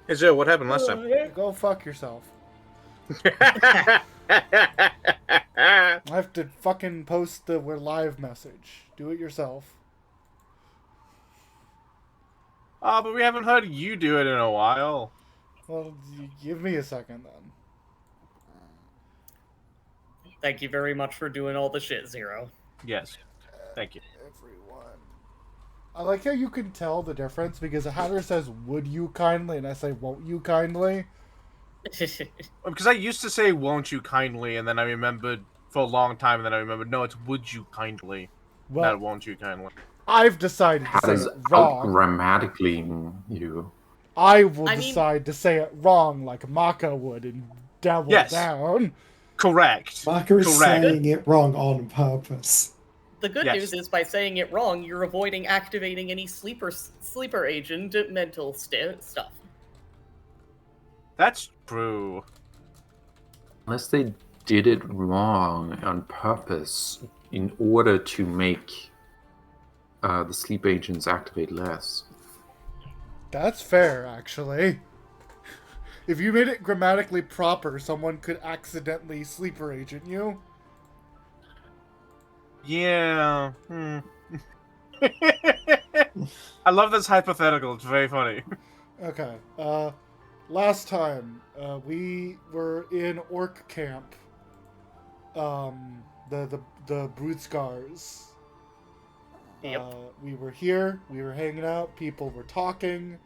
Hey Joe, what happened last time? Go fuck yourself. I have to fucking post the we're live message. Do it yourself. But we haven't heard you do it in a while. Well, give me a second then. Thank you very much for doing all the shit, Zero. Yes. Thank you. Everyone. I like how you can tell the difference because the Hatter says, "Would you kindly?" and I say, "Won't you kindly?" Because I used to say, won't you kindly, and then I remembered for a long time, and then I remembered, no, it's would you kindly, Well, not won't you kindly. I've decided to How say does it out wrong. grammatically you? I will I mean- decide to say it wrong like Maka would and double Yes. down. Correct. Marco is Correct. saying it wrong on purpose. The good Yes. news is by saying it wrong, you're avoiding activating any sleeper agent mental stuff. That's true. Unless they did it wrong on purpose in order to make the sleep agents activate less. That's fair, actually. If you made it grammatically proper, someone could accidentally sleeper agent you. Yeah. I love this hypothetical. It's very funny. Okay. Last time, we were in Orc Camp. The Brood Scars. Yep. We were here. We were hanging out. People were talking.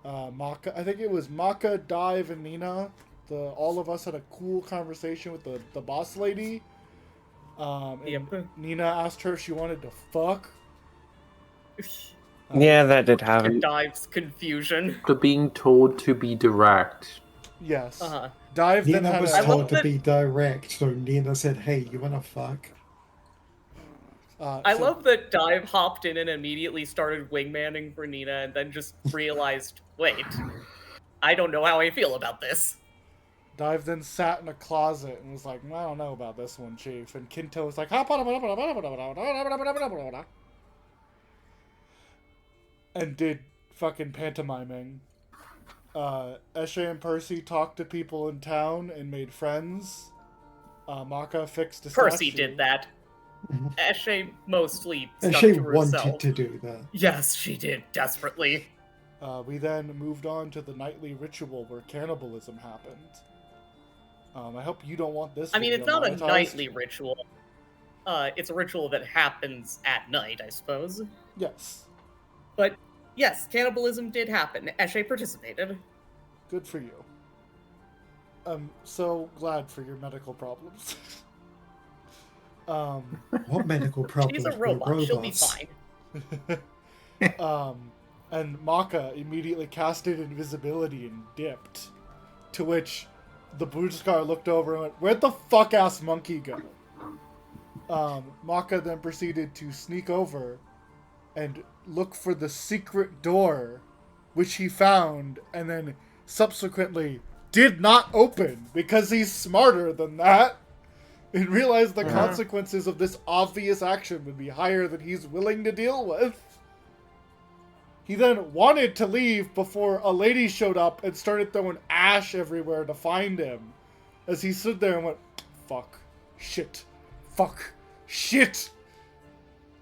Maka, I think it was Maka, Dive, and Nina. All of us had a cool conversation with the boss lady. And Yep. Nina asked her if she wanted to fuck. Yeah, that did happen. Dives confusion. After being told to be direct, Yes. Uh-huh. Dive then Nina had was a... told to that- be direct, so Nina said, "Hey, you wanna fuck?" I so- love that Dive hopped in and immediately started wingmanning for Nina and then just realized, wait, I don't know how I feel about this. Dive then sat in a closet and was like, I don't know about this one, Chief. And Kinto was like, and did fucking pantomiming. Eshe and Percy talked to people in town and made friends. Maka fixed a Percy statue. did that. Eshe mostly And stuck she to wanted herself. to do that. Yes, she did, desperately. We then moved on to the nightly ritual where cannibalism happened. I hope you don't want this. I mean, it's video not a monetized. nightly ritual. It's a ritual that happens at night, I suppose. Yes. But yes, cannibalism did happen. Eshe participated. Good for you. I'm so glad for your medical problems. What medical problems She's a were robot. She'll be robots? fine. And Maka immediately casted invisibility and dipped. To which the Bujskar looked over and went, "Where'd the fuck ass monkey go?" Maka then proceeded to sneak over and look for the secret door, which he found, and then subsequently did not open because he's smarter than that. And realized the consequences of this obvious action would be higher than he's willing to deal with. He then wanted to leave before a lady showed up and started throwing ash everywhere to find him. As he stood there and went, fuck, shit, fuck, shit,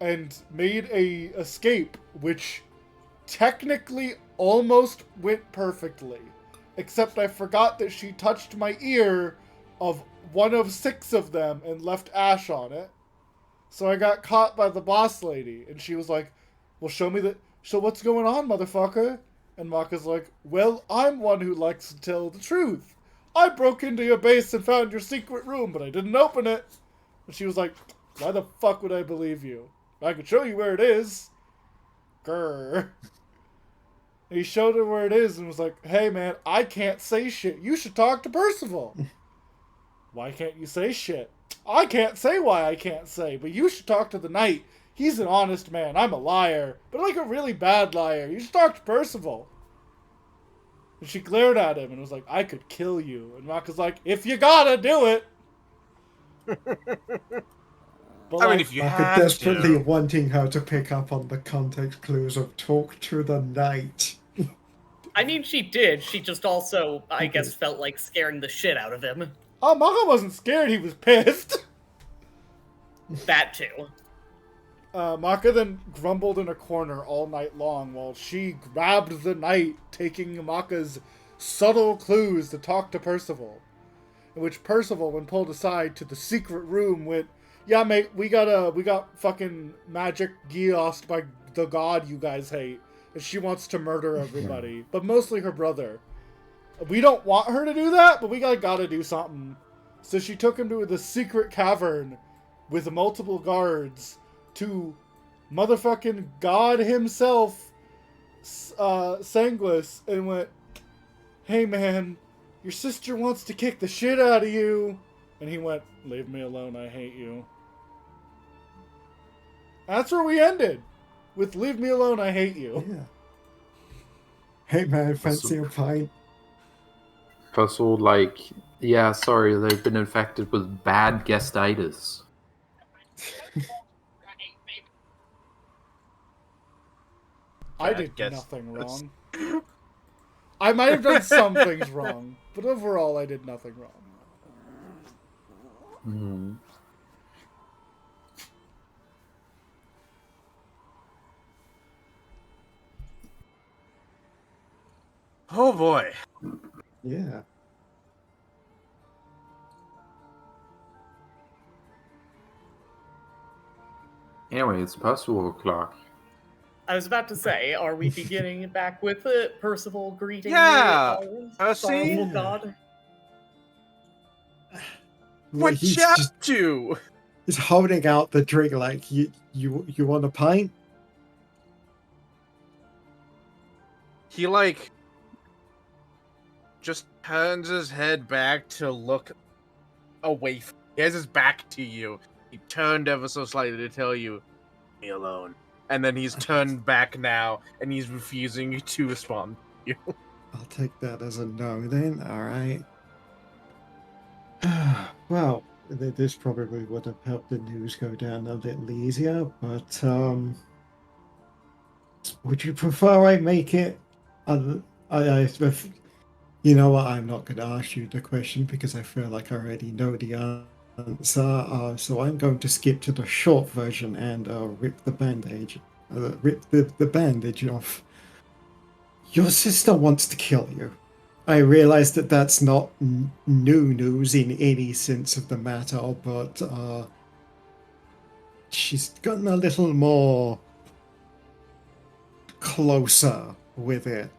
and made a escape, which technically almost went perfectly. Except I forgot that she touched my ear of one of 6 of them and left ash on it. So I got caught by the boss lady, and she was like, well, show me the... So what's going on, motherfucker? And Maka's like, well, I'm one who likes to tell the truth. I broke into your base and found your secret room, but I didn't open it. And she was like, why the fuck would I believe you? I could show you where it is. Grr. And he showed her where it is and was like, hey man, I can't say shit. You should talk to Percival. Why can't you say shit? I can't say why I can't say, but you should talk to the knight. He's an honest man. I'm a liar, but like a really bad liar. You should talk to Percival. And she glared at him and was like, I could kill you. And Maka's like, if you gotta do it. But I mean, like, if you Marco have desperately to. wanting her to pick up on the context clues of talk to the knight. I mean, she did. She just also, I guess, felt like scaring the shit out of him. Oh, Maka wasn't scared, he was pissed. That too. Maka then grumbled in a corner all night long while she grabbed the knight, taking Maka's subtle clues to talk to Percival. In which Percival, when pulled aside to the secret room, went, "Yeah, mate, we got fucking magic geosed by the god you guys hate, and she wants to murder everybody, but mostly her brother. We don't want her to do that, but we gotta do something." So she took him to the secret cavern with multiple guards to motherfucking God himself, Sanguis, and went, "Hey man, your sister wants to kick the shit out of you." And he went, "Leave me alone, I hate you." That's where we ended. With "Leave me alone, I hate you." Yeah. Hey man, fancy a pint? Puzzle, like, yeah, sorry, they've been infected with bad gastritis. I Yeah, did guess nothing that's- wrong. I might have done some things wrong, but overall I did nothing wrong. Hmm. Oh boy. Yeah. Anyway, it's Percival o'clock. I was about to say, are we beginning back with Percival greeting Yeah, our see? sorrowful Yeah. god? What he's you up just to? he's holding out the drink like you want a pint? He like just turns his head back to look away. He has his back to you. He turned ever so slightly to tell you, "Leave me alone." And then he's turned back now, and he's refusing to respond to you. I'll take that as a no then. All right. Well, this probably would have helped the news go down a little easier, but would you prefer I make it? You know what? I'm not going to ask you the question because I feel like I already know the answer. So I'm going to skip to the short version and rip the bandage off. Your sister wants to kill you. I realize that that's not new news in any sense of the matter, but she's gotten a little more closer with it.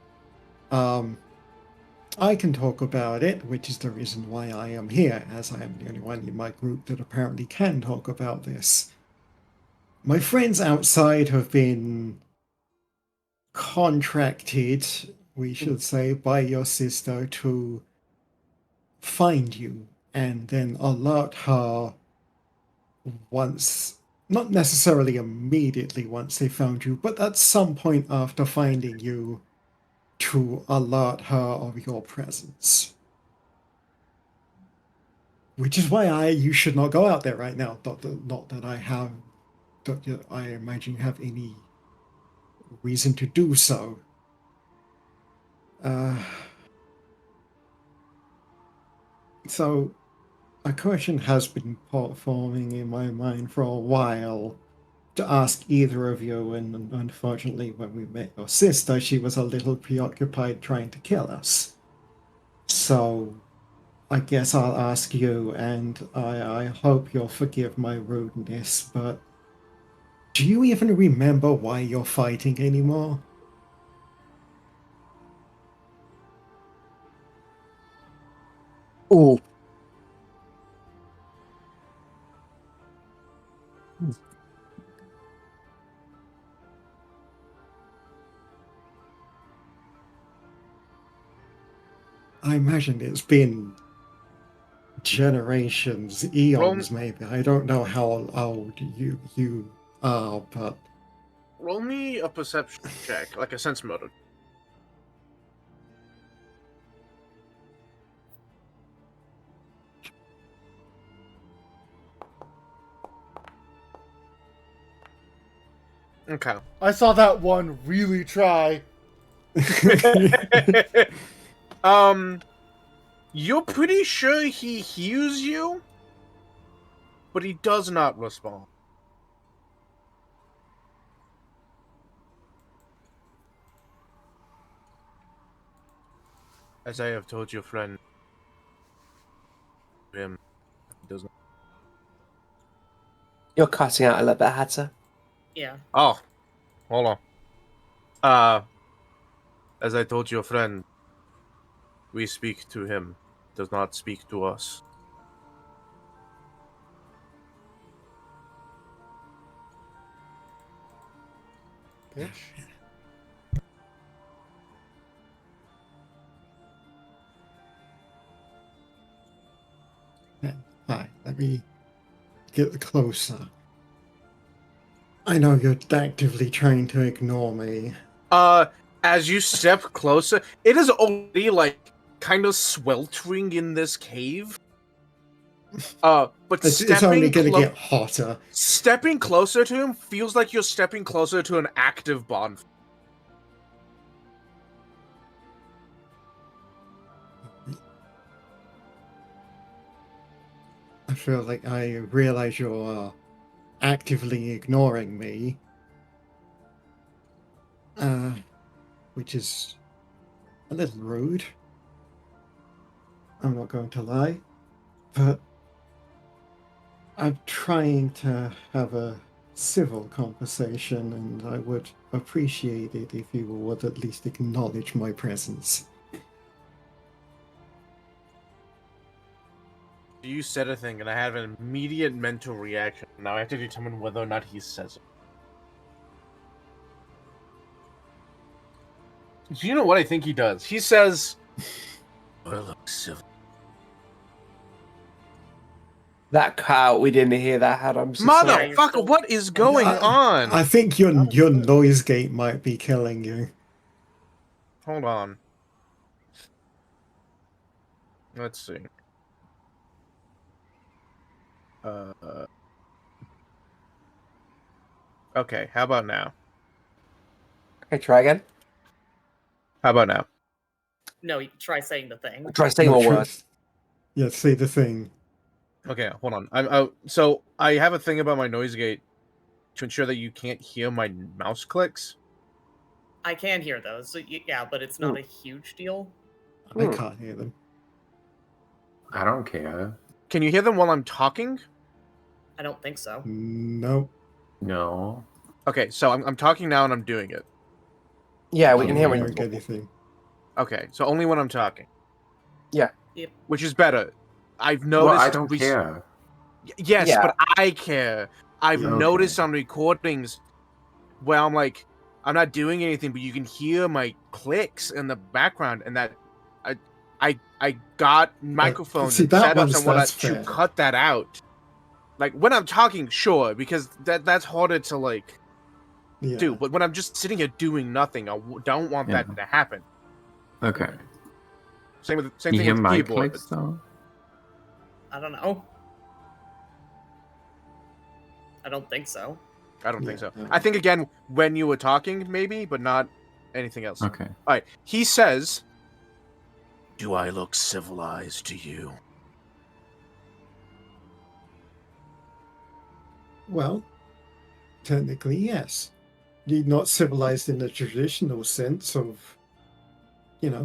I can talk about it, which is the reason why I am here, as I am the only one in my group that apparently can talk about this. My friends outside have been contracted, we should say, by your sister to find you and then alert her once, not necessarily immediately once they found you, but at some point after finding you, to alert her of your presence. Which is why you should not go out there right now. Not that I imagine you have any reason to do so. So, a question has been forming in my mind for a while to ask either of you, and unfortunately when we met your sister, she was a little preoccupied trying to kill us. So, I guess I'll ask you, and I hope you'll forgive my rudeness, but do you even remember why you're fighting anymore? Oh. I imagine it's been generations, eons maybe. I don't know how old you are, but Roll me a perception check, like a sense motive. Okay. I saw that one really try. You're pretty sure he hears you, but he does not respond. As I have told your friend, him does not. You're cutting out a little bit, Hatter. Yeah. Oh, hold on. As I told your friend, we speak to him, does not speak to us. Bitch. Hi, let me get closer. I know you're actively trying to ignore me. As you step closer, it is already like kind of sweltering in this cave. But It's only stepping gonna get hotter. stepping closer to him feels like you're stepping closer to an active bonfire. I feel like I realize you're actively ignoring me. Which is a little rude. I'm not going to lie. But I'm trying to have a civil conversation, and I would appreciate it if you would at least acknowledge my presence. You said a thing, and I have an immediate mental reaction. Now I have to determine whether or not he says it. Do you know what I think he does? He says, "I look civil." That cut out. We didn't hear that, Had. I'm so sorry. Yeah, you're Motherfucker, still- what is going on? I think your noise gate might be killing you. Hold on. Let's see. Okay, how about now? Okay, try again. How about now? No, you try saying the thing. Try saying Not more sure- words. Yeah, say the thing. Okay, hold on. So I have a thing about my noise gate to ensure that you can't hear my mouse clicks. I can hear those. So yeah, but it's not a huge deal. I can't hear them. I don't care. Can you hear them while I'm talking? I don't think so. Nope. No. Okay, so I'm talking now and I'm doing it. Yeah, we I can hear don't when hear you're anything. Okay, so only when I'm talking. Yeah. Yep. Which is better. I've noticed. Well, I don't care. Yes, Yeah. but I care. I've Okay. noticed on recordings where I'm like, I'm not doing anything, but you can hear my clicks in the background, and that I got microphones see, and that setups one's- and whatnot that's to fair. cut that out. Like when I'm talking, sure, because that's harder to like Yeah. do. But when I'm just sitting here doing nothing, don't want Yeah. that to happen. Okay. Same You thing hear with my keyboard. clicks though? I don't know. I don't think so. I don't think Yeah, so. no. I think again when you were talking, maybe, but not anything else. Okay. All right. He says, "Do I look civilized to you?" Well, technically, yes. You're not civilized in the traditional sense of,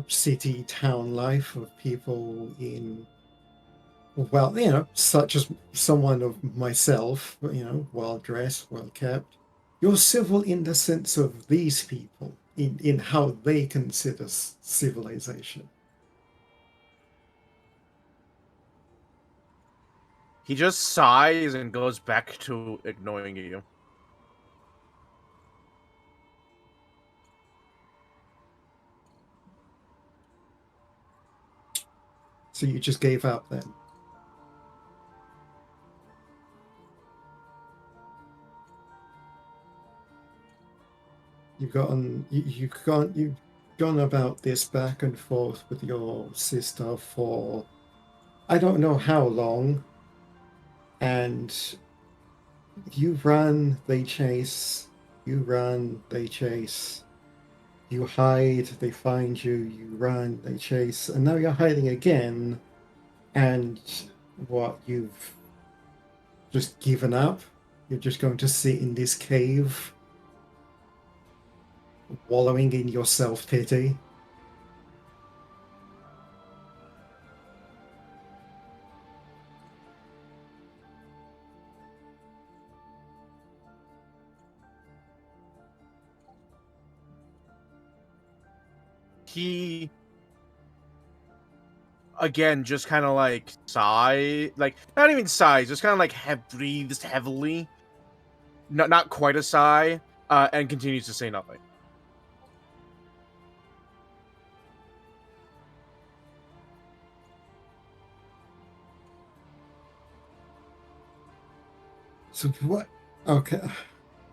city, town life of people in, well, such as someone of myself, well dressed, well kept. You're civil in the sense of these people, in how they consider civilization. He just sighs and goes back to ignoring you. So you just gave up then? You've gone about this back and forth with your sister for I don't know how long, and you run, they chase, you run, they chase. You hide, they find you, you run, they chase, and now you're hiding again. And what, you've just given up? You're just going to sit in this cave, wallowing in your self-pity? He again just kind of like sigh, like not even sighs, just kind of like breathes heavily, not quite a sigh, and continues to say nothing. So what? Okay.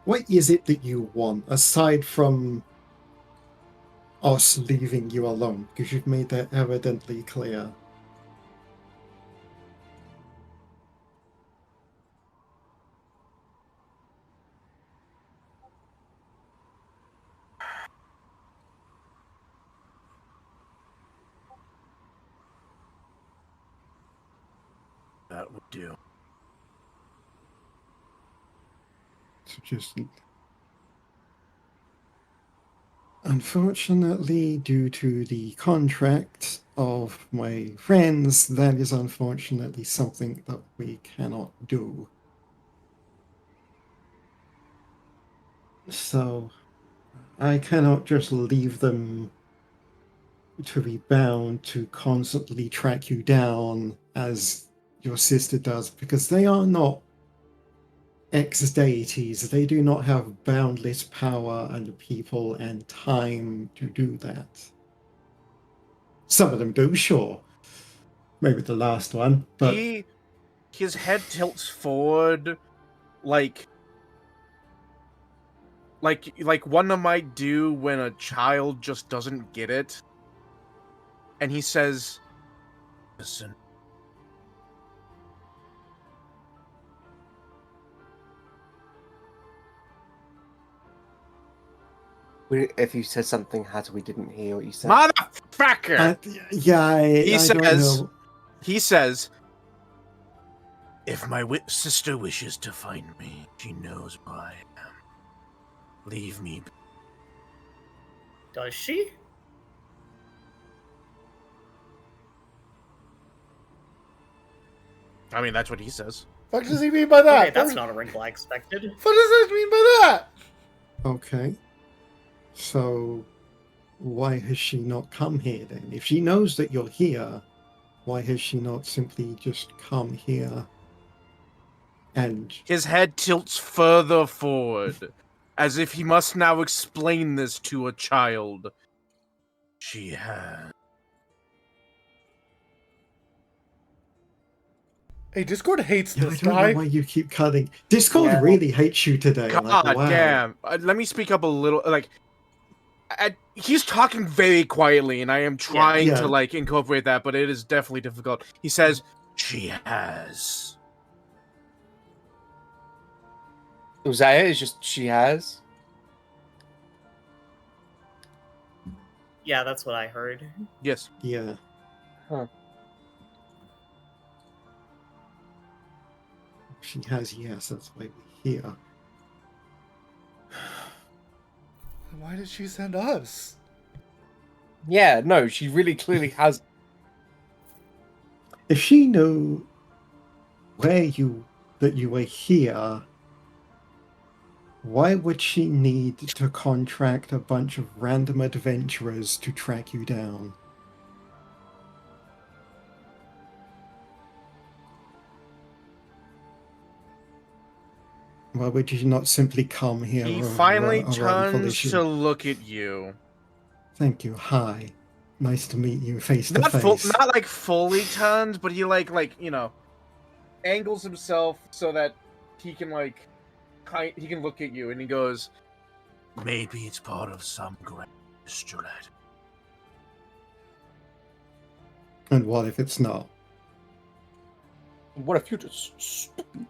What is it that you want, aside from us leaving you alone? Because you've made that evidently clear. That would do. So just... Unfortunately, due to the contract of my friends, that is unfortunately something that we cannot do. So, I cannot just leave them to be bound to constantly track you down as your sister does, because they are not ex-deities. They do not have boundless power and people and time to do that. Some of them do, sure. Maybe the last one, but His head tilts forward, like one might do when a child just doesn't get it, and he says, "Listen, If you said something, Hatter, we didn't hear what you said. motherfucker." He says, "If my sister wishes to find me, she knows where I am. Leave me." Does she? I mean, that's what he says. What does he mean by that? Okay, that's not a wrinkle I expected. What does that mean by that? okay. So, why has she not come here then? If she knows that you're here, why has she not simply just come here? And His head tilts further forward, as if he must now explain this to a child. She has. Hey, Discord hates yeah, I this don't guy. know why you keep cutting. Discord Yeah. really hates you today. God like, wow. damn. Let me speak up a little. Like, he's talking very quietly, and I am trying Yeah. to, like, incorporate that, but it is definitely difficult. He says, she has. Was that it? It's just she has? Yeah, that's what I heard. Yes. Yeah. Huh. She has, yes, that's why we're here. Why did she send us? Yeah, no, she really clearly has. If she knew that you were here, why would she need to contract a bunch of random adventurers to track you down? Why would you not simply come here? He or finally run turns volition? to look at you. Thank you. Hi. Nice to meet you face to Not face. not like fully turns, but he like you know, angles himself so that he can like he can look at you, and he goes, "Maybe it's part of some grand strategy." And what if it's not? What if you're just stupid?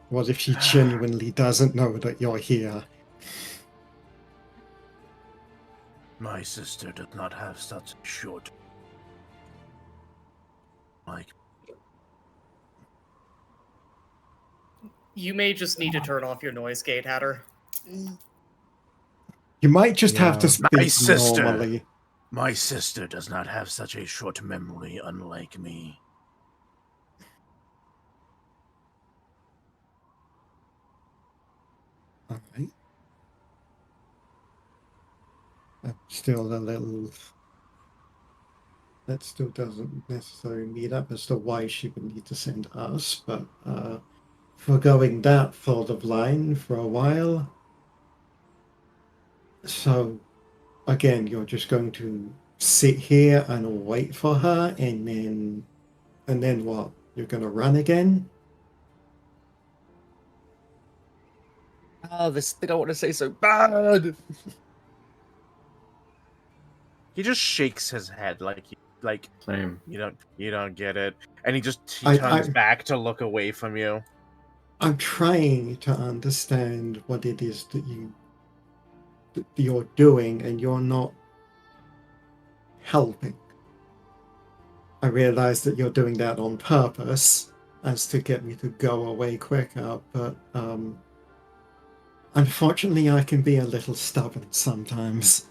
What if she genuinely doesn't know that you're here? My sister does not have such a short. Like, You may just need to turn off your noise gate, Hatter. You might just have to Yeah. speak My sister. normally. my sister does not have such a short memory, unlike me. Alright. Still a little. That still doesn't necessarily meet up as to why she would need to send us, but forgoing that thought of line for a while. So, again, you're just going to sit here and wait for her, and then what? You're going to run again? Oh, this thing I want to say so bad. He just shakes his head like Same. you don't get it, and he I- turns back to look away from you. I'm trying to understand what it is that you're doing, and you're not helping. I realize that you're doing that on purpose, as to get me to go away quicker, but unfortunately I can be a little stubborn sometimes.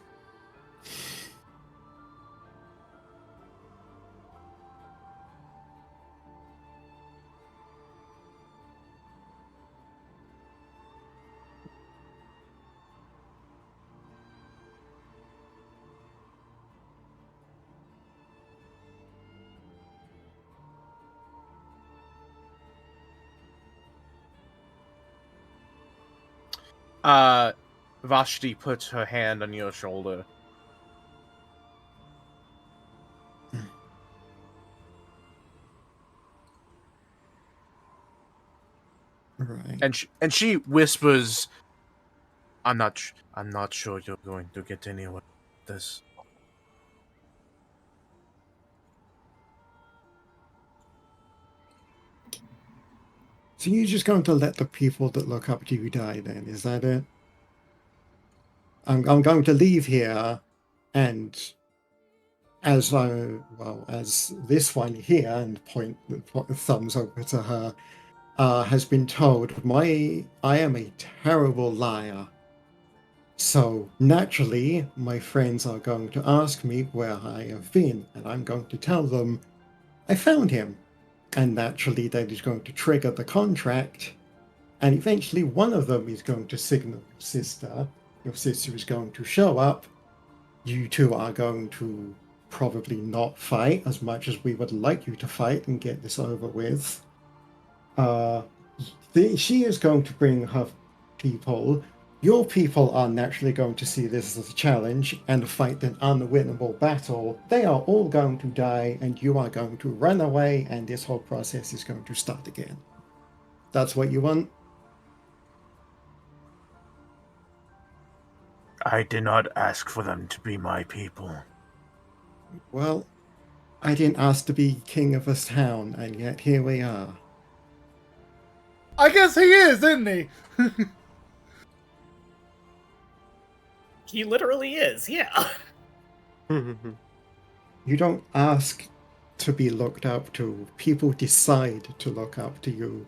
Vashti puts her hand on your shoulder. Right. And she whispers, I'm not sure you're going to get anywhere with this. So you're just going to let the people that look up to you die then, is that it? I'm going to leave here, and as this one here, and point the thumbs over to her, has been told, I am a terrible liar. So naturally, my friends are going to ask me where I have been, and I'm going to tell them I found him. And naturally, that is going to trigger the contract, and eventually one of them is going to signal your sister. Your sister is going to show up. You two are going to probably not fight as much as we would like you to fight and get this over with. She is going to bring her people. Your people are naturally going to see this as a challenge and fight an unwinnable battle. They are all going to die, and you are going to run away, and this whole process is going to start again. That's what you want? I did not ask for them to be my people. Well, I didn't ask to be king of a town, and yet here we are. I guess he is, isn't he? He literally is, yeah. You don't ask to be looked up to. People decide to look up to you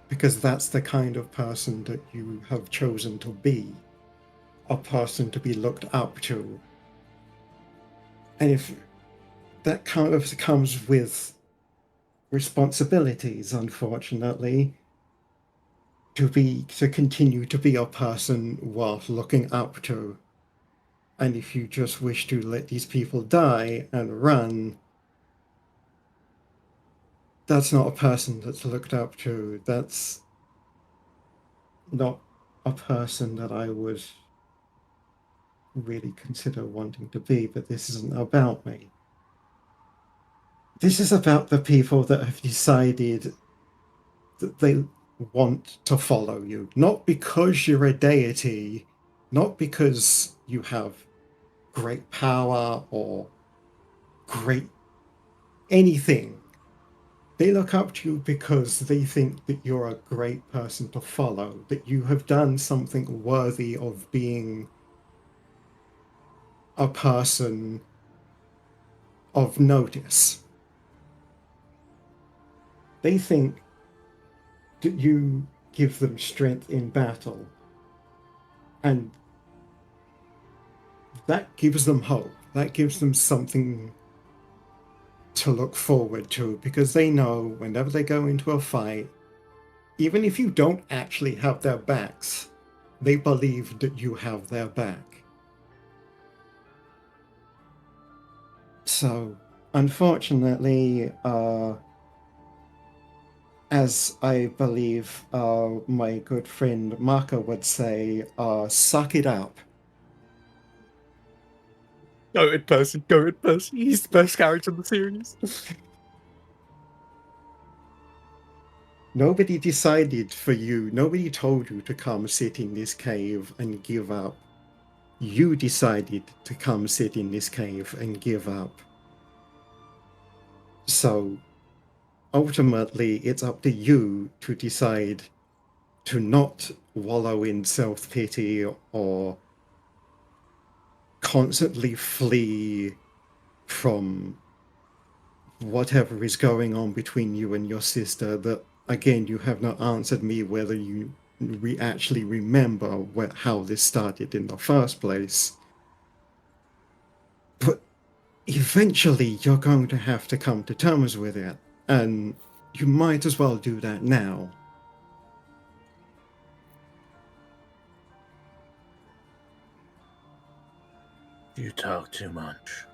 because that's the kind of person that you have chosen to be. A person to be looked up to. And if that kind of comes with responsibilities, unfortunately, to continue to be a person worth looking up to. And if you just wish to let these people die and run, that's not a person that's looked up to. That's not a person that I would really consider wanting to be, but this isn't about me. This is about the people that have decided that they want to follow you. Not because you're a deity, not because you have great power or great anything. They look up to you because they think that you're a great person to follow, that you have done something worthy of being a person of notice. They think that you give them strength in battle, and that gives them hope. That gives them something to look forward to, because they know whenever they go into a fight, even if you don't actually have their backs, they believe that you have their back. So, unfortunately, as I believe my good friend Maka would say, suck it up. Go in person. He's the best character in the series. Nobody decided for you, nobody told you to come sit in this cave and give up. You decided to come sit in this cave and give up. So, ultimately, it's up to you to decide to not wallow in self-pity or constantly flee from whatever is going on between you and your sister. That, again, you have not answered me whether you actually remember how this started in the first place. But eventually you're going to have to come to terms with it, and you might as well do that now. You talk too much.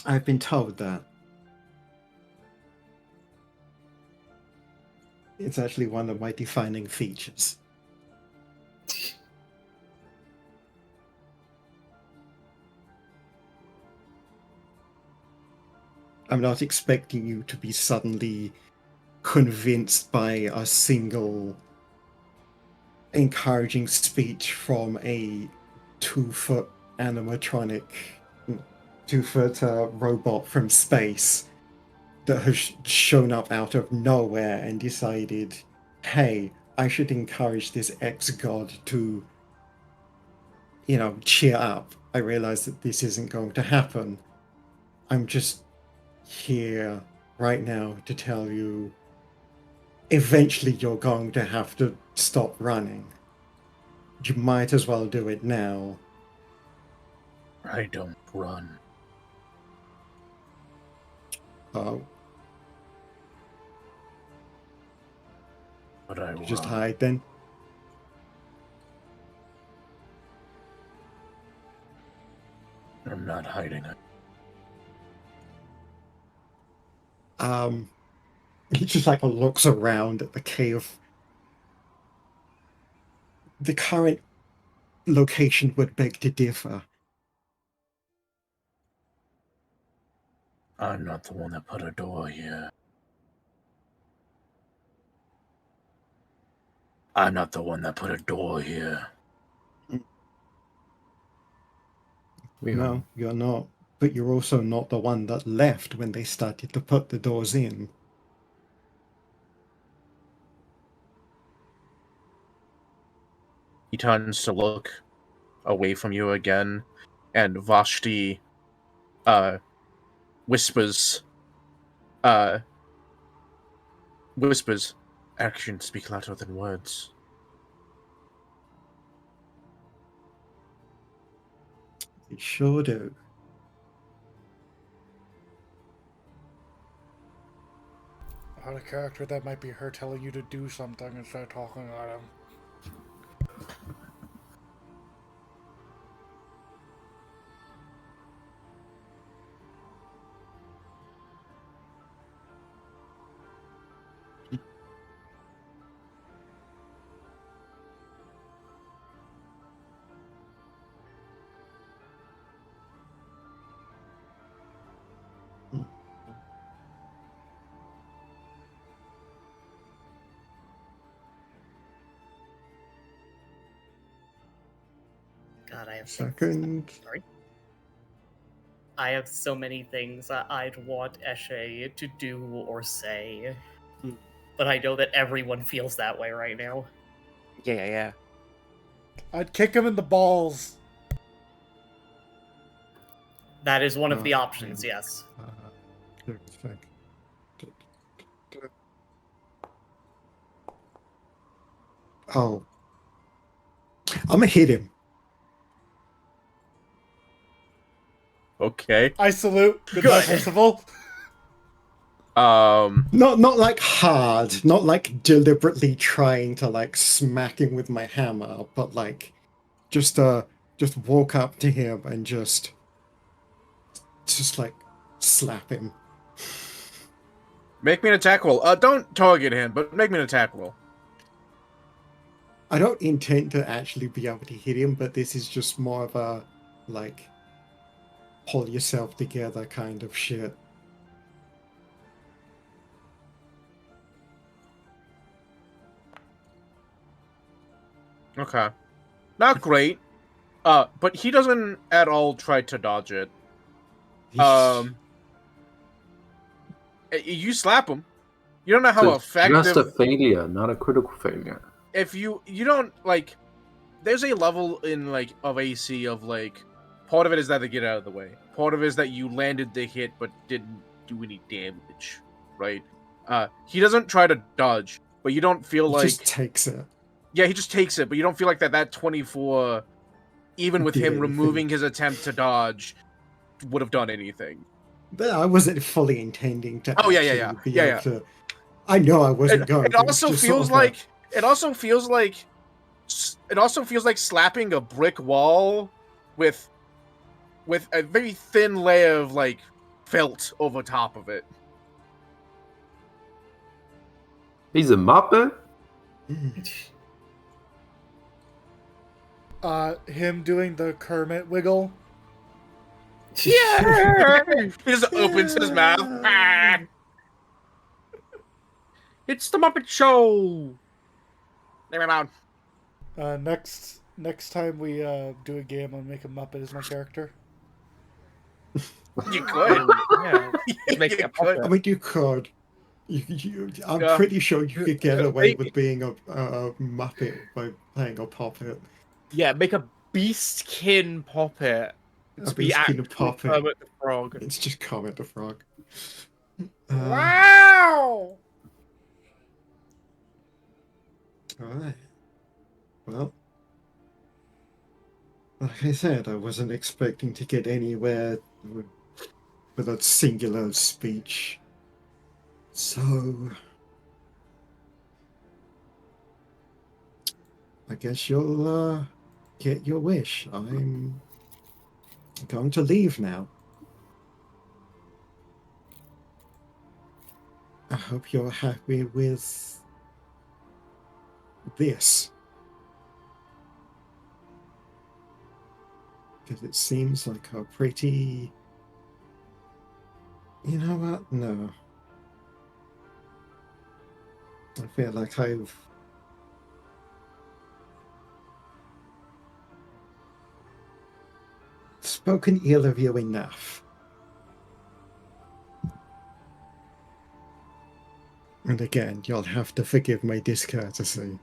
I've been told that. It's actually one of my defining features. I'm not expecting you to be suddenly convinced by a single encouraging speech from a 2-foot animatronic, 2-foot robot from space that has shown up out of nowhere and decided, hey, I should encourage this ex-god to, cheer up. I realize that this isn't going to happen. I'm just here right now to tell you, eventually you're going to have to stop running. You might as well do it now. I don't run. Oh, But I you just run. hide then? I'm not hiding it. He just looks around at the cave. The current location would beg to differ. I'm not the one that put a door here. I'm not the one that put a door here. No, you're not. But you're also not the one that left when they started to put the doors in. He turns to look away from you again, and Vashti whispers, actions speak louder than words. They sure do. Out of character, that might be her telling you to do something instead of talking at him. God, I have Second. Sorry. I have so many things I'd want Eshe to do or say, but I know that everyone feels that way right now. Yeah. I'd kick him in the balls. That is one of the Oh, options, yes. Let me think. Oh. I'm gonna hit him. Okay. I salute. Good night, Percival. Not like hard, not like deliberately trying to like smack him with my hammer, but like just walk up to him and just like slap him. Make me an attack roll. Don't target him, but make me an attack roll. I don't intend to actually be able to hit him, but this is just more of a like pull yourself together kind of shit. Okay. Not great. But he doesn't at all try to dodge it. You slap him. You don't know how So it's effective. just a failure, not a critical failure. If you don't like, there's a level in like of AC of like, part of it is that they get out of the way. Part of it is that you landed the hit but didn't do any damage, right? He doesn't try to dodge, but you don't feel He like just takes it. yeah, he just takes it, but you don't feel like that 24, even with Did him anything. removing his attempt to dodge, would have done anything. But I wasn't fully intending to. Oh, yeah, actually be yeah. able to. I know I wasn't going. It also feels like it also feels like slapping a brick wall with a very thin layer of like felt over top of it. He's a Muppet? Him doing the Kermit wiggle. Yeah. He just opens his mouth. Ah. It's the Muppet Show. Leave me alone. Next time we do a game, I'll make a Muppet as my character. You could. Yeah. Make it a puppet. I mean, you could. I'm Yeah. pretty sure you could get away with being a Muppet by playing a puppet. Yeah, make a beastkin puppet. A To be beastkin actual puppet. Kermit the Frog. It's just Kermit the Frog. Wow. Alright. Well, like I said, I wasn't expecting to get anywhere with a singular speech. So, I guess you'll get your wish. I'm going to leave now. I hope you're happy with this. Because it seems like a pretty... You know what? No. I feel like I've spoken ill of you enough. And again, you'll have to forgive my discourtesy.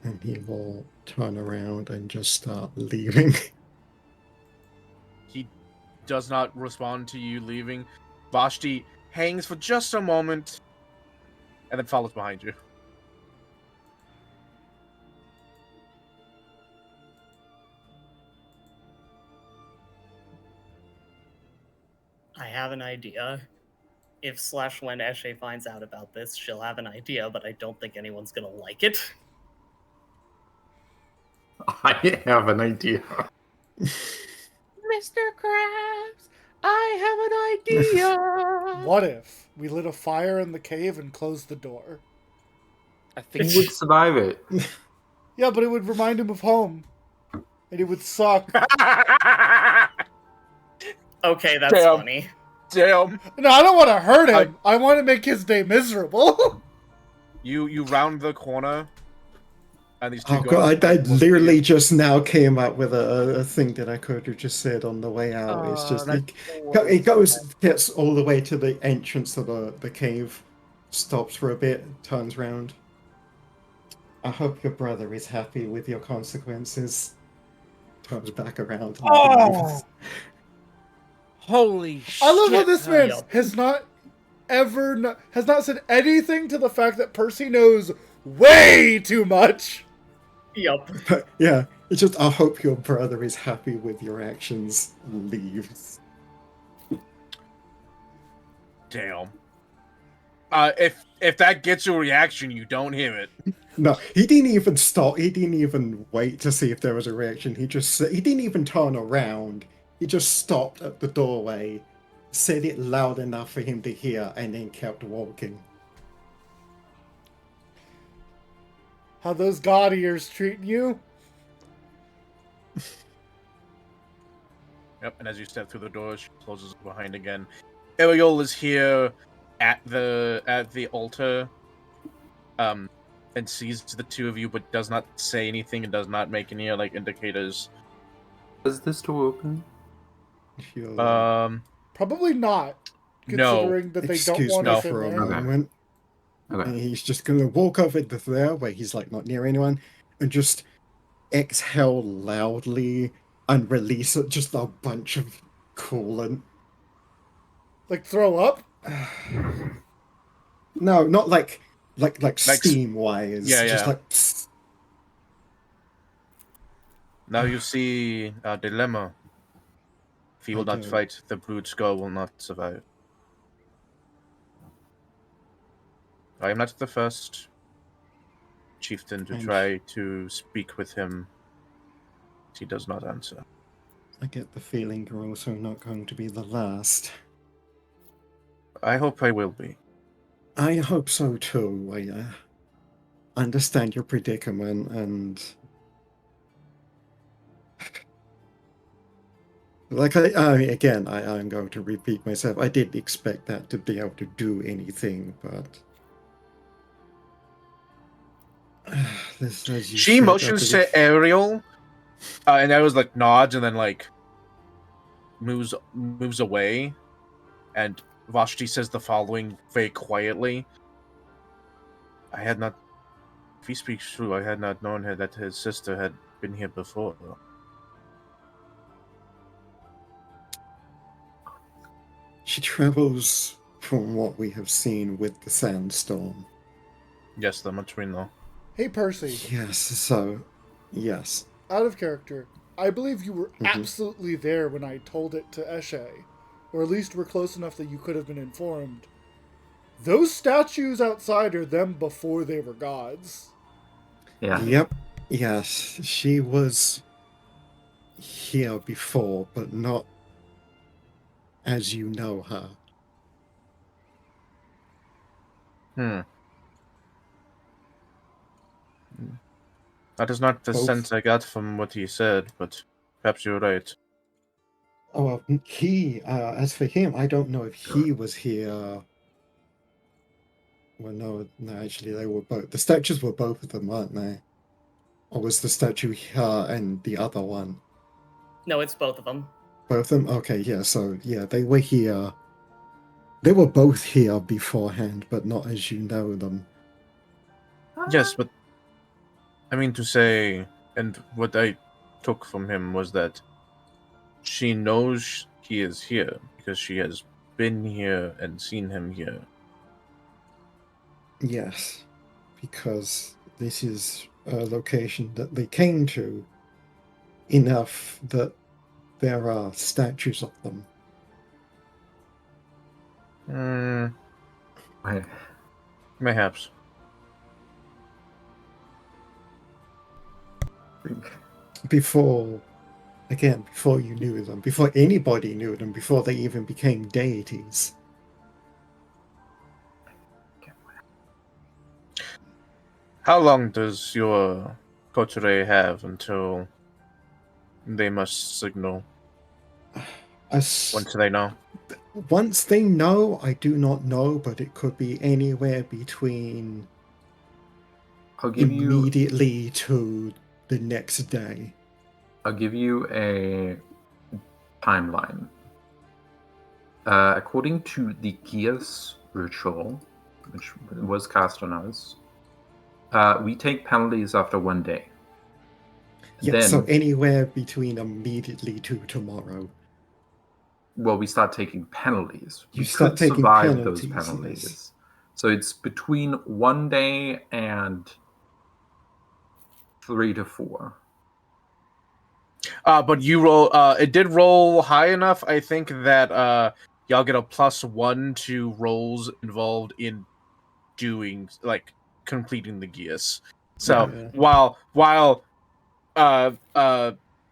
And he will turn around and just start leaving. He does not respond to you leaving. Vashti hangs for just a moment and then follows behind you. I have an idea. If/when Eshe finds out about this, she'll have an idea, but I don't think anyone's gonna like it. I have an idea. Mr. Krabs, I have an idea. What if we lit a fire in the cave and closed the door? I think He would survive it. Yeah, but it would remind him of home. And it would suck. Okay, that's Damn. funny. Damn. No, I don't want to hurt him. I want to make his day miserable. You round the corner, and these two Oh god, I literally just now came up with a thing that I could have just said on the way out. It's just gets all the way to the entrance of the cave, stops for a bit, turns round. I hope your brother is happy with your consequences. comes back around. And Oh! leaves. Holy shit! I love how this man Yup. has not said anything to the fact that Percy knows way too much. Yup. But yeah, it's just I hope your brother is happy with your actions. Leaves. Damn. If that gets a reaction, you don't hear it. No, he didn't even stop. He didn't even wait to see if there was a reaction. He didn't even turn around. He just stopped at the doorway, said it loud enough for him to hear, and then kept walking. How those god ears treating you? Yep, and as you step through the door, she closes behind again. Ariel is here at the altar, and sees the two of you, but does not say anything and does not make any indicators. Does this door open? If you'll Probably not, No. considering that they don't excuse want me us in for a there. Okay. moment. Okay. And he's just gonna walk over to there where he's like not near anyone and just exhale loudly and release just a bunch of coolant. Like throw up? No, not like steam wise. yeah, Just yeah. like psst. Now you see a dilemma. If you will I not do. fight, the Brood Skull will not survive. I am not the first chieftain to And- try to speak with him. He does not answer. I get the feeling you're also not going to be the last. I hope I will be. I hope so too. I understand your predicament and like I'm going to repeat myself. I didn't expect that to be able to do anything, but this, as you She said, motions I to Ariel, and I was like nods and then like moves away, and Vashti says the following very quietly. I had not, if he speaks true, I had not known that his sister had been here before. She travels from what we have seen with the sandstorm. Yes, that much we know. Hey Percy, Yes, so yes. out of character, I believe you were Mhm. absolutely there when I told it to Eshe, or at least were close enough that you could have been informed. Those statues outside are them before they were gods. Yeah. Yep. Yes, she was here before, but not as you know her. That is not the Both. sense I got from what he said, but perhaps you're right. Oh, well, as for him, I don't know if he was here. Well, no, actually, they were both. The statues were both of them, weren't they? Or was the statue here and the other one? No, it's both of them. Both of them? Okay, yeah, so, yeah, they were here. They were both here beforehand, but not as you know them. Yes, but I mean to say, and what I took from him was that she knows he is here because she has been here and seen him here. Yes, because this is a location that they came to enough that there are statues of them. Wait. Mayhaps. Before you knew them, before anybody knew them, before they even became deities. How long does your coterie have until they must signal? Once they know? Once they know, I do not know, but it could be anywhere between I'll give you immediately to the next day. I'll give you a timeline. According to the Gias ritual, which was cast on us, we take penalties after 1 day. Yeah, so Then, anywhere between immediately to tomorrow. well, we start taking penalties. You We start could taking survive those penalties, penalties. yes. So it's between 1 day and 3 to 4. But you roll. It did roll high enough. I think that y'all get a +1 to rolls involved in doing completing the gears. So Yeah. while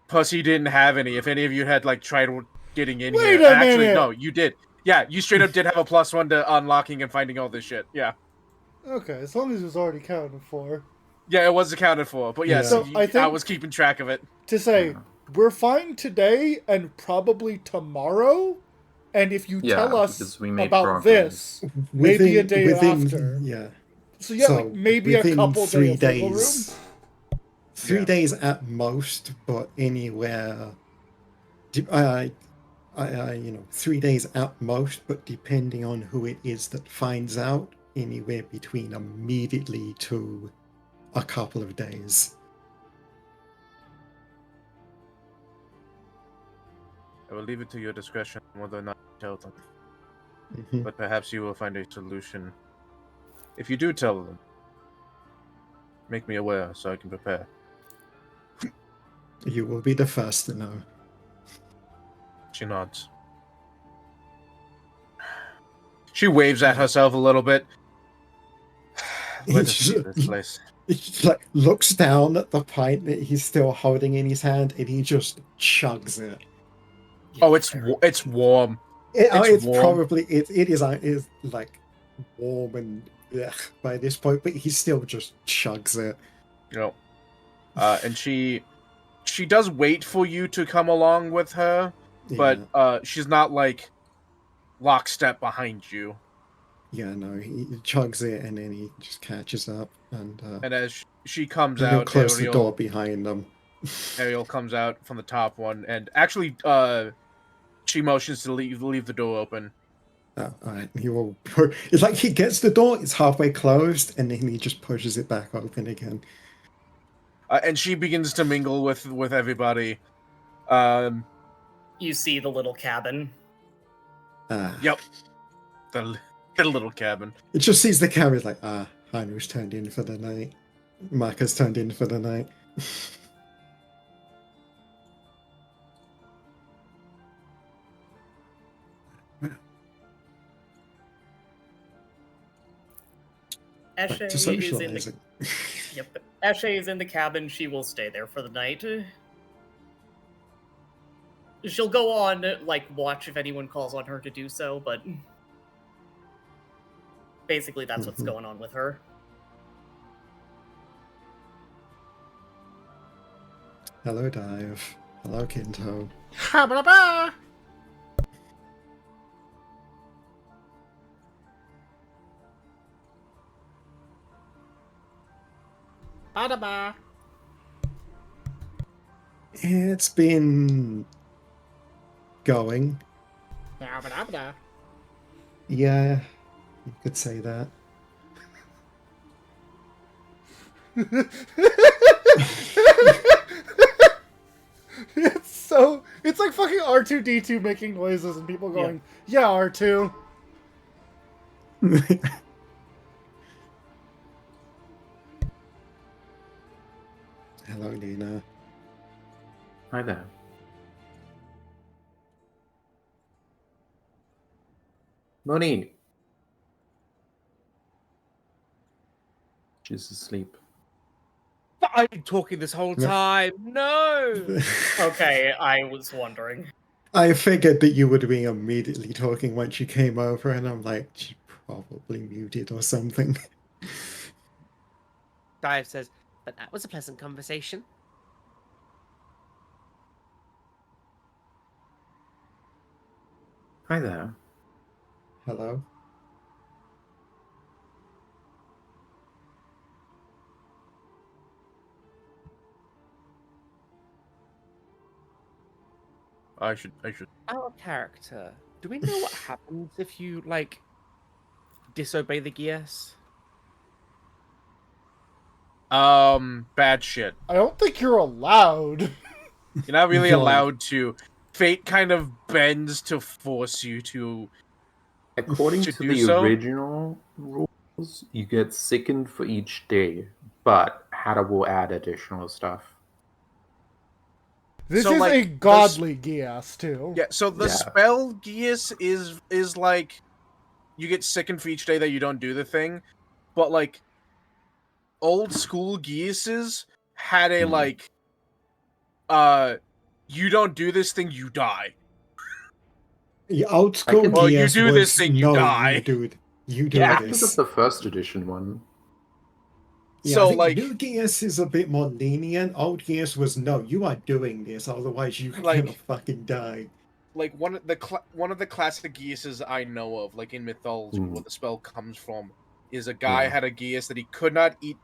Pussy didn't have any. If any of you had tried getting in Wait here, a actually minute! no, you did. Yeah, you straight up did have a +1 to unlocking and finding all this shit. Yeah, Okay, as long as it was already counted for. yeah, it was accounted for. But yes, So I I think was keeping track of it. to say Yeah. we're fine today and probably tomorrow, and if you Yeah, tell us because we made about progress. this, maybe a day after. Yeah. So yeah, So, like maybe a within couple 3 days wiggle room. days. 3 Yeah. days at most, but anywhere. 3 days at most, but depending on who it is that finds out, anywhere between immediately to a couple of days. I will leave it to your discretion whether or not to tell them. Mhm. But perhaps you will find a solution. If you do tell them, make me aware so I can prepare. You will be the first to know. She nods. She waves at herself a little bit. Let us leave this place. He like looks down at the pint that he's still holding in his hand, and he just chugs it. Oh, it's warm. It's warm. probably it is like warm and by this point, but he still just chugs it. And she does wait for you to come along with her, but she's not lockstep behind you. Yeah, no, he chugs it and then he just catches up and as she comes he'll out, close the door behind them. Ariel comes out from the top one, and actually, she motions to leave the door open. Alright, he will. It's like he gets the door, it's halfway closed, and then he just pushes it back open again. And she begins to mingle with everybody. You see the little cabin. Yep. The little cabin. It just sees the camera like, Hainu's turned in for the night. Marcus turned in for the night. Back to Eshe is in the socializing. Yep. Eshe is in the cabin. She will stay there for the night. She'll go on, watch if anyone calls on her to do so, but basically that's what's going on with her. Hello, Dive. Hello, Kinto. Ha-ba-da-ba! Ba-da-ba! It's been going. Ba-da-ba-da. Yeah, you could say that. It's like fucking R2-D2 making noises and people going, yeah R2. Hello, Nina. Hi there. Moni. She's asleep. But I've been talking this whole time. No. Okay, I was wondering. I figured that you would be immediately talking once you came over, and I'm like, she probably muted or something. Dive says, but that was a pleasant conversation. Hi there. Hello? I should. Out of character, do we know what happens if you, disobey the Geas? Bad shit. I don't think you're allowed. You're not really Right. allowed to. Fate kind of bends to force you to. According To to do the so? original rules, you get sickened for each day, but Hada will add additional stuff. This So, is like, a godly Gias, too. Yeah, so the Yeah. spell Geas is like you get sickened for each day that you don't do the thing, but like old school Geases had a Hmm. like you don't do this thing, you die. The old school can- Well, you Gears do this was thing, you no, die. you do Yeah. I think this. of the first edition one. Yeah, So, I think like- new Gears is a bit more lenient. Old Gears was no, you are doing this, otherwise you're Like- gonna fucking die. Like one of the classic Geases I know of, like in mythology, where the spell comes from, is a guy Yeah. had a Geas that he could not eat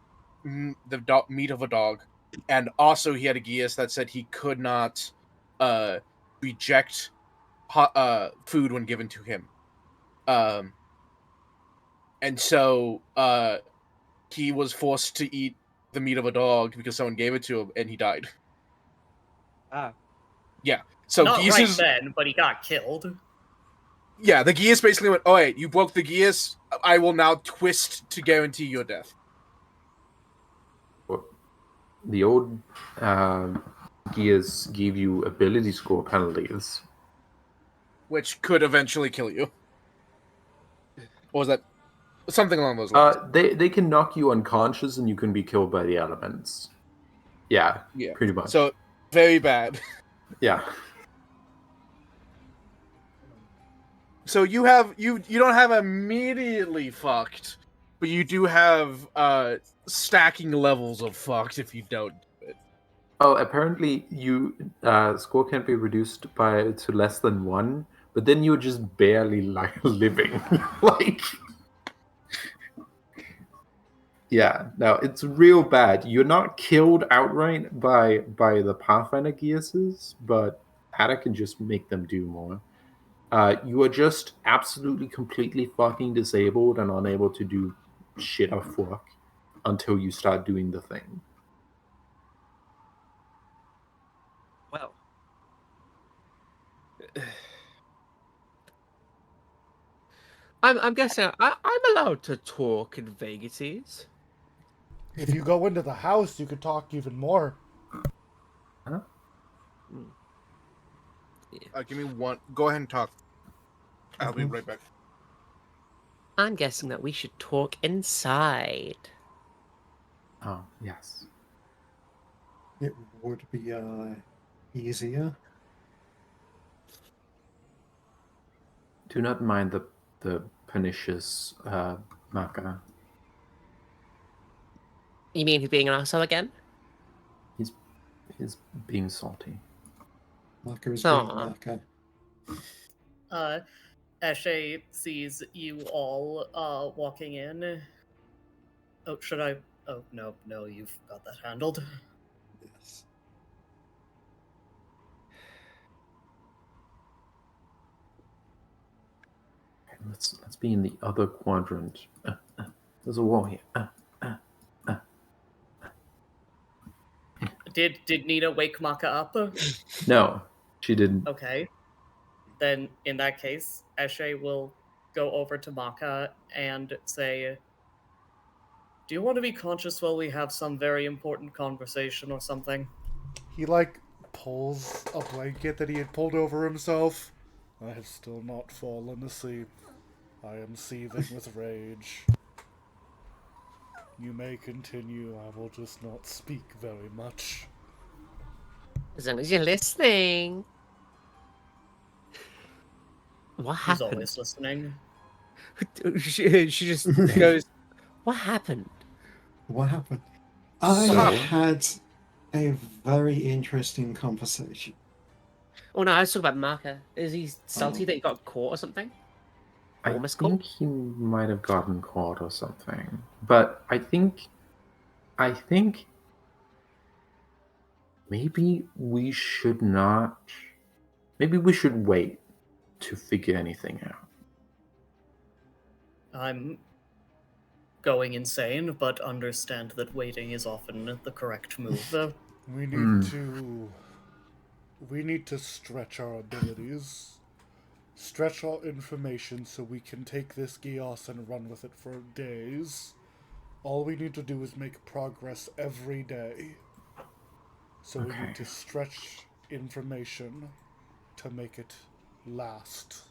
the meat of a dog, and also he had a Geas that said he could not reject food when given to him. And so he was forced to eat the meat of a dog because someone gave it to him, and he died. Ah. So Not Geas right is then, but he got killed. yeah. The Geas basically went, "Oh wait, you broke the Geas. I will now twist to guarantee your death." The old Gears gave you ability score penalties. Which could eventually kill you. Or was that something along those lines? They can knock you unconscious and you can be killed by the elements. Yeah, Yeah. pretty much. So very bad. yeah. So you don't have immediately fucked, but you do have stacking levels of fucked if you don't do it. Oh, apparently you score can't be reduced to less than 1, but then you're just barely living. like, yeah, no, it's real bad. You're not killed outright by the Pathfinder Geases, but Hada can just make them do more. You are just absolutely, completely fucking disabled and unable to do shit off work until you start doing the thing. Well. I'm guessing I'm allowed to talk in Vegates. If you go into the house, you could talk even more. Give me one. Go ahead and talk. I'll be right back. I'm guessing that we should talk inside. Oh, yes. It would be easier. Do not mind the pernicious Maka. You mean he's being an asshole again? He's being salty. Marker is being Aw. Marker. Eshe sees you all walking in. Oh, should I? Oh, no, you've got that handled. Yes. Let's be in the other quadrant. There's a wall here. Did Nina wake Maka up? No, she didn't. Okay. Then in that case, Eshe will go over to Maka and say, "Do you want to be conscious while we have some very important conversation or something?" He, like, pulls a blanket that he had pulled over himself. I have still not fallen asleep. I am seething with rage. You may continue, I will just not speak very much. As long as you're listening. What He's happened? always listening. she just goes, what happened? What happened? I So- had a very interesting conversation. Oh no, I was talking about Marker. Is he salty Oh. that he got caught or something? I Almost think he might have gotten caught or something. But I think maybe we should not. Maybe we should wait to figure anything out. I'm going insane, but understand that waiting is often the correct move. We need to stretch our abilities, stretch our information so we can take this Gios and run with it for days. All we need to do is make progress every day. So we Okay. need to stretch information to make it last.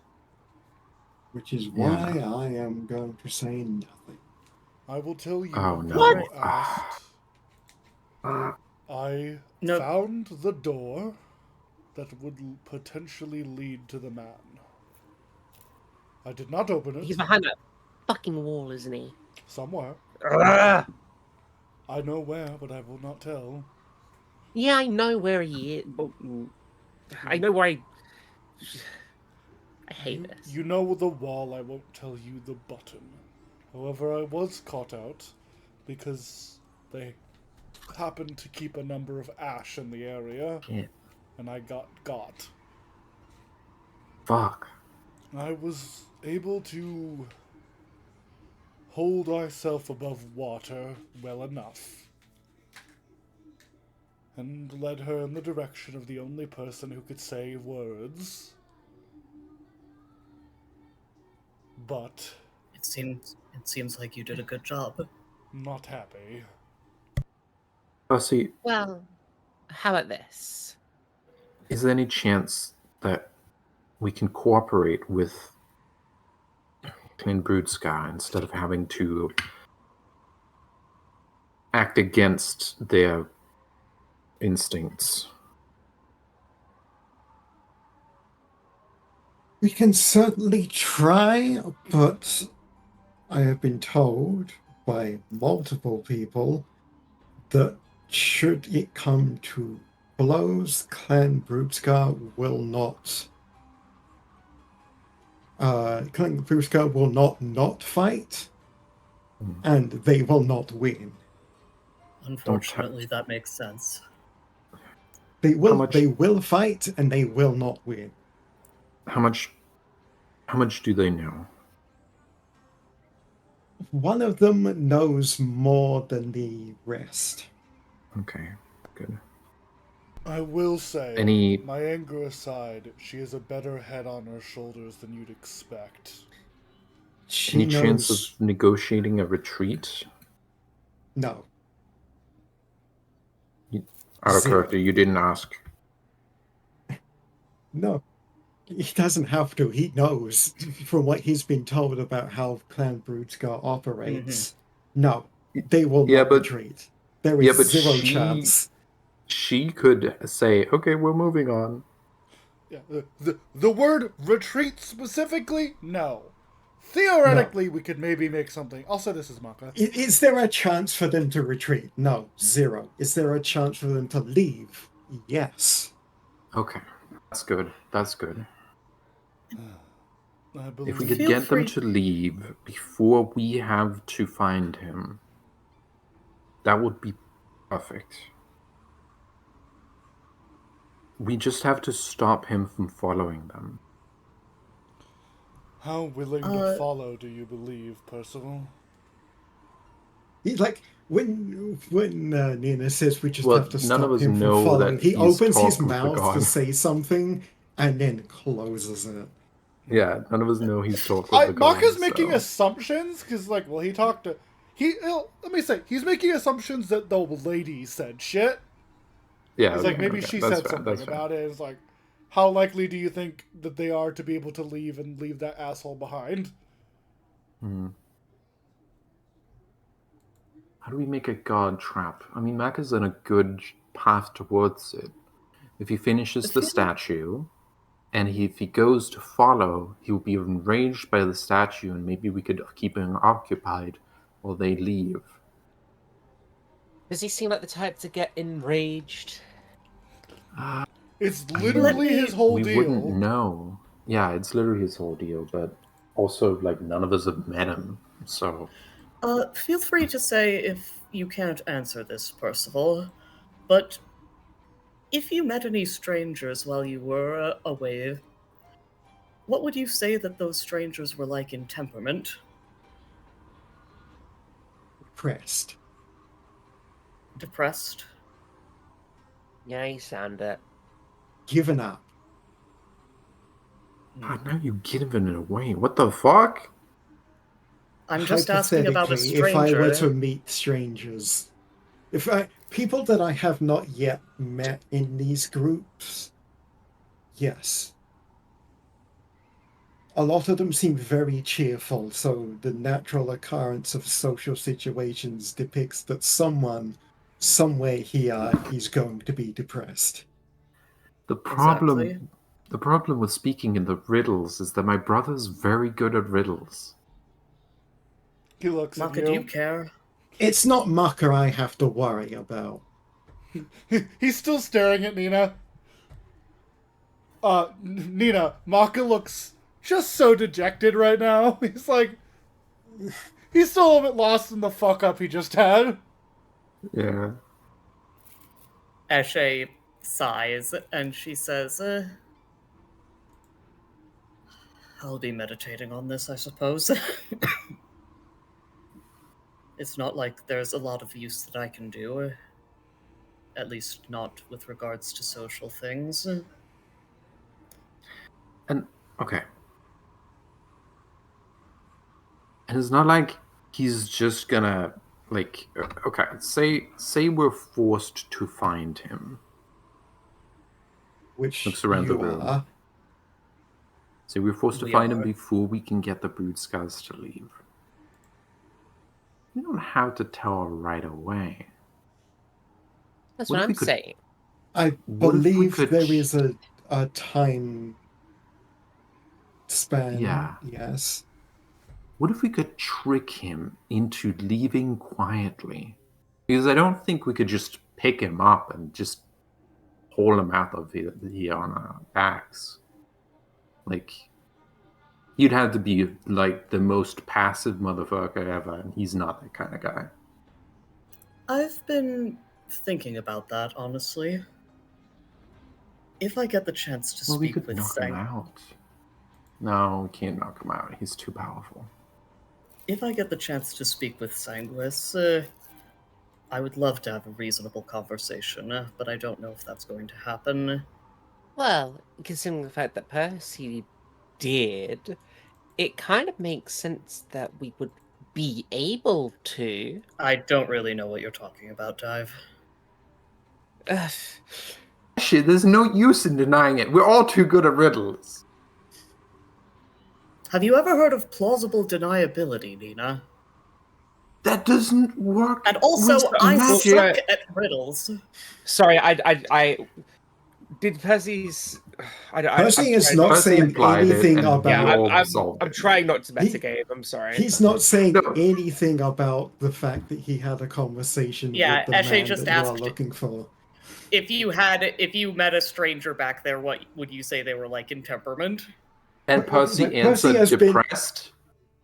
Which is why I am going to say nothing. I will tell you Oh, if no. you asked. I No. found the door that would potentially lead to the man. I did not open it. He's behind that fucking wall, isn't he? Somewhere. Ugh. I know where, but I will not tell. Yeah, I know where he is. But I know where I hate this. You know the wall, I won't tell you the button. However, I was caught out because they happened to keep a number of ash in the area, Shit. and I got. Fuck. I was able to hold ourselves above water well enough, and led her in the direction of the only person who could say words. But It seems like you did a good job. not happy. Percy, Well, how about this? is there any chance that we can cooperate with Clan Broodskar instead of having to act against their instincts? We can certainly try, but I have been told by multiple people that should it come to blows, Clan Broodskar will not. Clan Broodskar will not fight, and they will not win. Unfortunately, that makes sense. They will. much- They will fight, and they will not win. How much do they know? One of them knows more than the rest. Okay, good. I will say, Any- my anger aside, she has a better head on her shoulders than you'd expect. She Any chance knows. of negotiating a retreat? No. Out of Zero. character, you didn't ask. No. He doesn't have to. He knows from what he's been told about how Clan Broodskar operates. No, they will Yeah, not but- retreat. There yeah, is but zero she- chance. She could say, "Okay, we're moving on." Yeah, the word retreat specifically, no. Theoretically, we could maybe make something. I'll say this is Maka. Is there a chance for them to retreat? No, zero. Is there a chance for them to leave? Yes. Okay, that's good. That's good. I If believe we could Feel get them free- to leave before we have to find him, that would be perfect. We just have to stop him from following them. How willing to follow do you believe, Percival? Like when Nina says we just Well, have to none of stop us him know from following, that he he's opens his talked with the mouth god. to say something and then closes it. Yeah, none of us know he's talked with the Maka's god, making so- assumptions because, like, well, he talked to. Let me say, he's making assumptions that the lady said shit. Yeah, It's like okay, maybe okay, she that's said fair, something that's fair. about it. It's like, how likely do you think that they are to be able to leave and leave that asshole behind? Hmm. How do we make a guard trap? I mean, Mac is on a good path towards it. If he finishes the statue, and if he goes to follow, he will be enraged by the statue, and maybe we could keep him occupied while they leave. Does he seem like the type to get enraged? It's literally his whole we deal. wouldn't know. Yeah, it's literally his whole deal, but also, like, none of us have met him, so... Feel free to say if you can't answer this, Percival, but if you met any strangers while you were away, what would you say that those strangers were like in temperament? depressed. Depressed? Yeah, you sound it. Given up. God, now you're giving it away. What the fuck? I'm just asking about a Hypothetically, if I stranger. were to meet strangers, people that I have not yet met in these groups, yes. A lot of them seem very cheerful, so the natural occurrence of social situations depicts that someone, somewhere here, is going to be depressed. The problem, Exactly. the problem with speaking in the riddles is that my brother's very good at riddles. He looks at Maka, do you you. care? It's not Mucker I have to worry about. He's still staring at Nina. Nina, Maka looks just so dejected right now. He's like, he's still a little bit lost in the fuck up he just had. Yeah. Eshe sighs and she says, I'll be meditating on this, I suppose. It's not like there's a lot of use that I can do. At least not with regards to social things. And okay. And it's not like he's just gonna like okay, say we're forced to find him. Which Looks around the you room. are. Say we're forced to We find him are. before we can get the brood scars to leave. We don't have to tell her right away. That's What what if we I'm could- saying. I What if we believe could there is a time span. Yeah. Yes. What if we could trick him into leaving quietly? Because I don't think we could just pick him up and just haul him out of here on our backs. Like, you'd have to be like the most passive motherfucker ever, and he's not that kind of guy. I've been thinking about that, honestly. If I get the chance to Well, we speak could with knock him out. No, we can't knock him out. He's too powerful. If I get the chance to speak with Sanguis, I would love to have a reasonable conversation, but I don't know if that's going to happen. Well, considering the fact that Percy did, it kind of makes sense that we would be able to. I don't really know what you're talking about, Dive. Ugh. Shit, there's no use in denying it. We're all too good at riddles. Have you ever heard of plausible deniability, Nina? That doesn't work. And also, with I magic. suck at riddles. Sorry, I did Percy's. Percy is trying- not Percy saying implied it, anything and about. Yeah, all I'm solved it. trying not to metagame. I'm sorry. He's not saying No. anything about the fact that he had a conversation Yeah, with the Eshe man just that you are asked- looking for. If you met a stranger back there, what would you say they were like in temperament? And Percy Percy answered has been- depressed.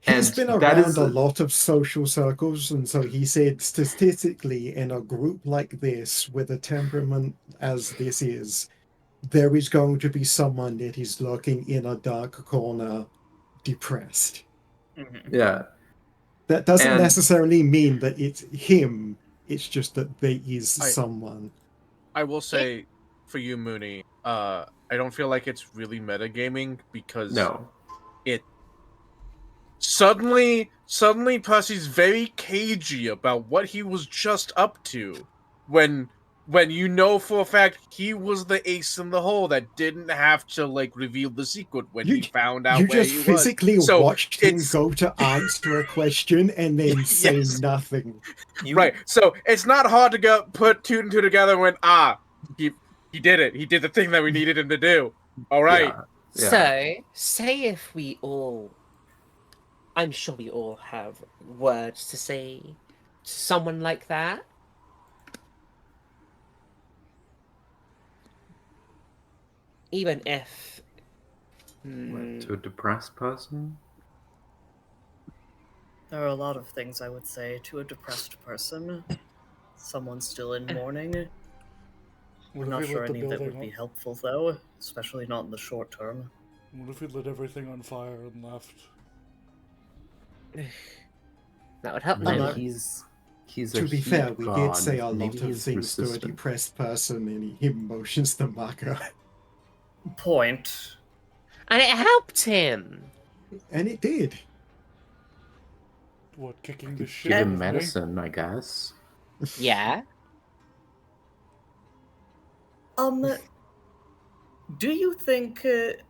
He's And been that around is a lot of social circles, and so he said statistically, in a group like this, with a temperament as this is, there is going to be someone that is lurking in a dark corner, depressed. Mhm. Yeah. That doesn't And- necessarily mean that it's him, it's just that there is someone. I will say, for you, Mooney, I don't feel like it's really metagaming because No. suddenly Percy's very cagey about what he was just up to when you know for a fact he was the ace in the hole that didn't have to like reveal the secret when You- he found out You where just he was. physically So, watched him it's- go to answer a question and then say Yes. nothing. Right. So it's not hard to go put two and two together when he did it. He did the thing that we needed him to do. All right. Yeah. So, say if we all, I'm sure we all have words to say to someone like that. Even if. To a depressed person? There are a lot of things I would say to a depressed person. Someone still in mourning. What I'm if not we sure lit the any of it building would be on- helpful, though, especially not in the short term. What if we lit everything on fire and left? That would help. I'm No, not- me. He's To a be heat fair, we did god. say a Maybe lot of he's things to a resistant. depressed person, and he motions to Maka. Point. And it helped him. And it did. What, kicking the shit Give out him of me? medicine, I guess. Yeah. Do you think,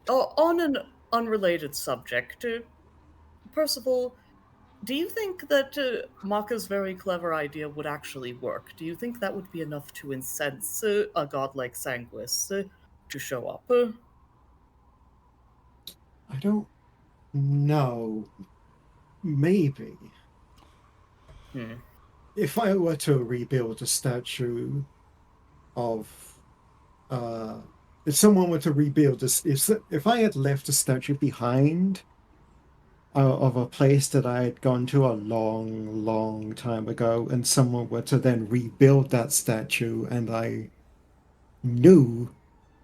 on an unrelated subject, Percival, do you think that Maka's very clever idea would actually work? Do you think that would be enough to incense a god like Sanguis to show up? I don't know. Maybe. Hmm. If I were to rebuild a statue of if someone were to rebuild this, if I had left a statue behind of a place that I had gone to a long time ago, and someone were to then rebuild that statue, and I knew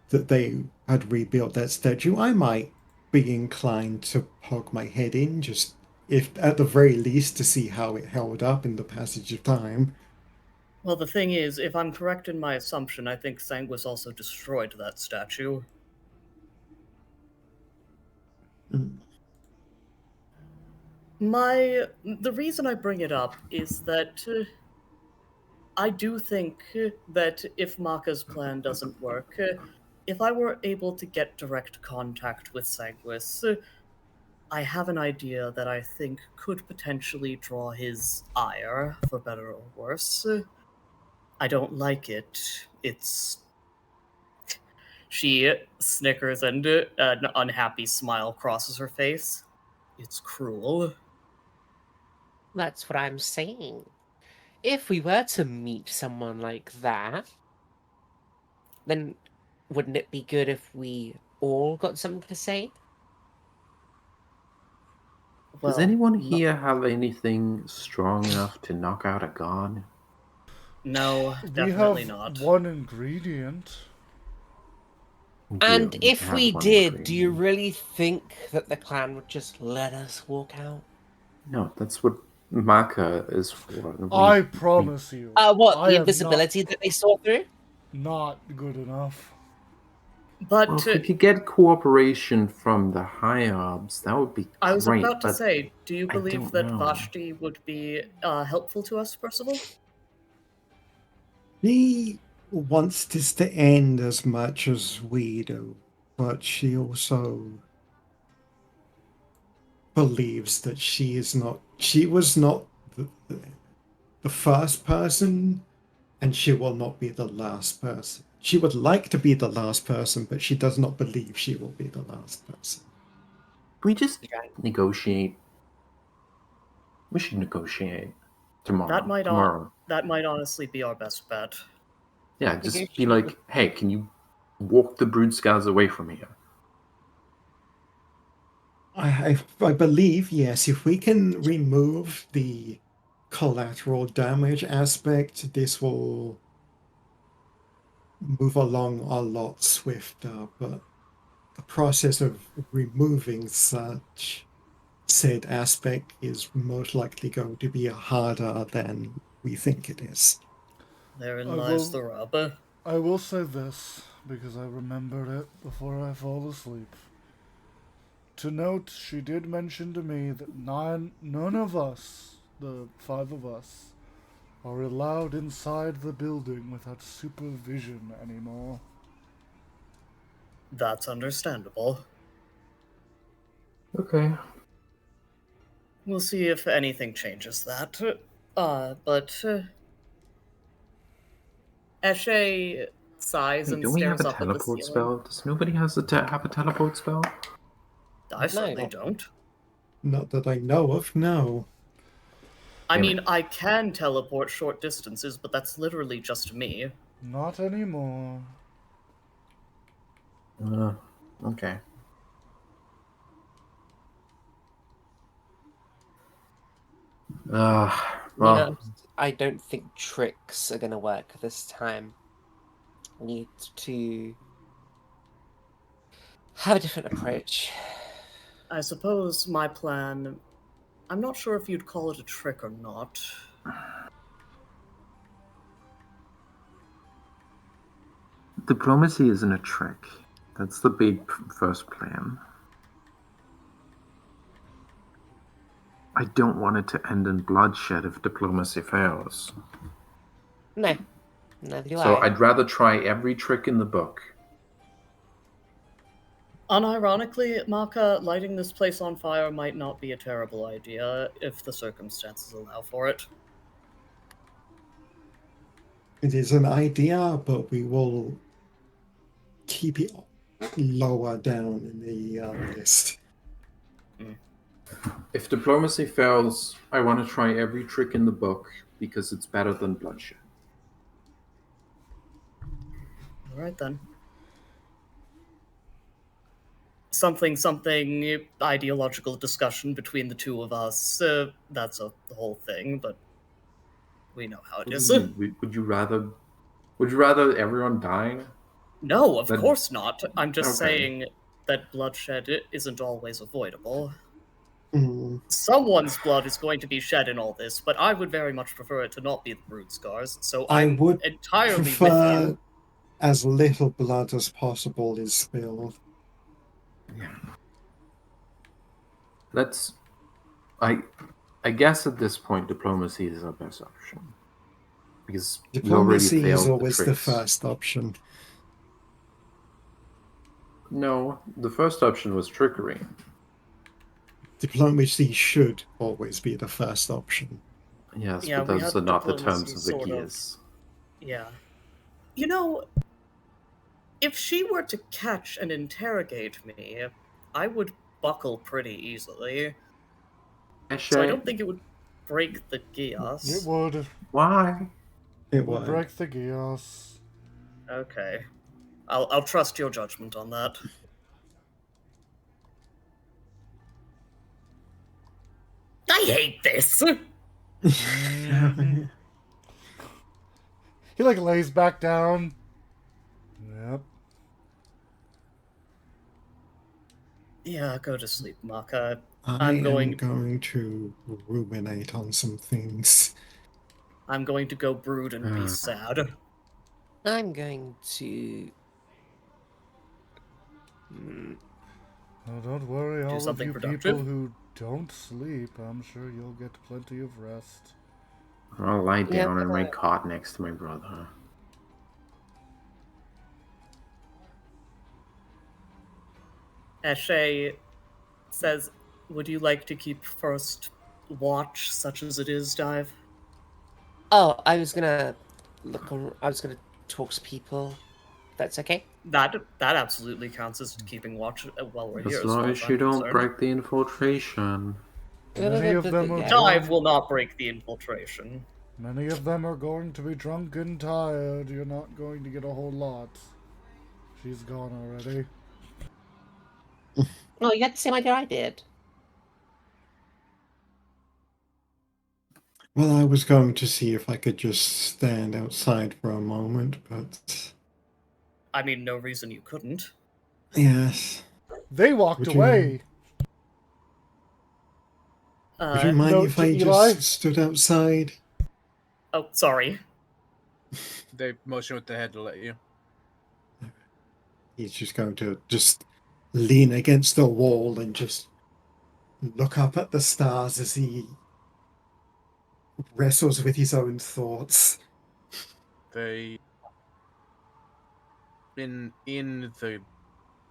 that they had rebuilt that statue, I might be inclined to poke my head in, just if at the very least to see how it held up in the passage of time. Well, the thing is, if I'm correct in my assumption, I think Sanguis also destroyed that statue. Mm. The reason I bring it up is that I do think that if Maka's plan doesn't work, if I were able to get direct contact with Sanguis, I have an idea that I think could potentially draw his ire, for better or worse. I don't like it. It's. She snickers and an unhappy smile crosses her face. It's cruel. That's what I'm saying. If we were to meet someone like that, then wouldn't it be good if we all got something to say? Does Well, anyone here have anything strong enough to knock out a god? no, We definitely have not. one ingredient. And We if have we one did, do you ingredient. really think that the clan would just let us walk out? No, that's what Maka is for. I promise you. What, I the am invisibility that they saw through? not good enough. But Well, if we could get cooperation from the higher-ups, that would be great. I was about to but say, do you I believe don't that know. Vashti would be helpful to us, Percival? She wants this to end as much as we do, but she also believes that she was not the first person, and she will not be the last person. She would like to be the last person, but she does not believe she will be the last person. Can we just Right. negotiate? We should negotiate tomorrow. That might honestly be our best bet. Yeah, just be Negotiate like, with- hey, can you walk the brood scouts away from here? I believe, yes, if we can remove the collateral damage aspect, this will move along a lot swifter, but the process of removing such said aspect is most likely going to be harder than we think it is. Therein I lies will- the rub. I will say this, because I remembered it before I fall asleep. To note, she did mention to me that none of us, the 5 of us, are allowed inside the building without supervision anymore. That's understandable. Okay. We'll see if anything changes that. But Eshe sighs Hey, and don't we have stares a up at the teleport ceiling. spell? Does nobody have a teleport spell? I certainly No. don't. Not that I know of, no. I Damn mean, it. I can teleport short distances, but that's literally just me. Not anymore. Okay. Well, Yeah, I don't think tricks are going to work this time. We need to have a different approach. I suppose my plan. I'm not sure if you'd call it a trick or not. Diplomacy isn't a trick. That's the big first plan. I don't want it to end in bloodshed if diplomacy fails. No, neither do So I. I'd rather try every trick in the book. Unironically, Maka, lighting this place on fire might not be a terrible idea if the circumstances allow for it. It is an idea, but we will keep it lower down in the list. If diplomacy fails, I want to try every trick in the book because it's better than bloodshed. Alright then. Something ideological discussion between the two of us. That's the whole thing, but we know how it is. Would you rather everyone dying? No, of Then- course not. I'm just Okay. saying that bloodshed isn't always avoidable. Mm, Someone's blood is going to be shed in all this, but I would very much prefer it to not be the Brood Scars, so I I'm would entirely with prefer you. as little blood as possible is spilled. Let's. I guess at this point, diplomacy is our best option because we already Diplomacy failed is always the tricks. first option. No, the first option was trickery. Diplomacy should always be the first option. Yes, Yeah, but we those had are not the diplomacy terms of the sort of- gears. Yeah. You know, if she were to catch and interrogate me, I would buckle pretty easily. So I don't think it would break the Geas. It would. Why? It It would would. break the Geos. Okay. I'll trust your judgment on that. I hate this! He like lays back down. Yep. Yeah, go to sleep, Maka. I'm going- going to ruminate on some things. I'm going to go brood and be sad. I'm going to. Hmm, Oh, don't worry, all of something you productive. people who don't sleep, I'm sure you'll get plenty of rest. I'll lie Yeah, down in my but- cot next to my brother. Eshe says, would you like to keep first watch, such as it is, Dive? Oh, I was gonna I was gonna talk to people. That's okay. That absolutely counts as keeping watch while we're here. As long far as I'm you don't concerned. break the infiltration. Many of them are Yeah. Dive will not break the infiltration. Many of them are going to be drunk and tired. You're not going to get a whole lot. She's gone already. Oh, you had the same idea I did. Well, I was going to see if I could just stand outside for a moment, but I mean, no reason you couldn't. yes. They walked Would you- away. Would you mind note if to I Eli? just stood outside? Oh, sorry. They motion with the head to let you. He's just going to just lean against the wall and just look up at the stars as he wrestles with his own thoughts. They in the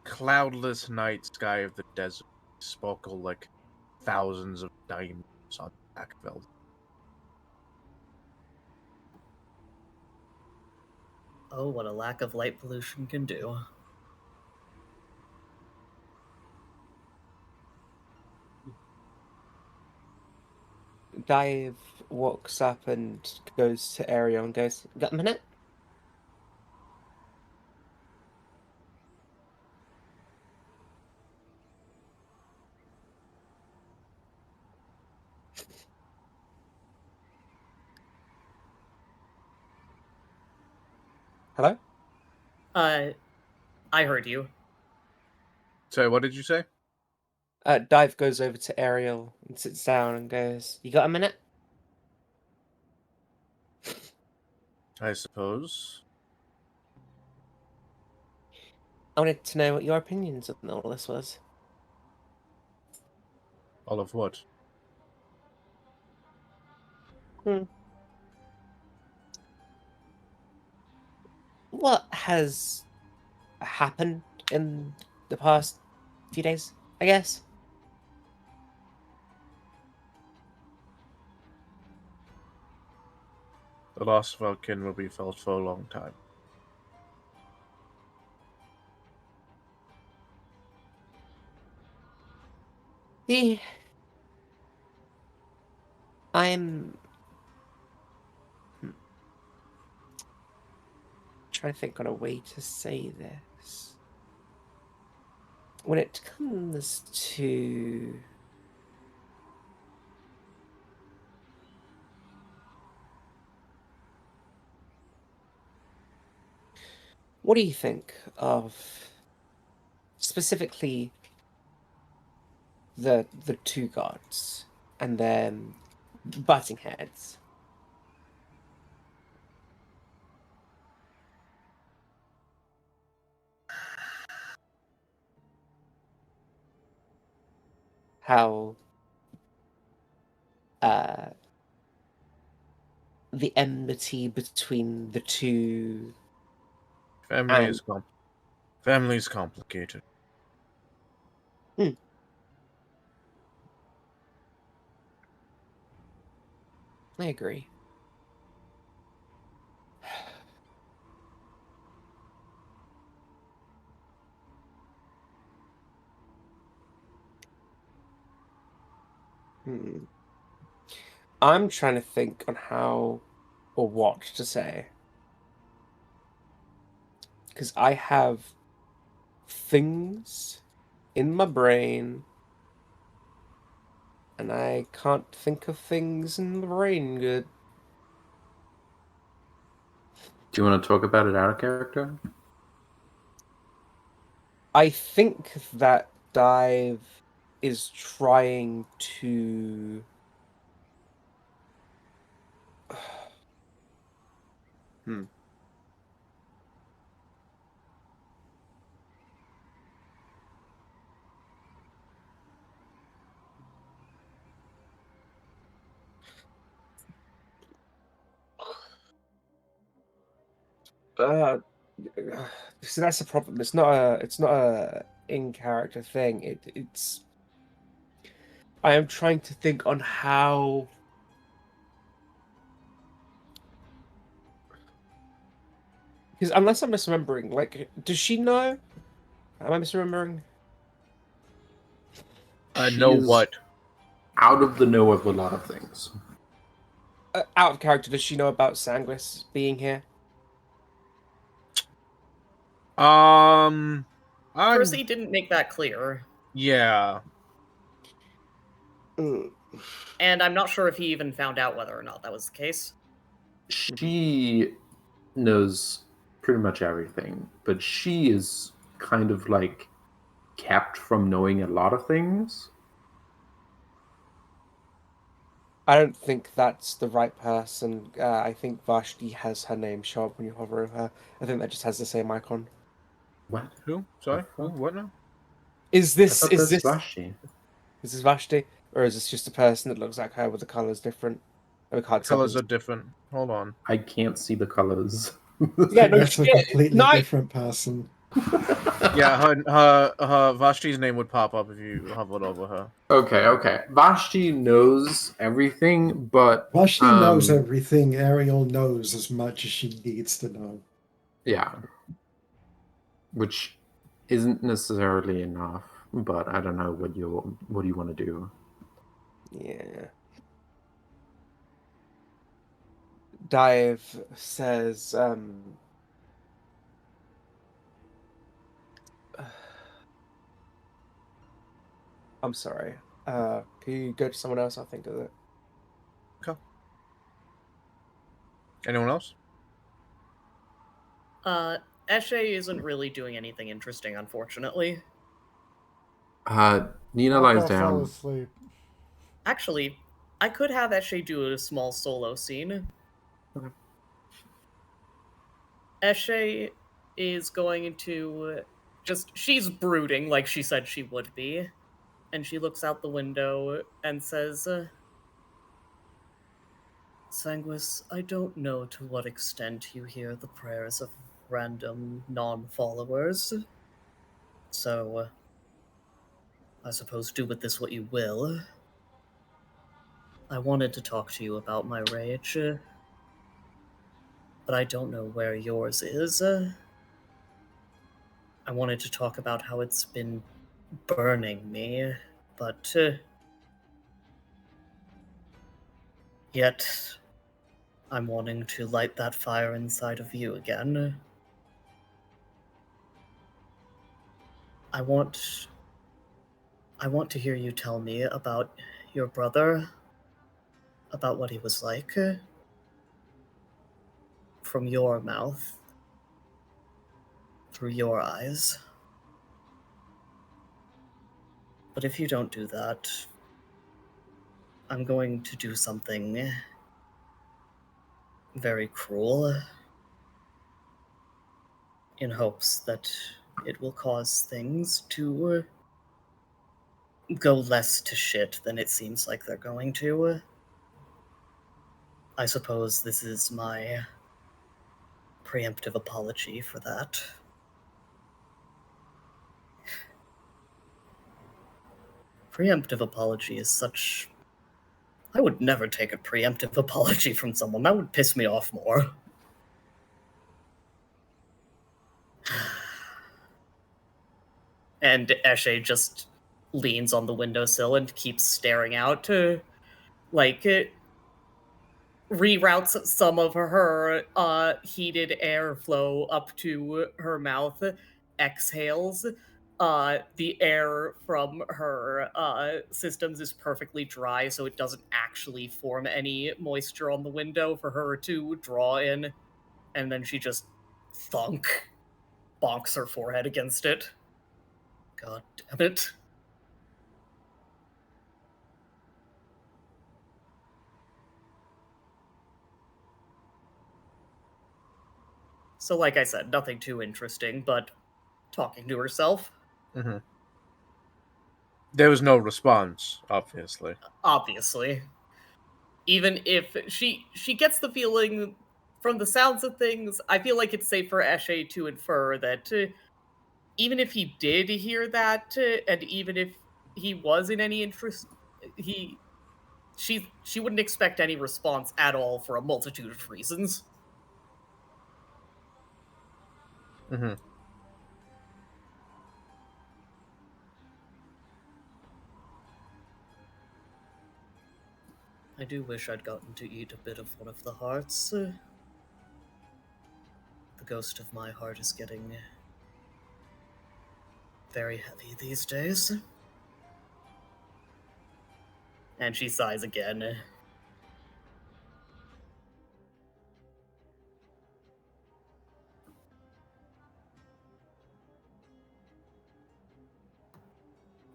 cloudless night sky of the desert sparkle like thousands of diamonds on black velvet. Oh, what a lack of light pollution can do. Dive walks up and goes to Ariel and goes, "Got a minute?" Hello? I heard you. Sorry, what did you say? Dive goes over to Ariel and sits down and goes, "You got a minute?" I suppose. I wanted to know what your opinions on all this was. All of what? What has happened in the past few days, I guess? The loss of our kin will be felt for a long time. The I'm trying to think on a way to say this. When it comes to what do you think of specifically the two gods and then butting heads? How the enmity between the two Family and is family is complicated. I agree. I'm trying to think on how or what to say. Because I have things in my brain and I can't think of things in the brain good. Do you want to talk about it out of character? I think that Dive is trying to so that's the problem. It's not a in character thing. It's I am trying to think on how because unless I'm misremembering, like, does she know? Am I misremembering? She Know is what? out of the know of a lot of things. Out of character, does she know about Sanguis being here? I'm Percy didn't make that clear, yeah. and I'm not sure if he even found out whether or not that was the case. She knows pretty much everything, but she is kind of like kept from knowing a lot of things. I don't think that's the right person. I think Vashti has her name show up when you hover over her. I think that just has the same icon. What? Who? Sorry? The Who? fuck? What now? Is I this thought is that's this Vashti. is this Vashti, or is this just a person that looks like her with the colors different? And we can't tell Colors who's- are different. Hold on. I can't see the colors. Yeah, no That's a shit. completely No, different person. Yeah, her Vashti's name would pop up if you hovered over her. Okay. Vashti knows everything, but Vashti knows everything. Ariel knows as much as she needs to know. yeah, which isn't necessarily enough. But I don't know what do you want to do. Yeah. Dive says, I'm sorry. Can you go to someone else? I'll think of it. Okay. Anyone else? Eshe isn't really doing anything interesting, unfortunately. Nina Papa lies fell down. asleep. Actually, I could have Eshe do a small solo scene. Okay. Eshe is going to she's brooding like she said she would be. And she looks out the window and says, Sanguis, I don't know to what extent you hear the prayers of random non-followers. So, I suppose do with this what you will. I wanted to talk to you about my rage, but I don't know where yours is. I wanted to talk about how it's been burning me, but yet I'm wanting to light that fire inside of you again. I want to hear you tell me about your brother, about what he was like, from your mouth, through your eyes. But if you don't do that, I'm going to do something very cruel, in hopes that it will cause things to go less to shit than it seems like they're going to. I suppose this is my preemptive apology for that. Preemptive apology is such... I would never take a preemptive apology from someone. That would piss me off more. And Eshe just leans on the windowsill and keeps staring out, like, reroutes some of her heated airflow up to her mouth, exhales. The air from her systems is perfectly dry, so it doesn't actually form any moisture on the window for her to draw in. And then she just bonks her forehead against it. God damn it. So, like I said, nothing too interesting, but talking to herself. Mm-hmm. There was no response, obviously. Obviously. Even if she gets the feeling from the sounds of things, I feel like it's safe for Eshe to infer that even if he did hear that, and even if he was in any interest, she wouldn't expect any response at all for a multitude of reasons. Mm-hmm. I do wish I'd gotten to eat a bit of one of the hearts. The ghost of my heart is getting very heavy these days. And she sighs again.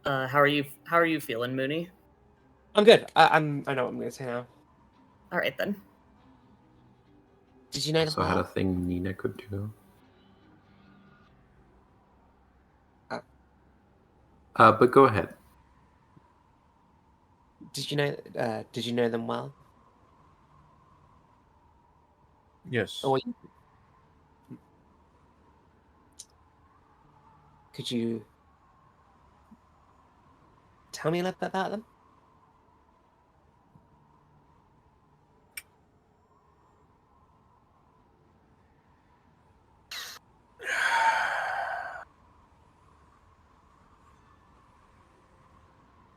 How are you feeling, Mooney? I'm good. I know what I'm going to say now. All right then. Did you know the So I had a thing Nina could do. But go ahead. Did you know them well? Yes. Or could you tell me a little bit about them?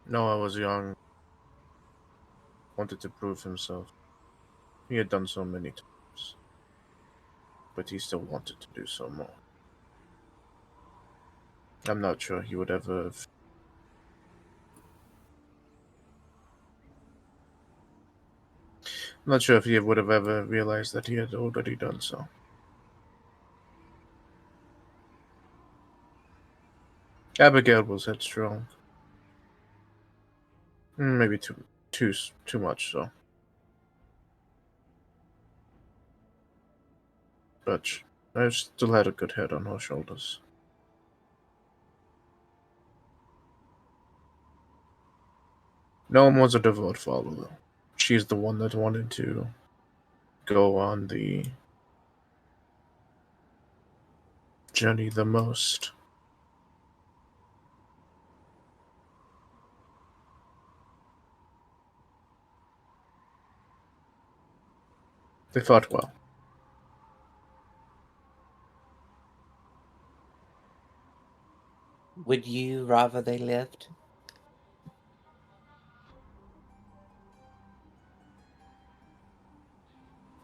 Noah was young. Wanted to prove himself. He had done so many times. But he still wanted to do so more. I'm not sure he would ever have... I'm not sure if he would have ever realized that he had already done so. Abigail was headstrong. Maybe too much so. But I still had a good head on her shoulders. Gnome was a devout follower. She's the one that wanted to go on the journey the most. They fought well. Would you rather they lived?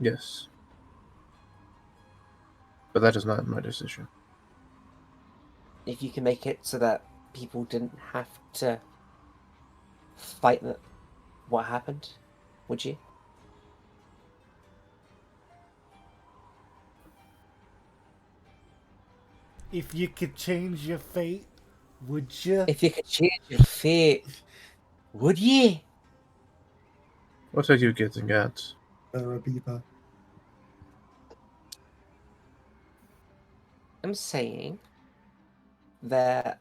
Yes. But that is not my decision. If you can make it so that people didn't have to fight what happened, would you? If you could change your fate, would you? If you could change your fate, would you? What are you getting at? Barabiba. I'm saying that.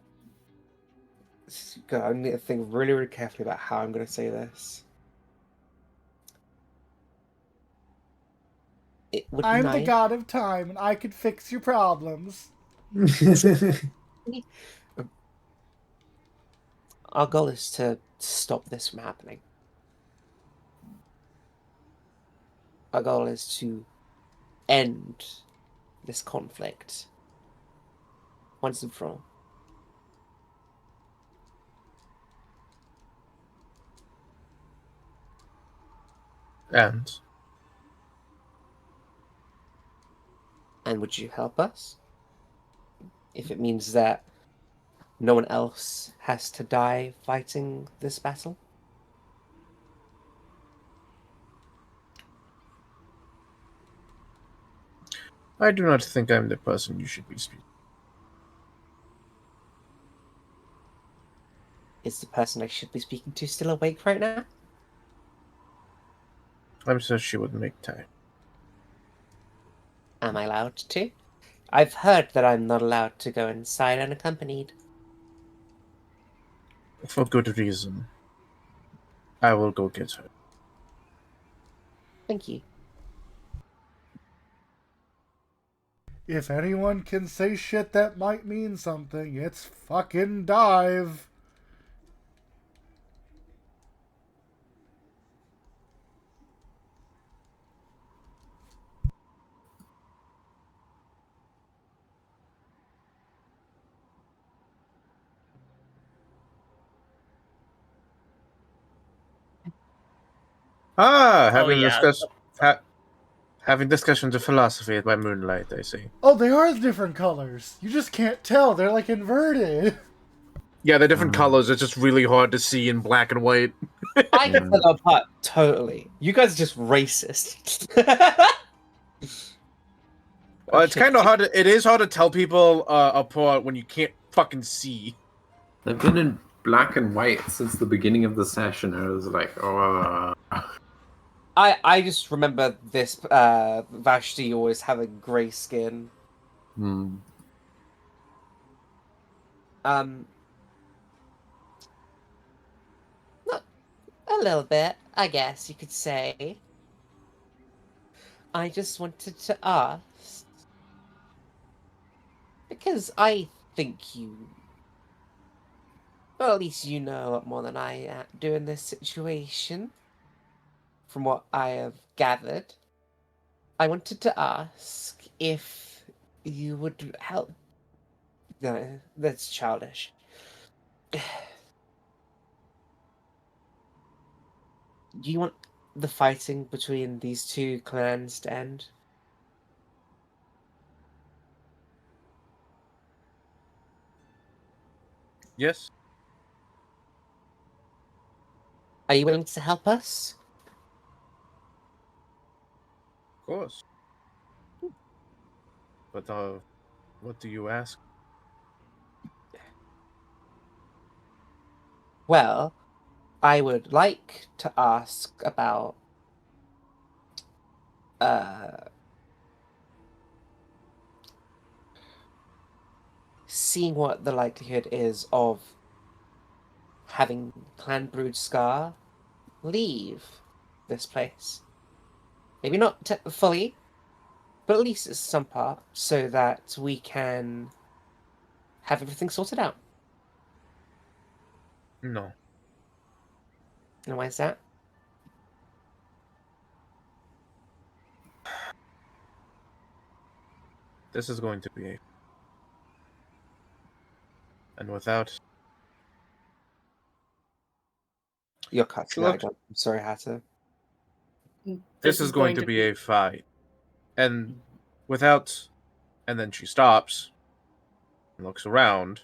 God, I need to think really, really carefully about how I'm going to say this. It would be I'm the nice. god of time, and I could fix your problems. Our goal is to stop this from happening. Our goal is to end this conflict once and for all. And would you help us? If it means that no one else has to die fighting this battle? I do not think I'm the person you should be speaking. Is the person I should be speaking to still awake right now? I'm sure she would make time. Am I allowed to? I've heard that I'm not allowed to go inside unaccompanied. For good reason. I will go get her. Thank you. If anyone can say shit that might mean something, it's fucking Dive. Having yeah. having discussions of philosophy by moonlight, I see. Oh, they are different colors. You just can't tell. They're like inverted. Yeah, they're different colors. It's just really hard to see in black and white. I can tell them apart totally. You guys are just racist. Well, it's kind of hard. It is hard to tell people apart when you can't fucking see. They've been in black and white since the beginning of the session. I was like, oh. I just remember this Vashti always having grey skin. Not a little bit, I guess you could say. I just wanted to ask because I think you, well, at least you know a lot more than I do in this situation. From what I have gathered, I wanted to ask if you would help. No, that's childish. Do you want the fighting between these two clans to end? Yes. Are you willing to help us? Of course. But what do you ask? Well, I would like to ask about seeing what the likelihood is of having Clan Brood Scar leave this place. Maybe not fully, but at least some part, so that we can have everything sorted out. No. And why is that? This is going to be a... And without... You're cutting Look- out again. I'm sorry, Hatter. This is going to be a fight. And without... And then she stops. And looks around.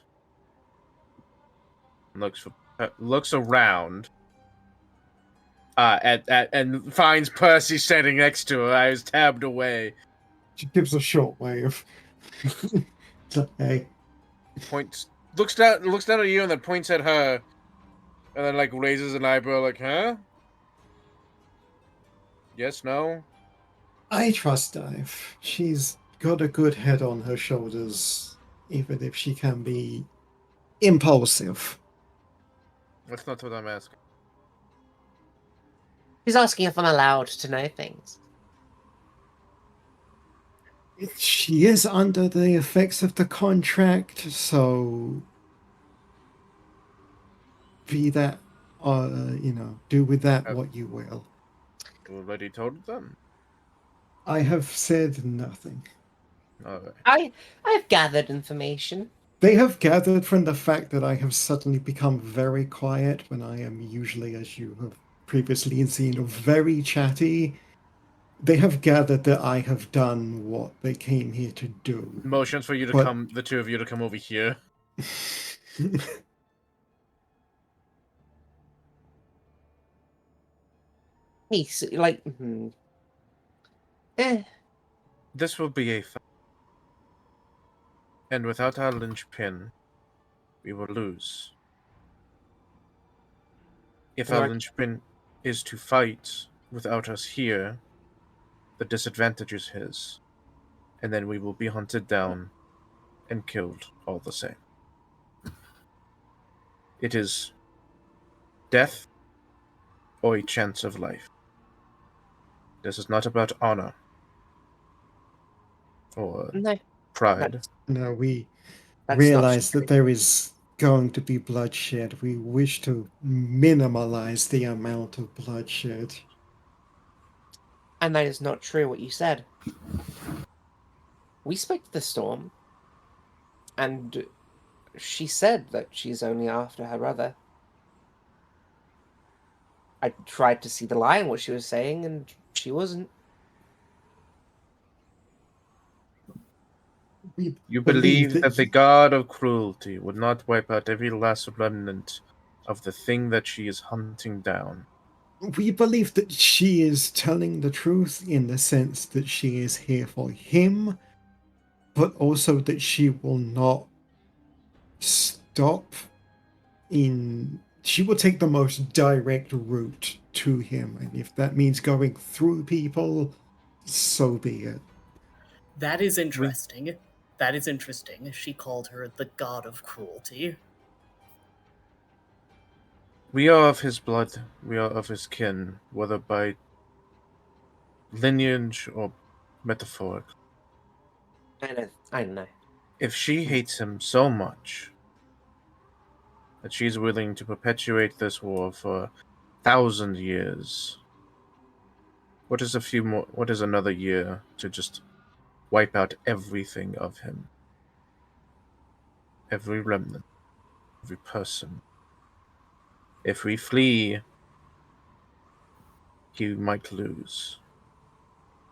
And looks around. And finds Percy standing next to her. I was tabbed away. She gives a short wave. Hey, Points... Looks down at you and then points at her. And then, like, raises an eyebrow, like, huh? Yes, no? I trust Dive. She's got a good head on her shoulders, even if she can be impulsive. That's not what I'm asking. He's asking if I'm allowed to know things. She is under the effects of the contract, so be that, do with that what you will. Already told them? I have said nothing. Alright. I've gathered information. They have gathered from the fact that I have suddenly become very quiet when I am usually, as you have previously seen, very chatty. They have gathered that I have done what they came here to do. Motions for you to But- come, the two of you to come over here. He's like, This will be a fight. And without our linchpin, we will lose. If our Right. linchpin is to fight without us here, the disadvantage is his. And then we will be hunted down and killed all the same. It is death or a chance of life. This is not about honor or no, pride. No, we that's realize not that there is going to be bloodshed. We wish to minimize the amount of bloodshed. And that is not true what you said. We spoke to the storm, and she said that she's only after her brother. I tried to see the lie in what she was saying, and she wasn't. We You believe that the he- god of cruelty would not wipe out every last remnant of the thing that she is hunting down. we believe that she is telling the truth in the sense that she is here for him, but also that she will not stop she will take the most direct route to him, and if that means going through people, so be it. That is interesting. That is interesting. She called her the god of cruelty. We are of his blood, we are of his kin, whether by lineage or metaphoric. I know. If she hates him so much that she's willing to perpetuate this war for 1,000 years, what is another year to just wipe out everything of him? Every remnant, every person. If we flee, he might lose.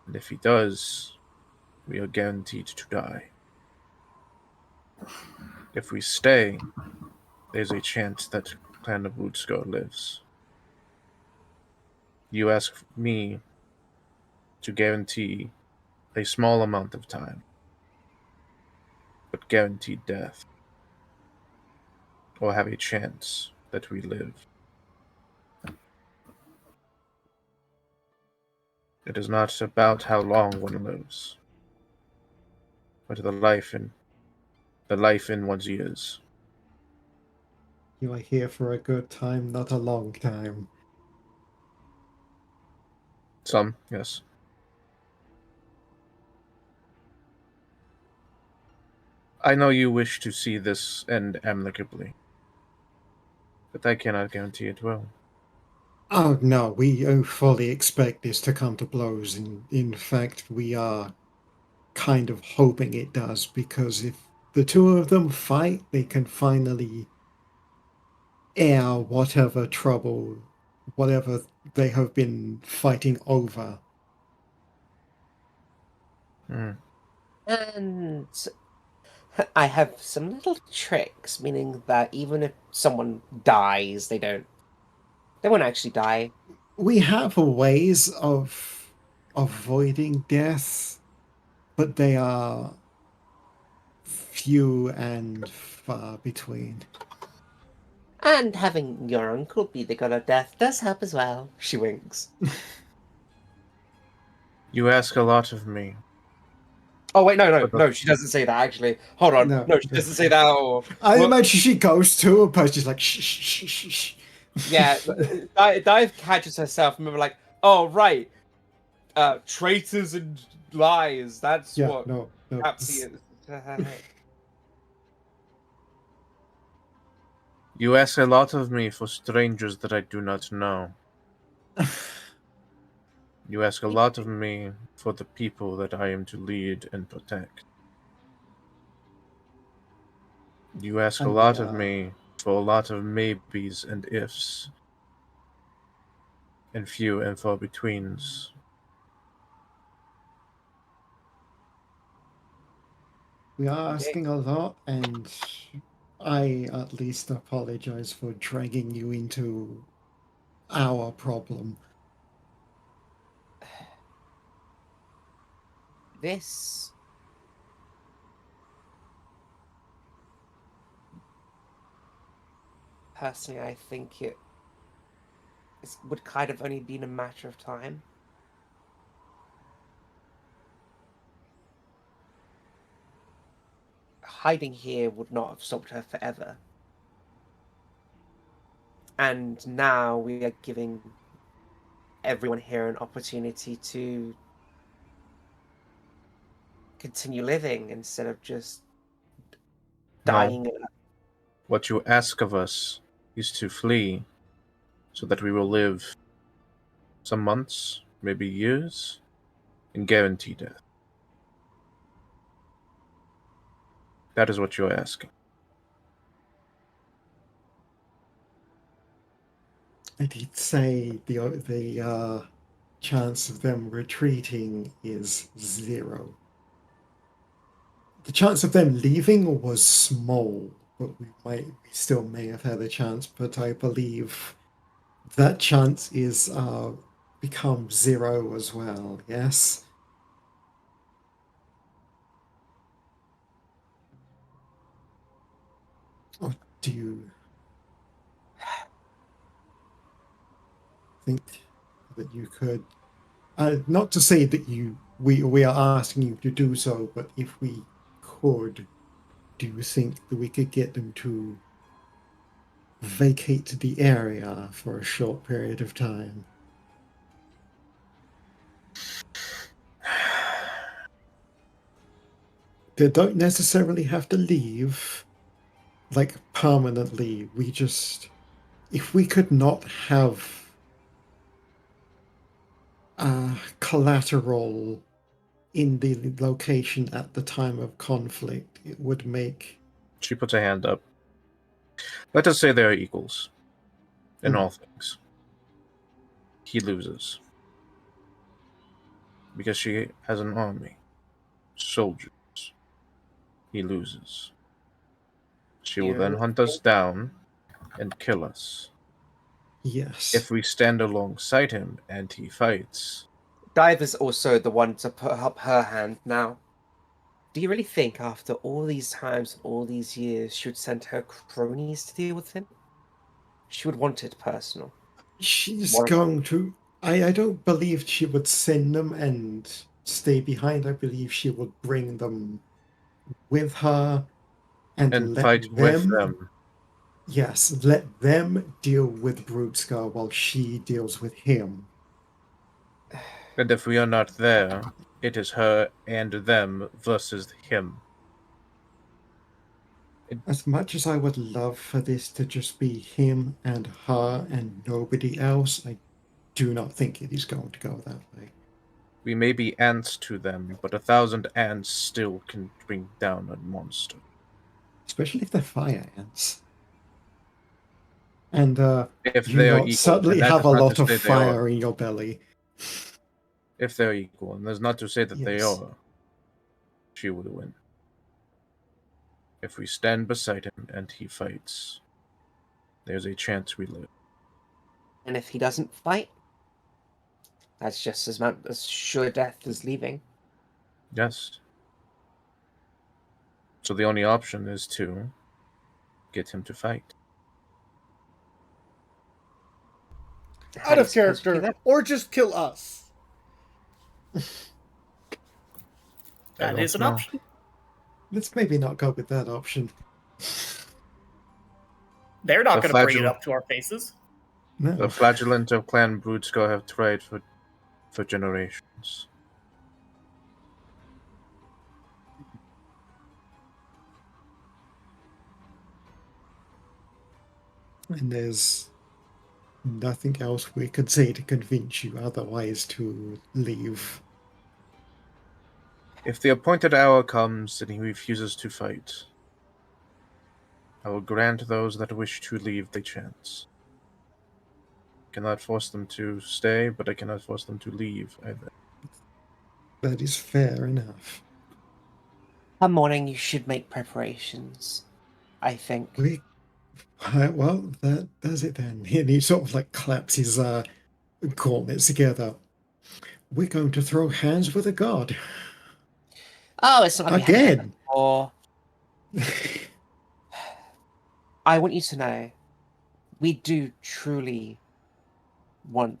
And if he does, we are guaranteed to die. If we stay, there's a chance that Clan of Woodskar lives. You ask me to guarantee a small amount of time, but guaranteed death, or have a chance that we live. It is not about how long one lives, but the life in one's years. You are here for a good time, not a long time. Some, yes. I know you wish to see this end amicably, but I cannot guarantee it will. Oh no, we fully expect this to come to blows. In fact, we are kind of hoping it does, because if the two of them fight, they can finally air whatever trouble, whatever they have been fighting over. And I have some little tricks, meaning that even if someone dies, they won't actually die. We have ways of avoiding death, but they are few and far between. And having your uncle be the god of death does help as well. She winks. You ask a lot of me. Oh wait, no, she doesn't say that actually. Hold on. No, she doesn't say that. I imagine she goes to a person, she's like, shh, shh, shh, shh. Yeah, Dive catches herself. Remember, like, oh right, traitors and lies. That's what No. Capsy is. You ask a lot of me for strangers that I do not know. You ask a lot of me for the people that I am to lead and protect. You ask a lot of me for a lot of maybes and ifs, and few and far betweens. We are asking a lot, and I at least apologize for dragging you into our problem. This personally, I think it would kind of only been a matter of time. Hiding here would not have stopped her forever. And now we are giving everyone here an opportunity to continue living instead of just dying. No. What you ask of us is to flee, so that we will live some months, maybe years, and guarantee death. That is what you're asking. I did say the chance of them retreating is 0. The chance of them leaving was small, but we still may have had a chance. But I believe that chance is become 0 as well. Yes. Or do you think that you could? Not to say that we are asking you to do so, but if we could, do you think that we could get them to vacate the area for a short period of time? They don't necessarily have to leave, like, permanently. If we could not have collateral in the location at the time of conflict, it would make... She puts a hand up. Let us say they are equals in all things. He loses. Because she has an army. Soldiers. He loses. She will then hunt us down and kill us. Yes. If we stand alongside him and he fights. Dive is also the one to put up her hand now. Do you really think after all these times, all these years, she would send her cronies to deal with him? She would want it personal. She's going to... I don't believe she would send them and stay behind. I believe she would bring them with her and let fight them... with them. Yes, let them deal with Brutska while she deals with him. And if we are not there, it is her and them versus him. As much as I would love for this to just be him and her and nobody else, I do not think it is going to go that way. We may be ants to them, but 1,000 ants still can bring down a monster. Especially if they're fire ants. And If you they are not equal, suddenly and that have is a not lot to of say they are. fire in your belly. If they're equal, and there's not to say that they Yes. are, she would win. If we stand beside him and he fights, there's a chance we live. And if he doesn't fight, that's just as sure death as leaving. Yes. So the only option is to get him to fight. How Out do you of suppose we do character, that? or just kill us. I That don't is an know. option. Let's maybe not go with that option. They're not The going to bring it flagell- up to our faces. No. The flagellant of Clan Broodsko have tried for generations. And there's nothing else we could say to convince you otherwise to leave. If the appointed hour comes and he refuses to fight, I will grant those that wish to leave the chance. Cannot force them to stay, but I cannot force them to leave either. That is fair enough. One morning you should make preparations, I think. Well, that does it then. And he sort of like claps his gauntlets together. We're going to throw hands with a god. Oh, it's not like we had that Again. before. I want you to know, we do truly want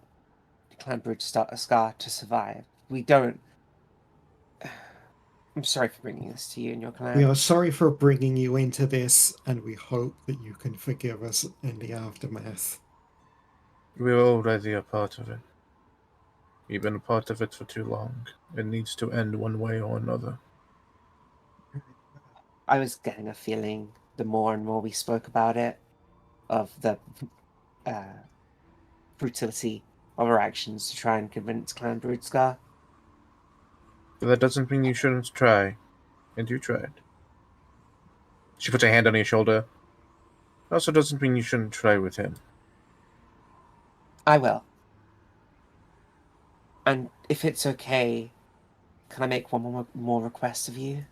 Clan Broodska to survive. We don't. I'm sorry for bringing this to you and your clan. We are sorry for bringing you into this, and we hope that you can forgive us in the aftermath. We're already a part of it. We've been a part of it for too long. It needs to end one way or another. I was getting a feeling the more and more we spoke about it, of the brutality of our actions to try and convince Clan Broodska. But that doesn't mean you shouldn't try. And you tried. She puts a hand on your shoulder. Also doesn't mean you shouldn't try with him. I will. And if it's okay, can I make one more request of you?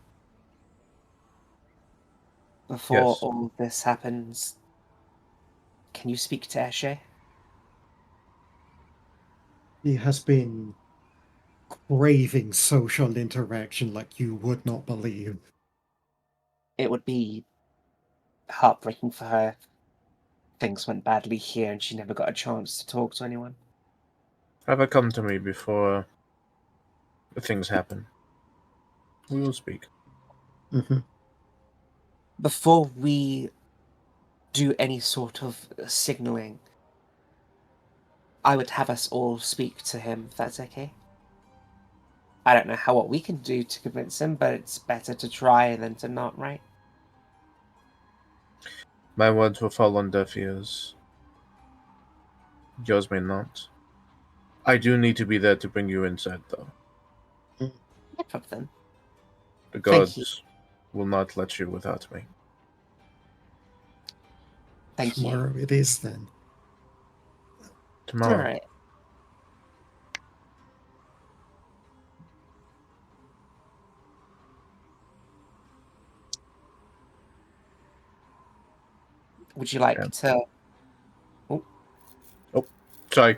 Before Yes. all this happens, can you speak to Eshe? He has been craving social interaction like you would not believe. It would be heartbreaking for her if things went badly here and she never got a chance to talk to anyone. Have her come to me before the things happen. We will speak. Mm-hmm. Before we do any sort of signaling, I would have us all speak to him, if that's okay. I don't know what we can do to convince him, but it's better to try than to not, right? My words will fall on deaf ears. Yours may not. I do need to be there to bring you inside, though. No problem. The Thank you. gods will not let you without me. Thank you. Tomorrow it is then. Tomorrow. Alright. Would you like Yeah. to... Sorry.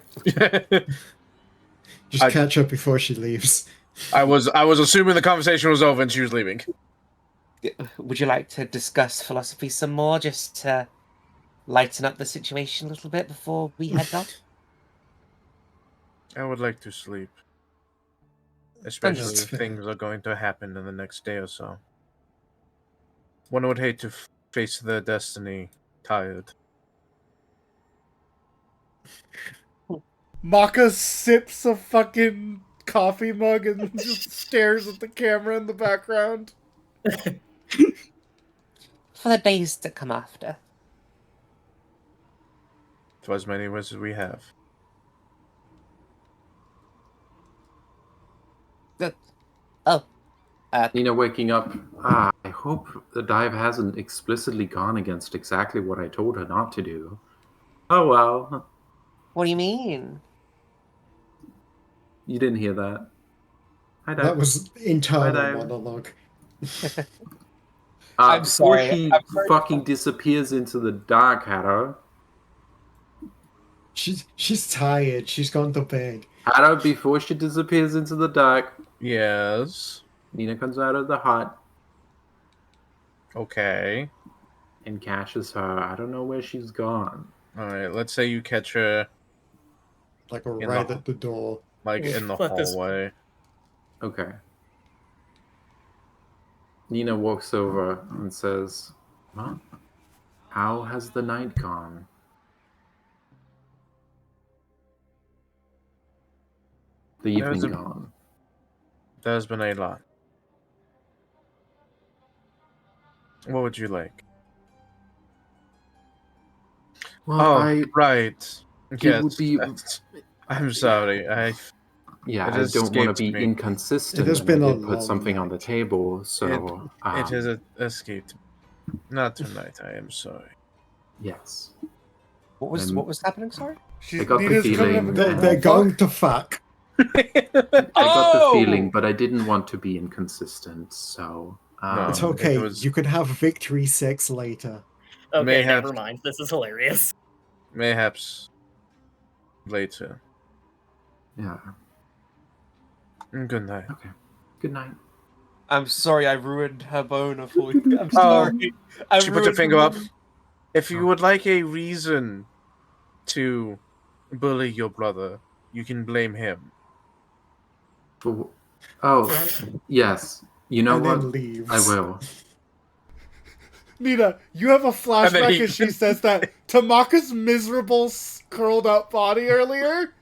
Just I- catch up before she leaves. I was assuming the conversation was over and she was leaving. Would you like to discuss philosophy some more, just to lighten up the situation a little bit before we head off? I would like to sleep. Especially That's if fair. things are going to happen in the next day or so. One would hate to face their destiny tired. Maka sips a fucking coffee mug and just stares at the camera in the background. For the days that come after. To as many as we have. Oh. Nina waking up. I hope the dive hasn't explicitly gone against exactly what I told her not to do. Oh well. What do you mean? You didn't hear that. Hi, Dive. That was internal Dive. monologue. I'm Before sorry. she I'm sorry. fucking disappears into the dark, Haddo. She's tired. She's gone to bed. Haddo, before she disappears into the dark, Yes. Nina comes out of the hut Okay. and catches her. I don't know where she's gone. Alright, let's say you catch her, Like In right the- at the door. like, in the Let this- hallway. Okay. Nina walks over and says, "Well, how has the night gone?" The There's evening a- gone. There's been a lot. What would you like? Well, Oh, right. Yes. would be- I'm sorry. Yeah, It I don't want to escaped be me. inconsistent. It has and been I a did put long something on the night. table, so it has escaped me. Not tonight, I am sorry. yes. What was happening, sorry? She's got the Nina's coming up feeling and They're, going, they're "Oh, fuck." going to fuck. I got Oh! the feeling, but I didn't want to be inconsistent, so No. It's It okay. was- You can have victory sex later. Okay, May have- never mind. This is hilarious. Mayhaps later. yeah. Good night. Okay. Good night. I'm sorry, I ruined her boner for you. I'm Oh, sorry. I she put her ruined finger up. boner. If you would like a reason to bully your brother, you can blame him. Oh, yes. You know and what? then leaves. I will. Nina, you have a And flashback then he- as she says that to Maka's miserable, curled up body earlier.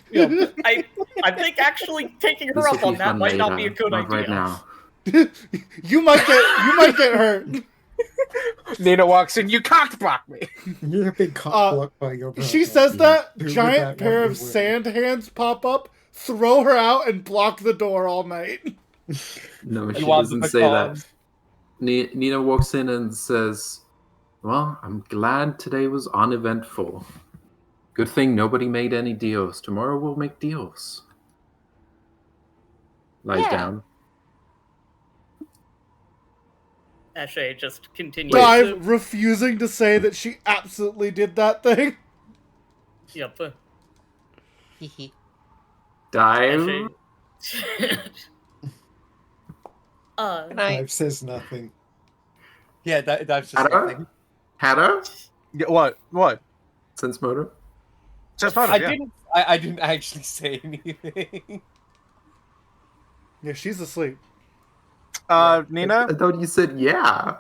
Yeah, I think actually taking her This will up on be that fun might not be a later, good not idea. right now. you might get hurt. Nina walks in. You cockblock me. You're a big cock blocked by your brother. She says that, Who would giant that pair want of to win? sand hands pop up, throw her out, and block the door all night. No, she want doesn't the say con. that. Nina walks in and says, "Well, I'm glad today was uneventful. Good thing nobody made any deals. Tomorrow we'll make deals." Lies Yeah. down. Ashe just continues. Dive, refusing to say that she absolutely did that thing. Yep. Hehe. Dive. Ashe. Good night. Dive says nothing. Yeah, that's just Haddo? nothing. Haddo? Yeah, what? Sense motor? Just part I of it, yeah. didn't actually say anything. Yeah, she's asleep. Nina. I thought you said yeah.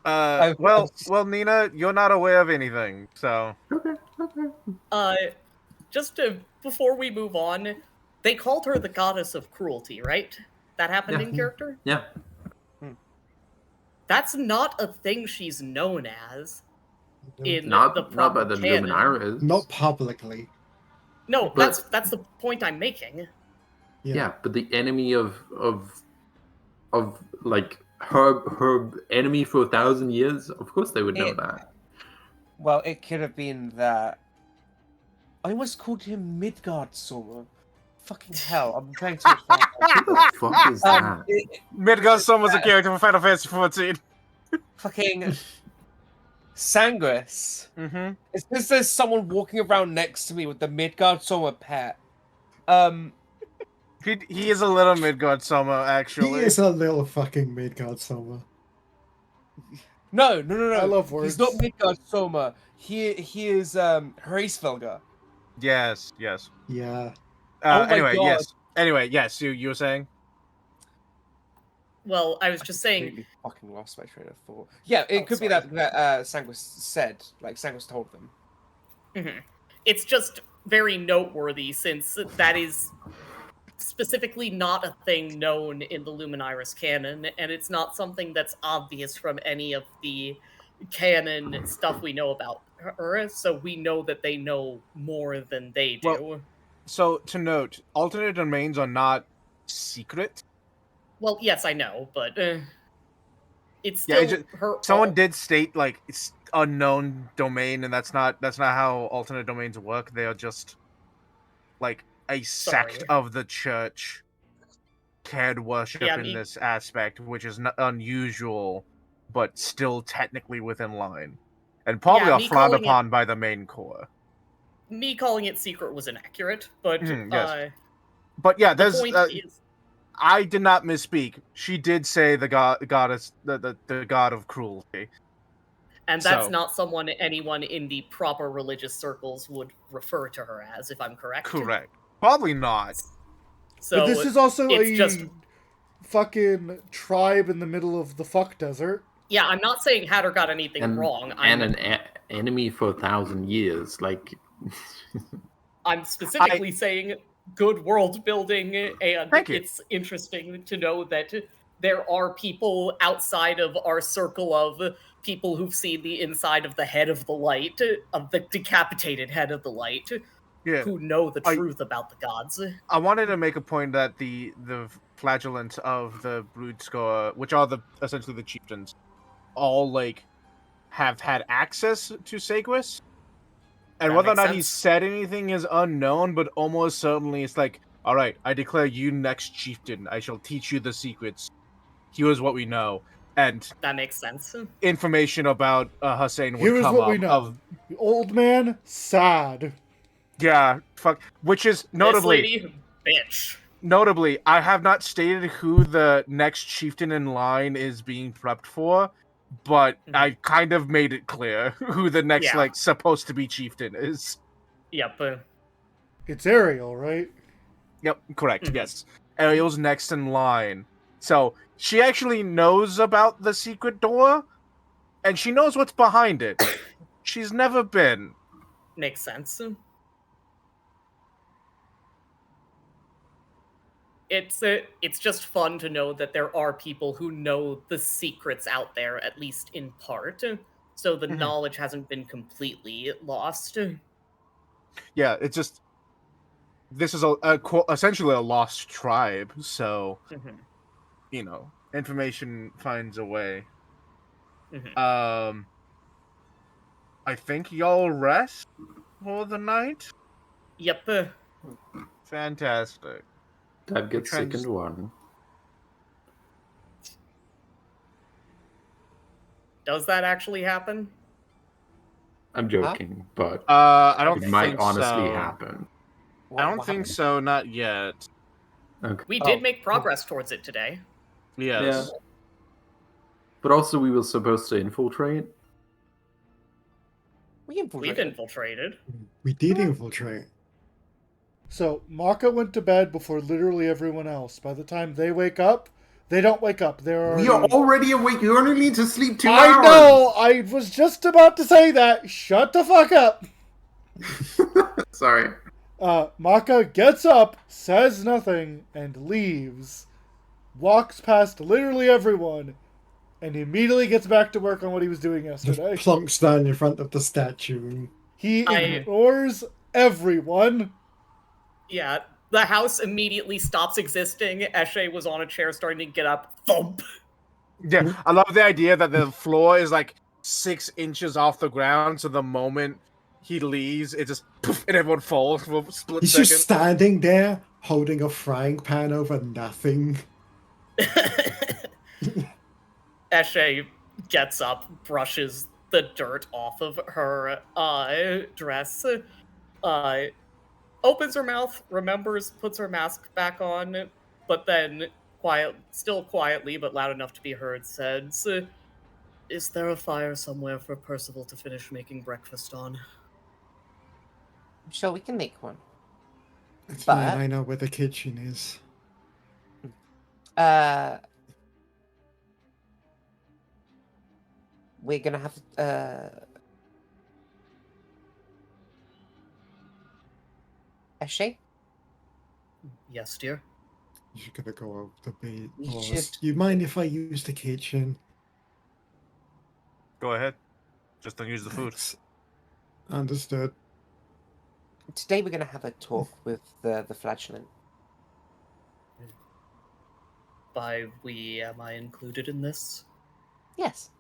Well, Nina, you're not aware of anything, so. Okay. Just before we move on, they called her the goddess of cruelty, right? That happened Yeah. in character? Yeah. That's not a thing she's known as in Not the by proper the canon. Luminaris. Not publicly. No, But- that's the point I'm making. Yeah, but the enemy of like her enemy for 1,000 years. Of course, they would know that. Well, it could have been that. I almost called him Midgard Sora. Fucking hell, I'm trying to. What the fuck is that? Midgard Sun was a character from Final Fantasy 14. Fucking Sanguis. Mm-hmm. It's because there's someone walking around next to me with the Midgard Soma pet. He is a little Midgard Soma, He actually. is a little fucking Midgard Soma. No. I love words. He's not Midgard Soma. He is Hraesvelgr. Yes. Yeah. Oh my Anyway, God. yes. Anyway, yes. You were saying? Well, I was just saying. Completely fucking lost my train of thought. Yeah, it Oh, could be sorry. that Sanguis said, like Sanguis told them. Mhm. It's just very noteworthy since that is specifically not a thing known in the Luminairis canon, and it's not something that's obvious from any of the canon stuff we know about her, so we know that they know more than they do. Well- So to note, alternate domains are not secret. Well, yes, I know, but it's Yeah, still her. Someone did state like it's unknown domain, and that's not how alternate domains work. They are just like a sect Sorry. of the church can worship Yeah, in this aspect, which is unusual, but still technically within line, and probably Yeah, are me frowned calling it- upon by the main core. Me calling it secret was inaccurate, but Yes. But yeah, the there's. point is. I did not misspeak. She did say the goddess, the god of cruelty. And that's So- not someone anyone in the proper religious circles would refer to her as, if I'm correct. Correct. Probably not. So but this is also it's a just fucking tribe in the middle of the fuck desert. yeah. I'm not saying Hatter got anything wrong. And an enemy for 1,000 years. Like, I'm specifically saying good world building, and Thank you. it's interesting to know that there are people outside of our circle of people who've seen the inside of the head of the light, of the decapitated head of the light, Yeah. who know the I- truth about the gods. I wanted to make a point that the flagellants of the brood score, which are essentially the chieftains, all like have had access to Seguis. And That whether or makes not he sense. said anything is unknown, but almost certainly it's like, all right, I declare you next chieftain. I shall teach you the secrets. Here's what we know, and That makes sense. information about Hussein would Here is come what up. we know. The old man, sad. Yeah, fuck. Which is notably. This lady, bitch. Notably, I have not stated who the next chieftain in line is being prepped for, but Mhm. I kind of made it clear who the next, Yeah. like, supposed to be chieftain is. Yep. It's Ariel, right? Yep, correct, Mhm. yes. Ariel's next in line. So, she actually knows about the secret door, and she knows what's behind it. She's never been. Makes sense. It's just fun to know that there are people who know the secrets out there, at least in part. So the Mhm. knowledge hasn't been completely lost. Yeah, it's just... This is essentially a lost tribe, so... Mhm. You know, information finds a way. Mhm. I think y'all rest for the night. Yep. Fantastic. Dad gets sick trans- and one. Does that actually happen? I'm joking, but I don't it might think honestly so. happen. I don't think so. Not yet. Okay. We did make progress towards it today. Yes. Yeah. But also, we were supposed to infiltrate. We've infiltrated. We did infiltrate. So Maka went to bed before literally everyone else. By the time they wake up, they don't wake up. They're We are already awake. You only need to sleep 2 I hours. know. I was just about to say that. Shut the fuck up. Sorry. Maka gets up, says nothing, and leaves. Walks past literally everyone, and immediately gets back to work on what he was doing Just yesterday. plunks down in front of the statue. He I- ignores everyone. Yeah, the house immediately stops existing. Eshe was on a chair starting to get up. Thump! Yeah. I love the idea that the floor is like 6 inches off the ground, so the moment he leaves, it just poof, and everyone falls for a split He's second. just standing there, holding a frying pan over nothing. Eshe gets up, brushes the dirt off of her dress, opens her mouth, remembers, puts her mask back on, but then still quietly but loud enough to be heard, says, "Is there a fire somewhere for Percival to finish making breakfast on?" I'm sure we can make one. It's But- fine, I know where the kitchen is. we're gonna have Eshe? Yes, dear. You're gonna go over the bait. We Or should- you mind if I use the kitchen? Go ahead. Just don't use the food. Thanks. Understood. Today we're gonna have a talk with the flagellant. By we, am I included in this? Yes.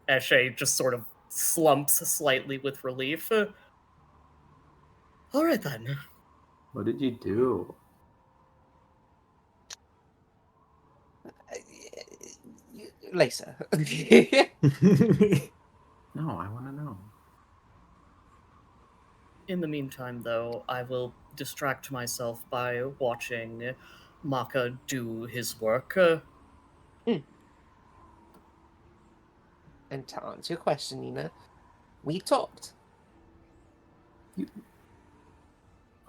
Eshe just sort of slumps slightly with relief. All right then. What did you do? Later. No, I want to know. In the meantime, though, I will distract myself by watching Maka do his work. And to answer your question, Nina, we talked.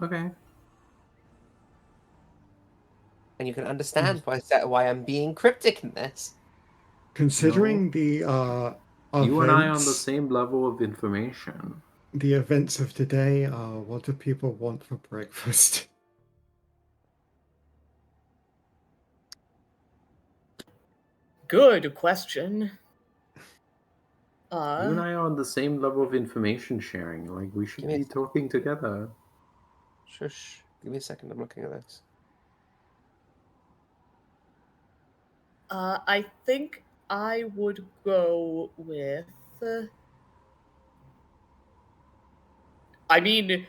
Okay. And you can understand why I'm being cryptic in this. Considering the You and I on the events- same level of information. the events of today, what do people want for breakfast? Good question. You and I are on the same level of information sharing. Like, we should Give me be a- talking together. Shush. Give me a second. I'm looking at this. I think I would go with. I mean,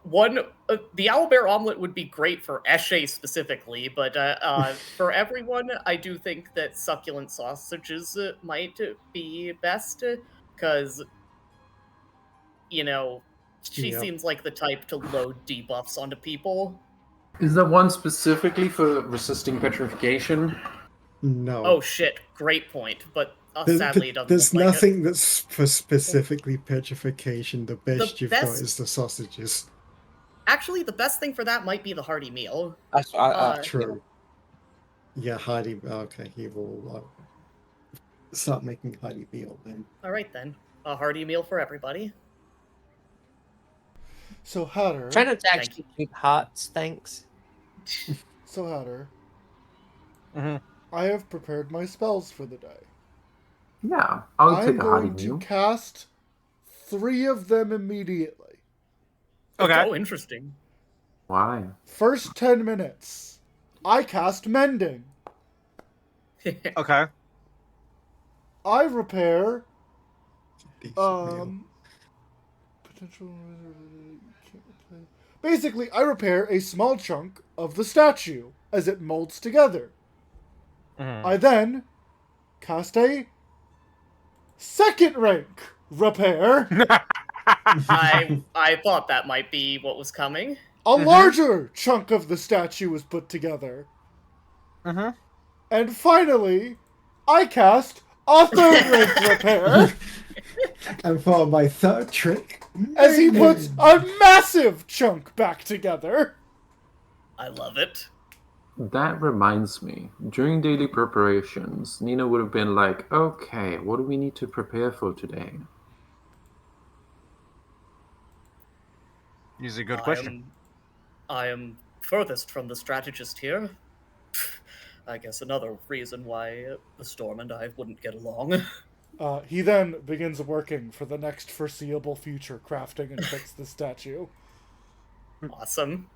the owlbear omelet would be great for Eshe specifically, but for everyone, I do think that succulent sausages might be best, because, you know, she Yep. seems like the type to load debuffs onto people. Is there one specifically for resisting petrification? No. Oh shit, great point, but There- sadly it doesn't there's look like it. nothing that's for specifically petrification. The best you've got best- is the sausages. Actually, the best thing for that might be the hearty meal. True. Yeah, Heidi. Okay, he will start making Heidi meal then. Alright then, a hearty meal for everybody. So Hatter. Try not to Thank actually keep hearts, thanks. So Hatter. Mhm. I have prepared my spells for the day. Yeah, I'll I'm take a hearty going to meal. cast 3 of them immediately. Okay. Oh, interesting. Why? First 10 minutes, I cast Mending. Okay. I repair Decent meal. potential. Basically, I repair a small chunk of the statue as it molds together. Mhm. I then cast a second rank repair, I thought that might be what was coming. a larger chunk of the statue is put together. Mhm. And finally, I cast a third rank repair And for my third trick, as he puts a massive chunk back together. I love it. That reminds me. During daily preparations, Nina would have been like, okay, what do we need to prepare for today? Usually a good question. I am furthest from the strategist here. I guess another reason why the Storm and I wouldn't get along. He then begins working for the next foreseeable future, crafting and fix the statue. Awesome.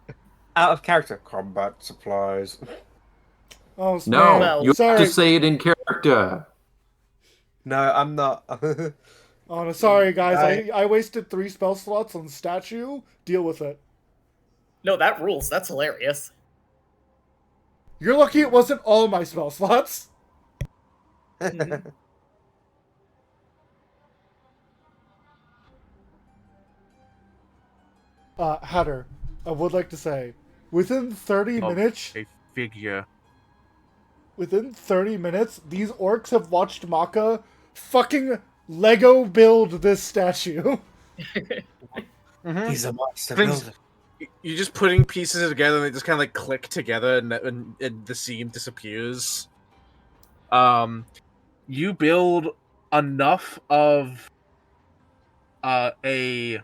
Out of character. Combat supplies. Oh, No, Well, you have sorry. to say it in character. No, I'm not. Oh, no, sorry, guys. Right. I wasted 3 spell slots on statue. Deal with it. No, that rules. That's hilarious. You're lucky it wasn't all my spell slots. Hatter, I would like to say, within 30 Love minutes, A figure. within 30 minutes, these orcs have watched Maka fucking Lego build this statue. Mhm. He's a monster Things- builder. You're just putting pieces together and they just kind of like click together and the seam disappears. You build enough of the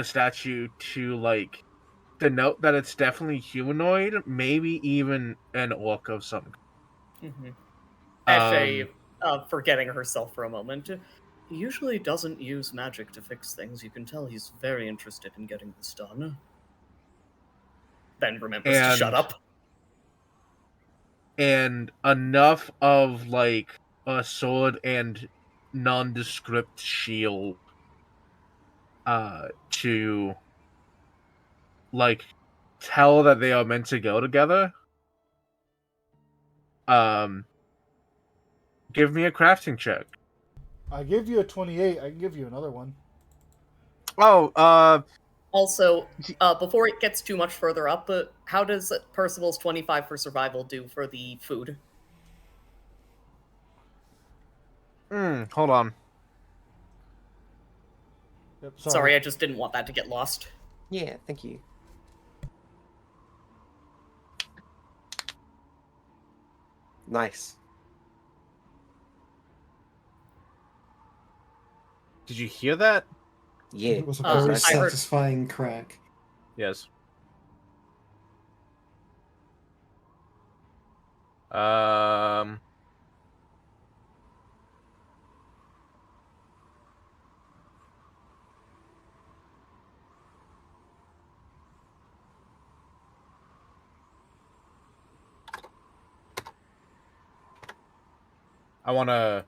statue to like denote that it's definitely humanoid, maybe even an orc of some. Mm-hmm. Ashe, forgetting herself for a moment, he usually doesn't use magic to fix things. You can tell he's very interested in getting this done. Then remembers to shut up. And enough of like a sword and nondescript shield to like tell that they are meant to go together. Give me a crafting check. I gave you a 28. I can give you another one. Oh, Also, before it gets too much further up, how does Percival's 25 for survival do for the food? Hold on. Yep, Sorry, I just didn't want that to get lost. Yeah, thank you. Nice. Did you hear that? Yeah. It was a I very heard- satisfying crack. Yes. Um. I want to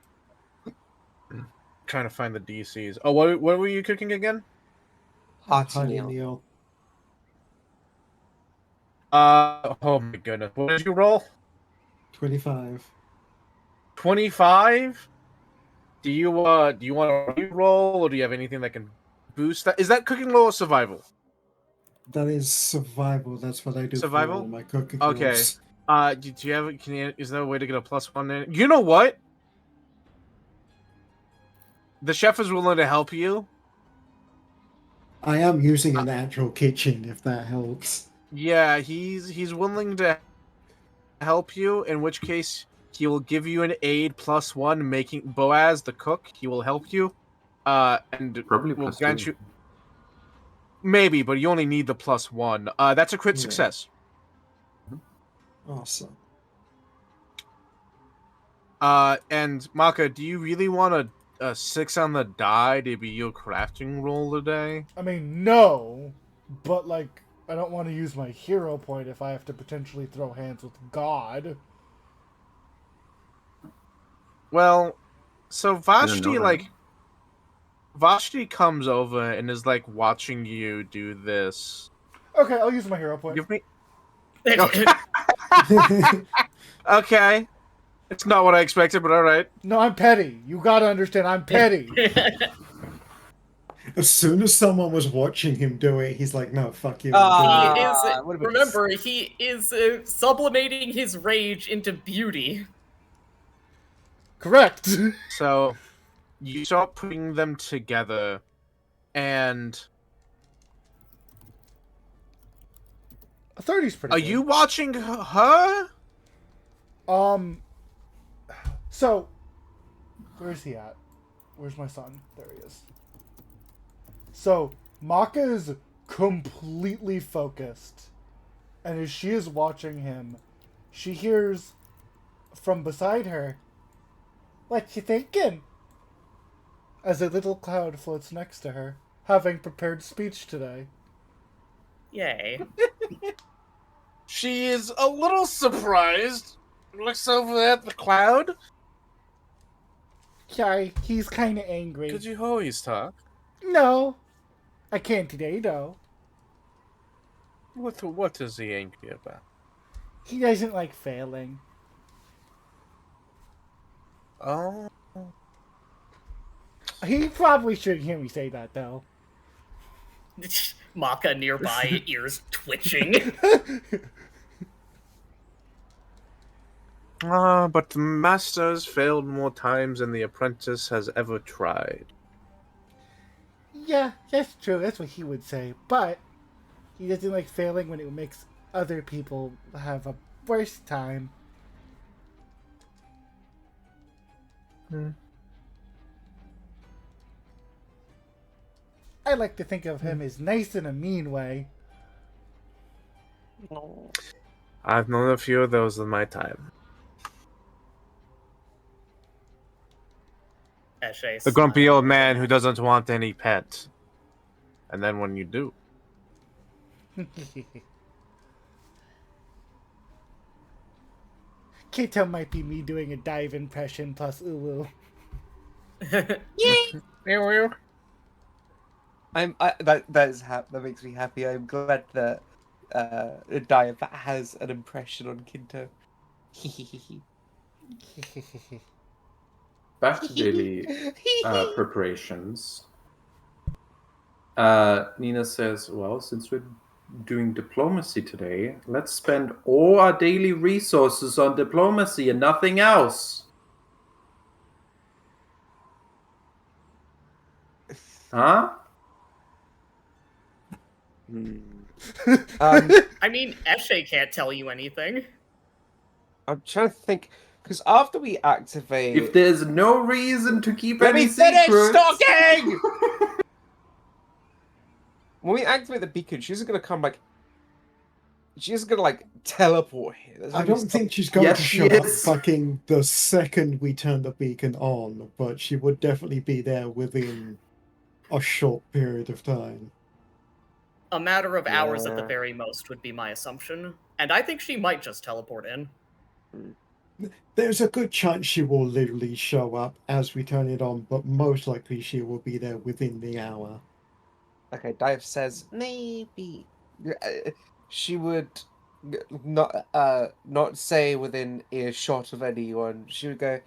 trying to find the DCs. Oh, what were you cooking again? Hearty Hearty meal. meal. Oh my goodness. What did you roll? 25. 25? Do you want to re-roll, or do you have anything that can boost that? Is that cooking roll or survival? That is survival. That's what I do Survival? for all my cooking Okay. rolls. Do you have? Is there a way to get a +1 in? You know what? The chef is willing to help you. I am using an actual kitchen, if that helps. Yeah, he's willing to help you. In which case, he will give you an aid +1, making Boaz the cook. He will help you. And Probably will plus grant 2. you. Maybe, but you only need the +1. That's a crit Yeah. success. Awesome. And Maka, do you really want a 6 on the die to be your crafting roll today? I mean, no, but like, I don't want to use my hero point if I have to potentially throw hands with God. Well, so Vashti, know like, Vashti comes over and is like watching you do this. Okay, I'll use my hero point. Give me. Okay. It's not what I expected, but alright. No, I'm petty. You gotta understand, I'm petty. As soon as someone was watching him do it, he's like, no, fuck you. He I'm doing it." is, would've been- remember, he is sublimating his rage into beauty. Correct. So, you start putting them together, and. A 30's pretty Are good. you watching her? So, where's he at? Where's my son? There he is. So, Maka is completely focused. And as she is watching him, she hears from beside her, "What you thinking?" As a little cloud floats next to her, having prepared speech today. Yay. She is a little surprised. Looks over at the cloud. Sorry, he's kinda angry. Could you always talk? No, I can't today, though. What is he angry about? He doesn't like failing. Oh. He probably shouldn't hear me say that, though. Maka nearby, ears twitching. But the master has failed more times than the apprentice has ever tried. Yeah, that's true. That's what he would say. But he doesn't like failing when it makes other people have a worse time. I like to think of him as nice in a mean way. No. I've known a few of those in my time. Eshe The grumpy smiles. old man who doesn't want any pets. And then when you do, Keto might be me doing a dive impression plus uwu. That makes me happy. I'm glad that Dive has an impression on Kinto. Back to daily preparations. Nina says, well, since we're doing diplomacy today, let's spend all our daily resources on diplomacy and nothing else. Huh? I mean, Eshe can't tell you anything. I'm trying to think, because after we activate, If there's no reason to keep let any me finish secrets... talking. When we activate the beacon, she's gonna come like. She's gonna like teleport here. There's I gonna be don't think she's going Yes, to she show up is. fucking the second we turn the beacon on, but she would definitely be there within a short period of time. A matter of hours at the Yeah. very most would be my assumption. And I think she might just teleport in. There's a good chance she will literally show up as we turn it on, but most likely she will be there within the hour. Okay, Dive says maybe she would not say within earshot of anyone. She would go,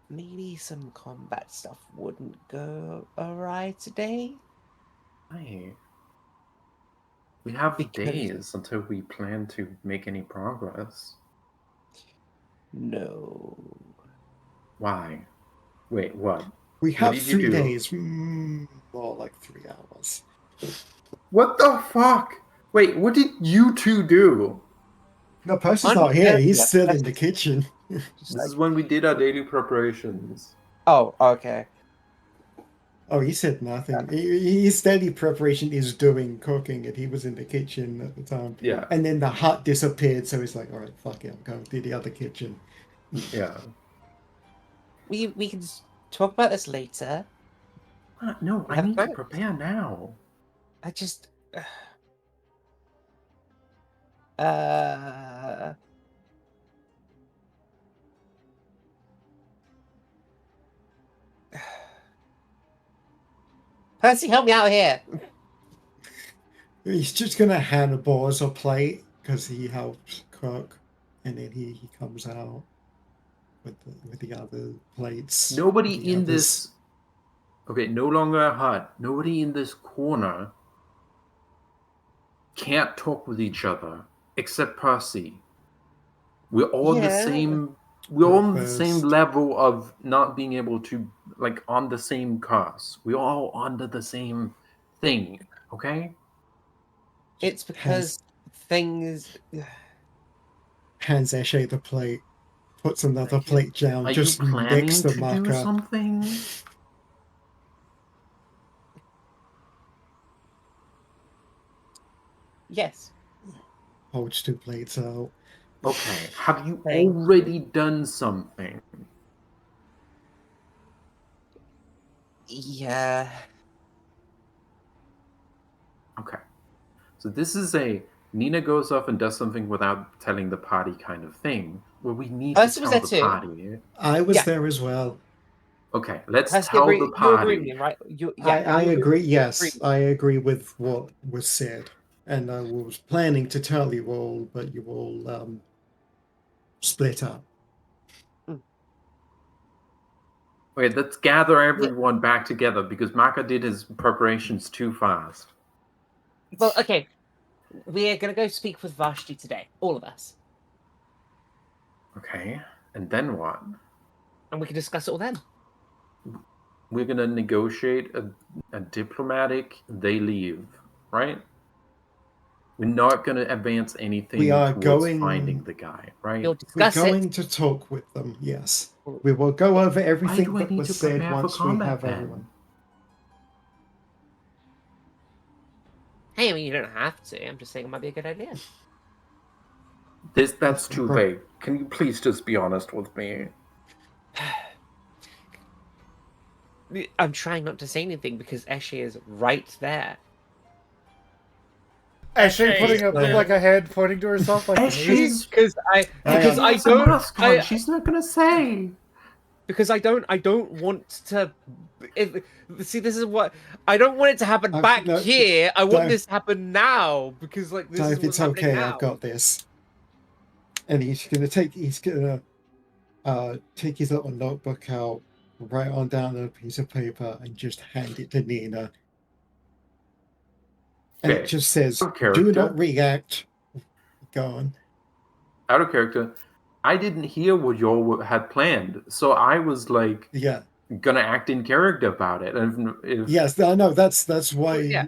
maybe some combat stuff wouldn't go awry today. Hey. We have Because- days until we plan to make any progress. No. Why? Wait, what? We have did you 3 do? days, more like 3 hours. What the fuck? Wait, what did you two do? No, Percy's not here. He's Yeah, still in the kitchen. This is when we did our daily preparations. Oh, okay. Oh, he said nothing. His daily preparation is doing cooking, and he was in the kitchen at the time. Yeah, And then the hut disappeared, so he's like, all right, fuck it, I'm going to the other kitchen. yeah. We can talk about this later. No, I Have need to fun. prepare now. I just. Percy, help me out here. He's just going to hand Boaz a plate, because he helps cook, and then he comes out with the other plates. Nobody with the in others. this. Okay, no longer a hut. Nobody in this corner can't talk with each other except Percy. We're all the Yeah. same. We're all on the Breakfast. same level of not being able to, like, on the same cars. We're all under the same thing. Okay. It's because things. Hands Eshe the plate, puts another Like, plate down, Are just you planning next to to do Maka. something? Yes. Holds 2 plates out. Okay. Have you Thank already done something? Yeah. Okay. So this is a Nina goes off and does something without telling the party kind of thing, where we need Percy to was tell there the too. party. I was Yeah. there as well. Okay, let's Percy, tell agree, the you agree with party. me, right? You, I you agree, yes. agree. I agree with what was said. And I was planning to tell you all, but you all split up. Okay, let's gather everyone back together because Maka did his preparations too fast. Well, okay. We're gonna go speak with Vashti today, all of us, Okay, and then what? and we can discuss it all then. We're gonna negotiate a diplomatic. They leave, right? We're not gonna advance anything We are towards going- finding the guy, right? We'll We're discuss going it. to talk with them, yes. We will go over everything Why do I that need was to said prepare for once we combat have then? everyone. Hey, I mean, you don't have to. I'm just saying it might be a good idea. That's too vague. Can you please just be honest with me? I'm trying not to say anything because Eshe is right there. Ashley putting up Yeah. like a hand pointing to herself like me? Because I don't She's not gonna say. because I don't want to. See, this is what I don't want it to happen back no, here. I want Dive- this to happen now because like this is Dive, what's it's happening okay, now. I've got this. And he's gonna take his little notebook out, write on down a piece of paper, and just hand it to Nina. And Okay. it just says, Out of "Do character. not react." Go on. Out of character. I didn't hear what y'all had planned, so I was like Yeah. gonna act in character about it. And if Yes, I know. That's why. Yeah.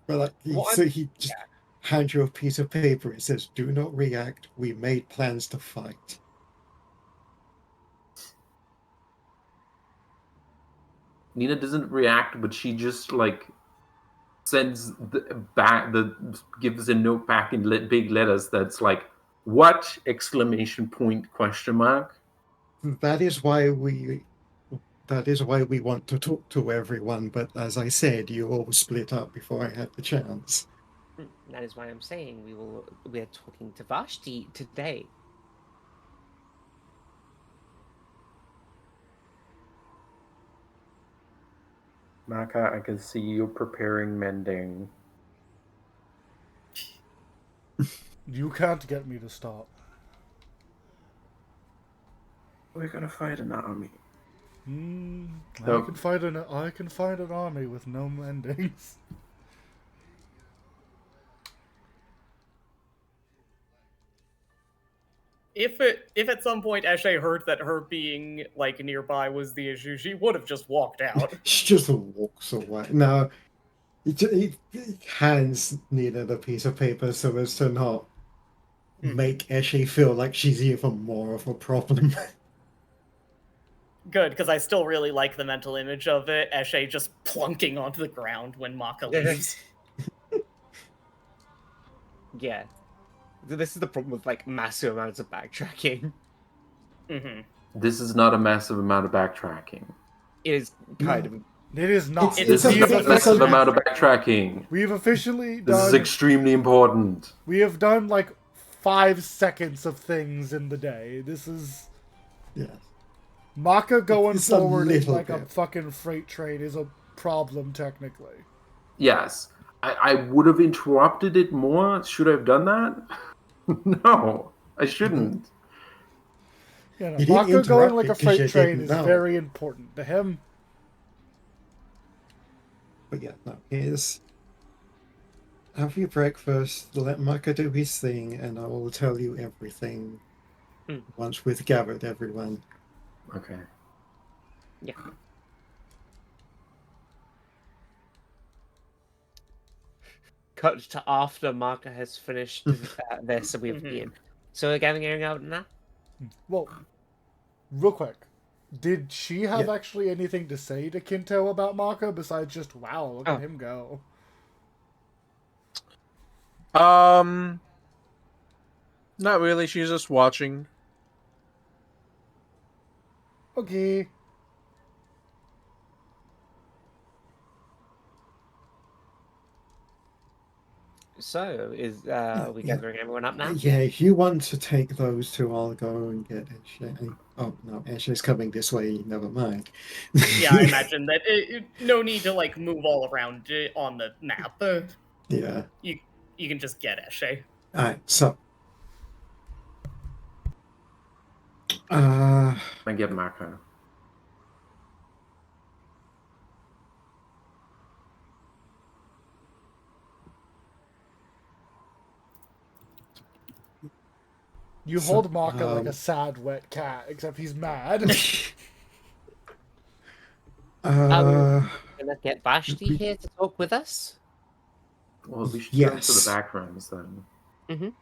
But like, What so he just hands you a piece of paper. It says, "Do not react. We made plans to fight." Nina doesn't react, but she just like sends gives a note back in big letters that's like, "What?" exclamation point question mark. That is why we. That is why we want to talk to everyone. But as I said, you all split up before I had the chance. That is why I'm saying we're talking to Vashti today. Maka, I can see you preparing mending. You can't get me to stop. We're gonna fight an army. I So- can fight an army with no endings. If at some point Eshe heard that her being like nearby was the issue, she would have just walked out. She just walks away. No, he hands Nina the piece of paper so as to not make Eshe feel like she's even more of a problem. Good, because I still really like the mental image of it, Eshe just plunking onto the ground when Maka leaves. Yeah. This is the problem with like massive amounts of backtracking. Mm-hmm. This is not a massive amount of backtracking. It is kind of. It is not. It's- This a is bit- a it's massive a- amount of backtracking. We've officially This is done. extremely important. We have done like 5 seconds of things in the day. This is Yeah. Maka going It's a forward in little like a bit. fucking freight train is a problem technically. Yes. I would have interrupted it more. Should I have done that? No, I shouldn't. You know, You didn't Maka going interrupt like it a 'cause freight you train didn't is know. very important to him. But yeah, no, here's. Have your breakfast, let Maka do his thing, and I will tell you everything once we've gathered everyone. Okay. Yeah. Cut to after Marka has finished this with Ian. So we're gathering out now? Well, real quick, did she have Yeah. actually anything to say to Kinto about Maka besides just wow, look at Oh. him go? Not really. She's just watching. Okay. So is we Yeah. gathering everyone up now? Yeah, if you want to take those two, I'll go and get Ashley. Oh, no, Ashley's coming this way, never mind. Yeah, I imagine that. No need to like move all around on the map. Yeah. You can just get Eshe. Alright, so. I get Maka. You So, hold Maka like a um, sad wet cat, except he's mad. Gonna get Vashti here to talk with us? Well, we should go into Yes. the back rooms then.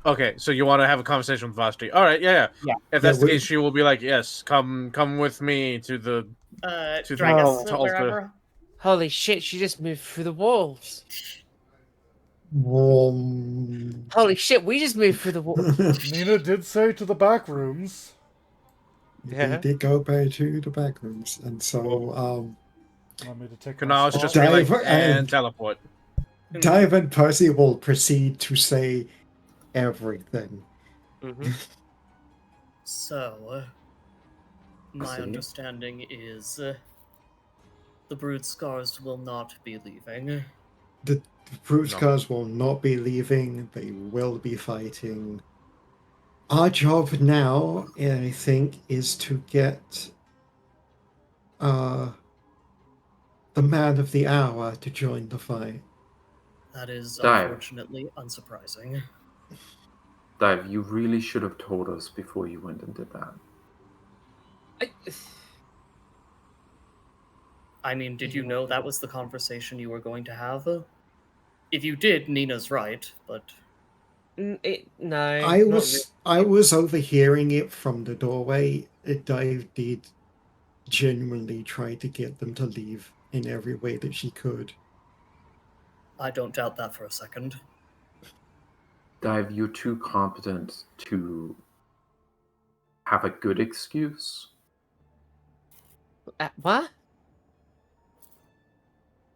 Okay, so you want to have a conversation with Vashti? All right, yeah. Yeah. If that's the we- case, she will be like, "Yes, come with me to the." To Dragus, to alter. wherever. Holy shit, she just moved through the walls. Holy shit, we just moved through the wall. Nina did say to the back rooms. Yeah. We did go back to the back rooms, and so Want me to take Can my I spot? just be like, Dive and and- teleport? Dive and Percy will proceed to say everything. Mhm. So, my Proceed. understanding is the Brood Scars will not be leaving. The Brute No. Scars will not be leaving. They will be fighting. Our job now, I think, is to get the man of the hour to join the fight. That is Dive. unfortunately unsurprising. Dive, you really should have told us before you went and did that. I mean, did you know that was the conversation you were going to have? If you did, Nina's right, but No, I not was overhearing it from the doorway. Dive did genuinely try to get them to leave in every way that she could. I don't doubt that for a second. Dive, you're too competent to have a good excuse. What?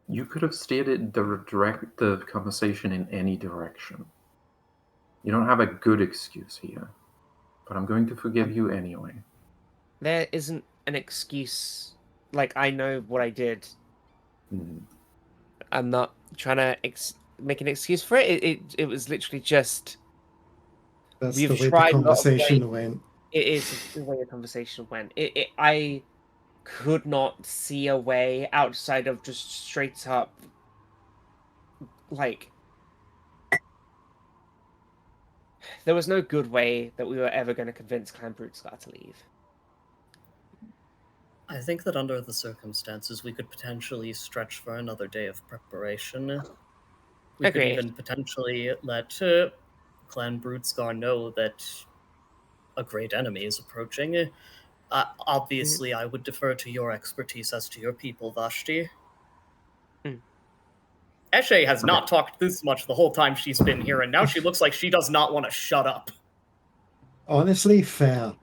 You could have stated the conversation in any direction. You don't have a good excuse here, but I'm going to forgive you anyway. There isn't an excuse. Like, I know what I did. Hmm. I'm not trying to make an excuse for it. It was literally just. That's We've the way the tried a lot of conversation went. It is the way the conversation went. I could not see a way outside of just straight up. Like. There was no good way that we were ever going to convince Clan Brutescar to leave. I think that under the circumstances, we could potentially stretch for another day of preparation. We could Agreed. even potentially let Clan Brutescar know that a great enemy is approaching. Obviously, I would defer to your expertise as to your people, Vashti. Mm. Eshe has not talked this much the whole time she's been here, and now she looks like she does not want to shut up. Honestly, fair.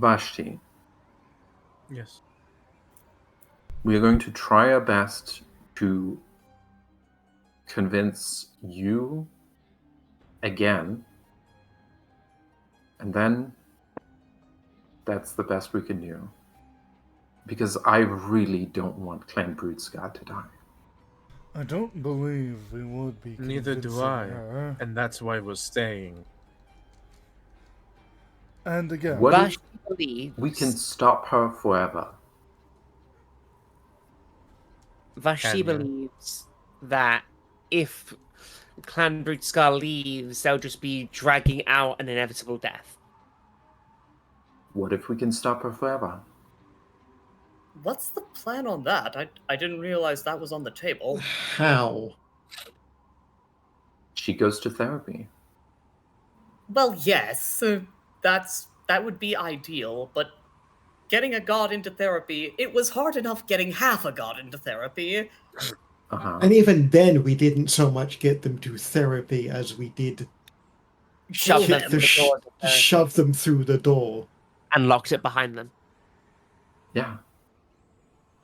Vashti, Yes. we are going to try our best to convince you again, and then that's the best we can do. Because I really don't want Clan Brutescar to die. I don't believe we would be. Neither do convincing I. her. And that's why we're staying. And again, What if Vashti believes. we can stop her forever? Vashti Can you? believes that if Clan Brutescar leaves, they'll just be dragging out an inevitable death. What if we can stop her forever? What's the plan on that? I didn't realize that was on the table. How? She goes to therapy. Well, yes, that would be ideal, but getting a god into therapy, it was hard enough getting half a god into therapy. Uh-huh. And even then, we didn't so much get them to therapy as we did Shove kick them the in the door. shove them through the door. And locked it behind them. Yeah.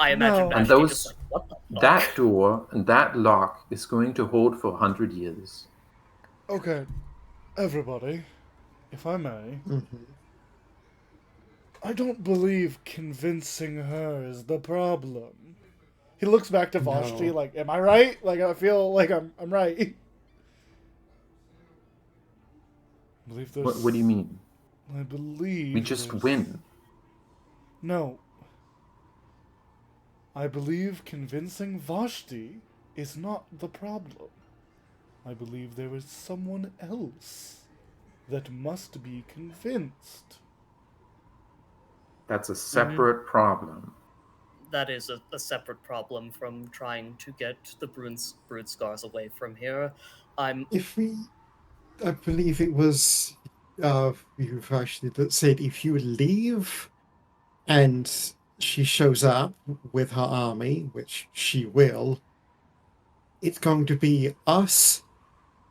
I imagine No. And Vashti those- just like, what the fuck? That door and that lock is going to hold for 100 years. okay, everybody, if I may, Mhm. I don't believe convincing her is the problem. He looks back to Vashti No. like, am I right? Like, I feel like I'm right. I believe there's... What do you mean? I believe We just there's- win. No. I believe convincing Vashti is not the problem. I believe there is someone else that must be convinced. That's a separate problem. That is a separate problem from trying to get the brood scars away from here. I believe it was you actually that said if you leave and she shows up with her army, which she will, it's going to be us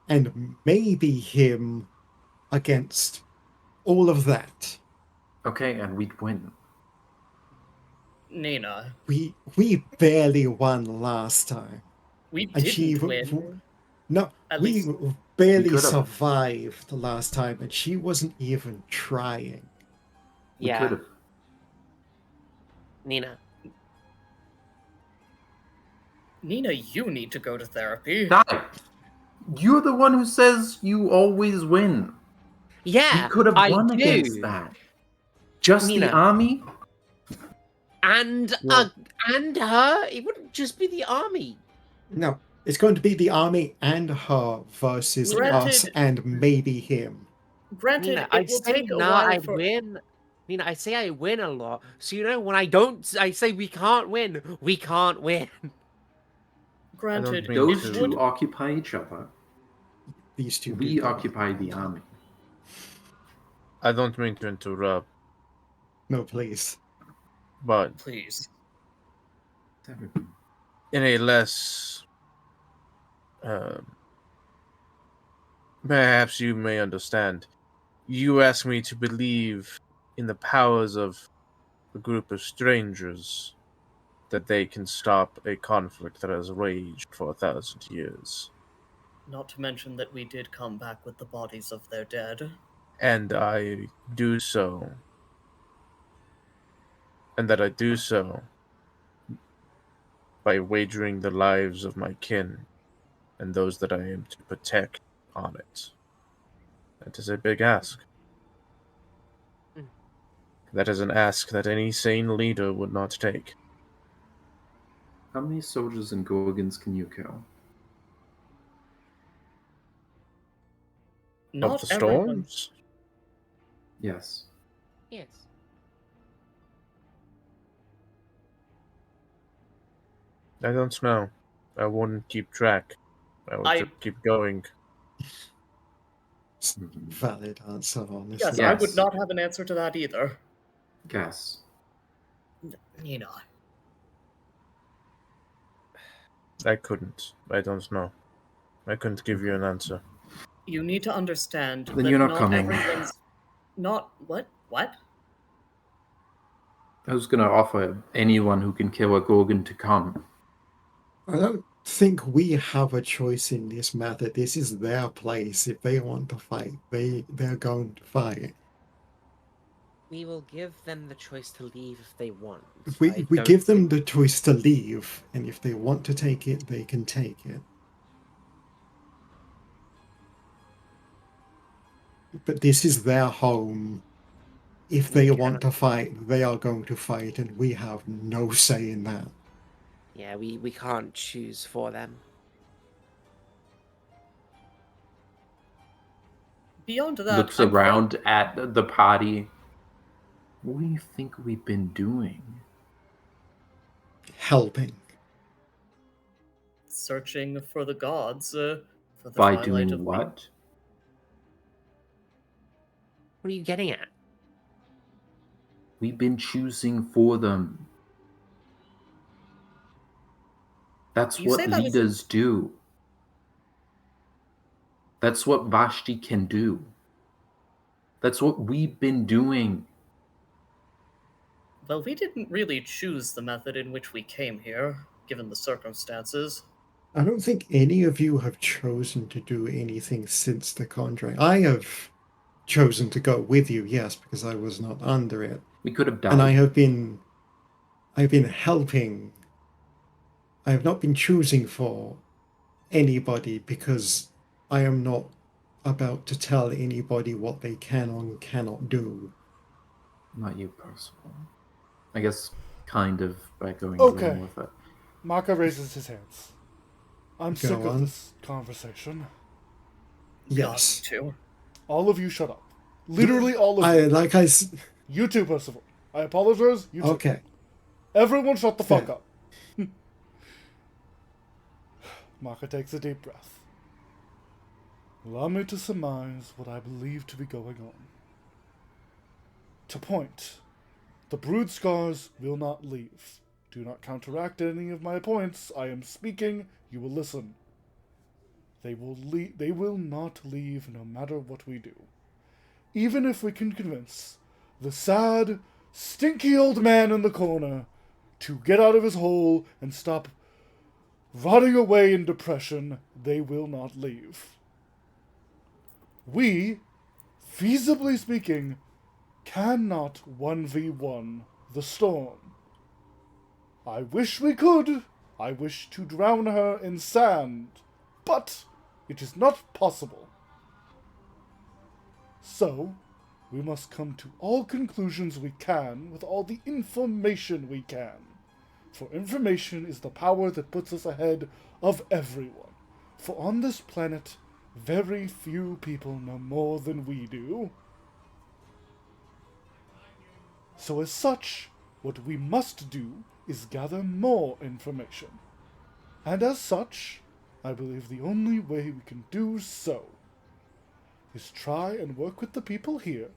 and maybe him against all of that. Okay, and we'd win. Nina, We barely won last time. we And she didn't win. No, At we least- barely could've. survived the last time, and she wasn't even trying. We Yeah, could have. Nina. Nina, you need to go to therapy. Stop! You're the one who says you always win. Yeah, We could have I won do. against that. Just Nina. the army? And Well- and her. It wouldn't just be the army. No, it's going to be the army and her versus Granted- us and maybe him. Granted, Nina, it I will say take a nah, while I for. win. Nina, I say I win a lot. So you know when I don't, I say we can't win. We can't win. Granted, mean Those to- it would. two occupy each other. These two We people. occupy the army. I don't mean to interrupt, No, please. but Please. in a less, perhaps you may understand. You ask me to believe in the powers of a group of strangers, that they can stop a conflict that has raged for 1,000 years. Not to mention that we did come back with the bodies of their dead. And I do so. And that I do so by wagering the lives of my kin and those that I am to protect on it. That is a big ask. Mm. That is an ask that any sane leader would not take. How many soldiers and Gorgons can you kill? Not Of the everyone. storms? Yes. Yes. I don't know. I wouldn't keep track. I would I- just keep going. Valid answer, honestly. Yes, I would Yes. not have an answer to that either. Guess. Nina. I couldn't. I don't know. I couldn't give you an answer. You need to understand Then that you're not coming. everyone's not what? What? I was gonna offer anyone who can kill a Gorgon to come. I don't think we have a choice in this matter. This is their place. If they want to fight, they're going to fight. We will give them the choice to leave if they want. We I we don't give them think- the choice to leave, and if they want to take it, they can take it. But this is their home. If they want to fight, they are going to fight, and we have no say in that. Yeah, we can't choose for them. Beyond that, Looks I'm around at the party. What do you think we've been doing? Helping. searching for the gods. For the By twilight doing of the- what? What are you getting at? We've been choosing for them. That's You what say that as- leaders do. That's what Vashti can do. That's what we've been doing. Well, we didn't really choose the method in which we came here, given the circumstances. I don't think any of you have chosen to do anything since the contract. I have chosen to go with you, yes, because I was not under it. We could have died. And I've been helping. I have not been choosing for anybody because I am not about to tell anybody what they can or cannot do. Not you, Percival. I guess kind of by going Okay. along with it. Maka raises his hands. I'm Go sick of on. this conversation. Yes. God, too. All of you shut up. Literally all of you. You too, Percival. I apologize. You too. Okay. Everyone shut the fuck Fair. up. Maka takes a deep breath. Allow me to surmise what I believe to be going on. To point, the brood scars will not leave. Do not counteract any of my points. I am speaking, you will listen. They will not leave no matter what we do. Even if we can convince the sad, stinky old man in the corner to get out of his hole and stop rotting away in depression, they will not leave. We, feasibly speaking, cannot 1v1 the storm. I wish we could. I wish to drown her in sand, but it is not possible. So, we must come to all conclusions we can with all the information we can. For information is the power that puts us ahead of everyone. For on this planet, very few people know more than we do. So as such, what we must do is gather more information. And as such, I believe the only way we can do so is try and work with the people here.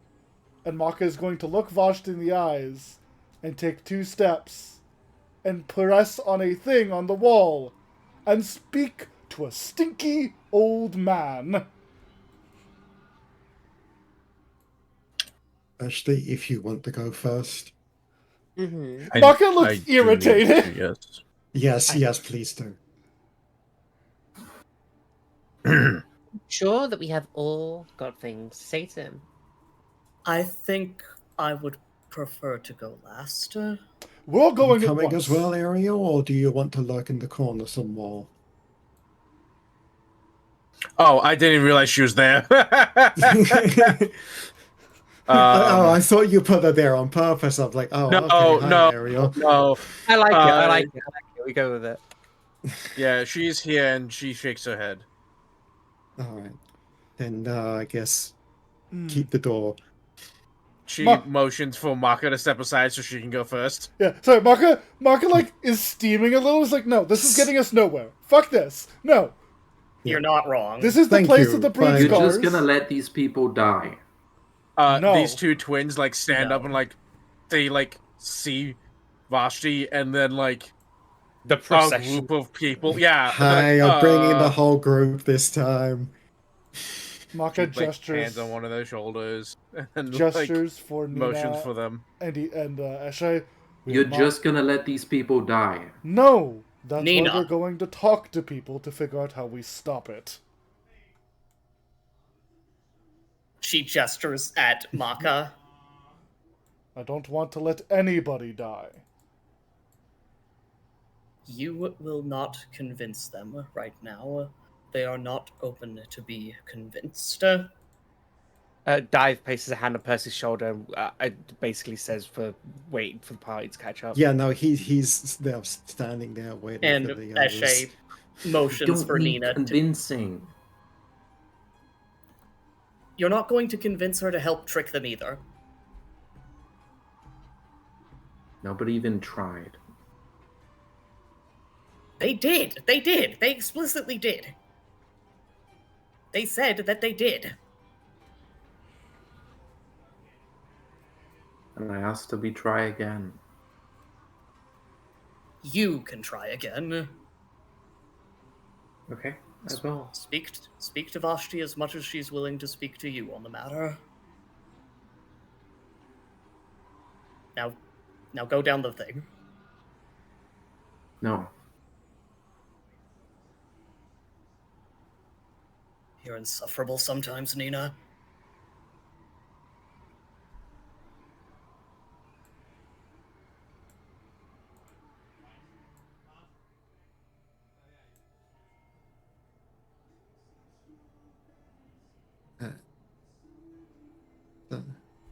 And Maka is going to look Vashti in the eyes and take 2 steps and press on a thing on the wall and speak to a stinky old man. Ashley, if you want to go first. Mm-hmm. Maka looks irritated. Yes. Yes, please do. Sure that we have all got things to say to him. I think I would prefer to go last. We're all going at Coming once. as well, Ariel, or do you want to lurk in the corner some more? Oh, I didn't even realize she was there. I thought you put her there on purpose. I'm like, oh, No, okay, hi, no. Ariel. No. I like it. I Uh, like it. We go with it. Yeah, she's here and she shakes her head. All right, then I guess Hmm. keep the door. She Ma- motions for Maka to step aside so she can go first. Yeah, sorry, Maka like is steaming a little. It's like, no, this is getting us nowhere. Fuck this. No, You're not wrong. this is the Thank place you. of the Fine. brood You're scars. just gonna let these people die. No. These 2 twins like stand No. up and like they like see Vashti and then like The a procession. group of people. Yeah. Hi, like, I'm bringing the whole group this time. Maka like, gestures, hands on one of their shoulders and gestures for like Nina motions for them. and Eshe. We You're are not- just gonna let these people die. No, that's Nina. why we're going to talk to people to figure out how we stop it. She gestures at Maka. I don't want to let anybody die. You will not convince them right now. They are not open to be convinced. Dive places a hand on Percy's shoulder and it basically says for waiting for the party to catch up. Yeah, no, he's there standing there waiting And for the others. Eshe motions Don't for need Nina to. convincing. You're not going to convince her to help trick them either. Nobody even tried. They did. They did. They explicitly did. They said that they did. And I asked that we try again. You can try again. Okay, I will. Speak to Vashti as much as she's willing to speak to you on the matter. Now go down the thing. No. You're insufferable sometimes, Nina.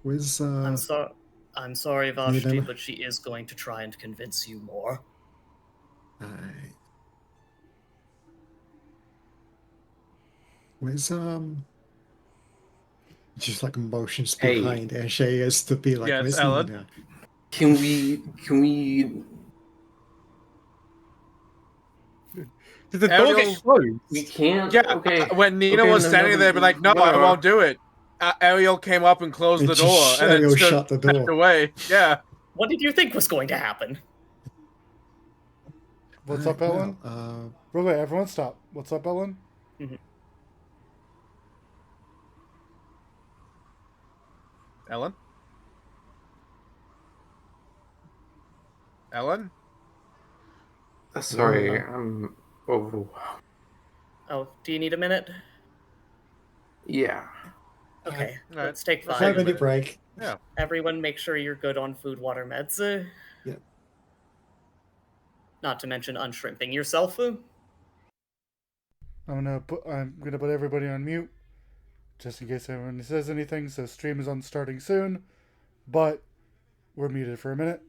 Where's I'm sorry, Vashti, Nina? but she is going to try and convince you more. Where's just like motions Hey. behind Eshe as to be like, Yeah, it's where's Ellen. Nina? Can we Did the door Ariel- get closed? we can't Yeah, okay. when Nina Okay, was no, standing no, there, be like, "No, I whatever. won't do it." Ariel came up and closed the And door, just and then Ariel stood shut the back door. away. Yeah, What did you think was going to happen? What's up, Ellen? Well, Wait, everyone stop. What's up, Ellen? Mhm. Ellen? Ellen? Sorry, Yeah. I'm overwhelmed. Oh, do you need a minute? Yeah. Okay, Alright, let's take let's 5 5. minute break. Yeah. Everyone make sure you're good on food, water, meds. Yeah. Not to mention unshrimping yourself. I'm gonna put everybody on mute, just in case anyone says anything. So stream is on starting soon, but we're muted for a minute.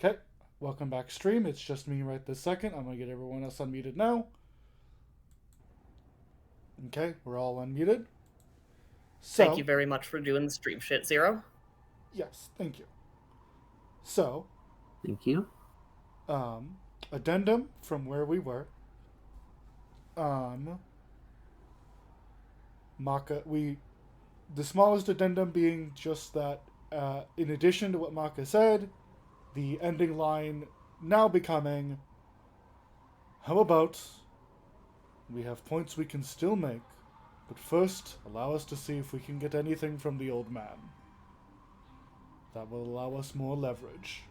Okay, welcome back, stream. It's just me right this second. I'm gonna get everyone else unmuted now. Okay, we're all unmuted. So, Thank you very much for doing the stream shit, Zero. yes, thank you. So, Thank you. addendum from where we were. Maka, the smallest addendum being just that, in addition to what Maka said, the ending line now becoming, how about we have points we can still make, but first allow us to see if we can get anything from the old man. That will allow us more leverage.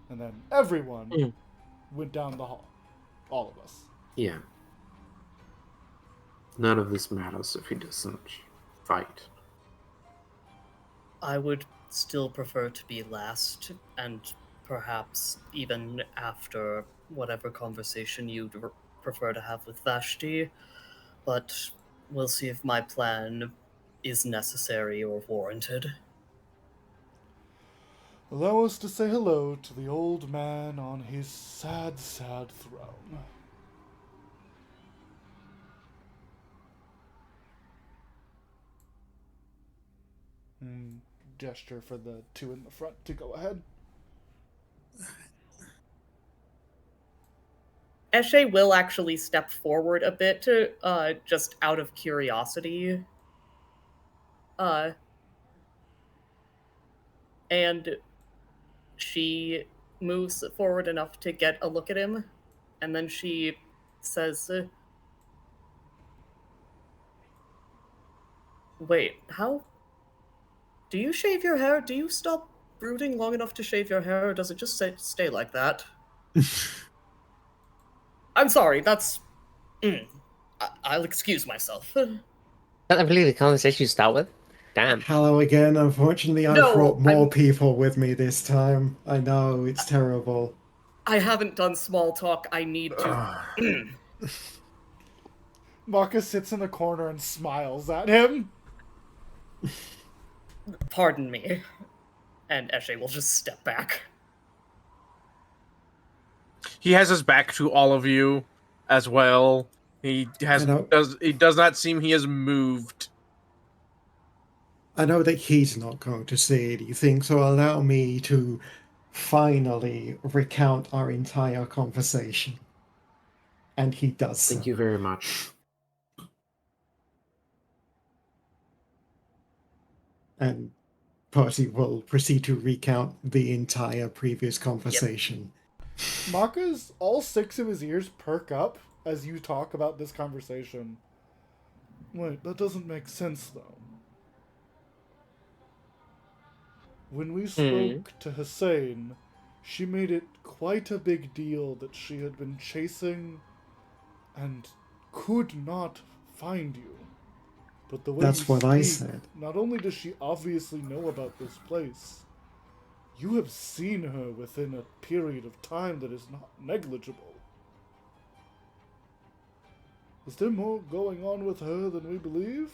And then everyone went down the hall. All of us. Yeah. None of this matters if he doesn't fight. I would still prefer to be last, and perhaps even after whatever conversation you'd prefer to have with Vashti, but we'll see if my plan is necessary or warranted. Allow us to say hello to the old man on his sad, sad throne. Gesture for the two in the front to go ahead. Eshe will actually step forward a bit to, just out of curiosity. And she moves forward enough to get a look at him, and then she says, wait, how? Do you shave your hair? Do you stop brooding long enough to shave your hair, or does it just stay like that? I'm sorry, that's... I'll excuse myself. I believe the conversation you start with. Damn. Hello again. Unfortunately, I No, brought more I'm- people with me this time. I know, it's terrible. I haven't done small talk. I need to... Maka sits in the corner and smiles at him. Pardon me. And Eshe will just step back. He has his back to all of you as well. He does not seem he has moved. I know that he's not going to say anything, so allow me to finally recount our entire conversation. And he does so. Thank you very much. And Percy will proceed to recount the entire previous conversation. Maka's, all 6 of his ears perk up as you talk about this conversation. Wait, that doesn't make sense, though. When we spoke to Hussein, she made it quite a big deal that she had been chasing and could not find you. But the way That's you what I speak, said. not only does she obviously know about this place, you have seen her within a period of time that is not negligible. Is there more going on with her than we believe?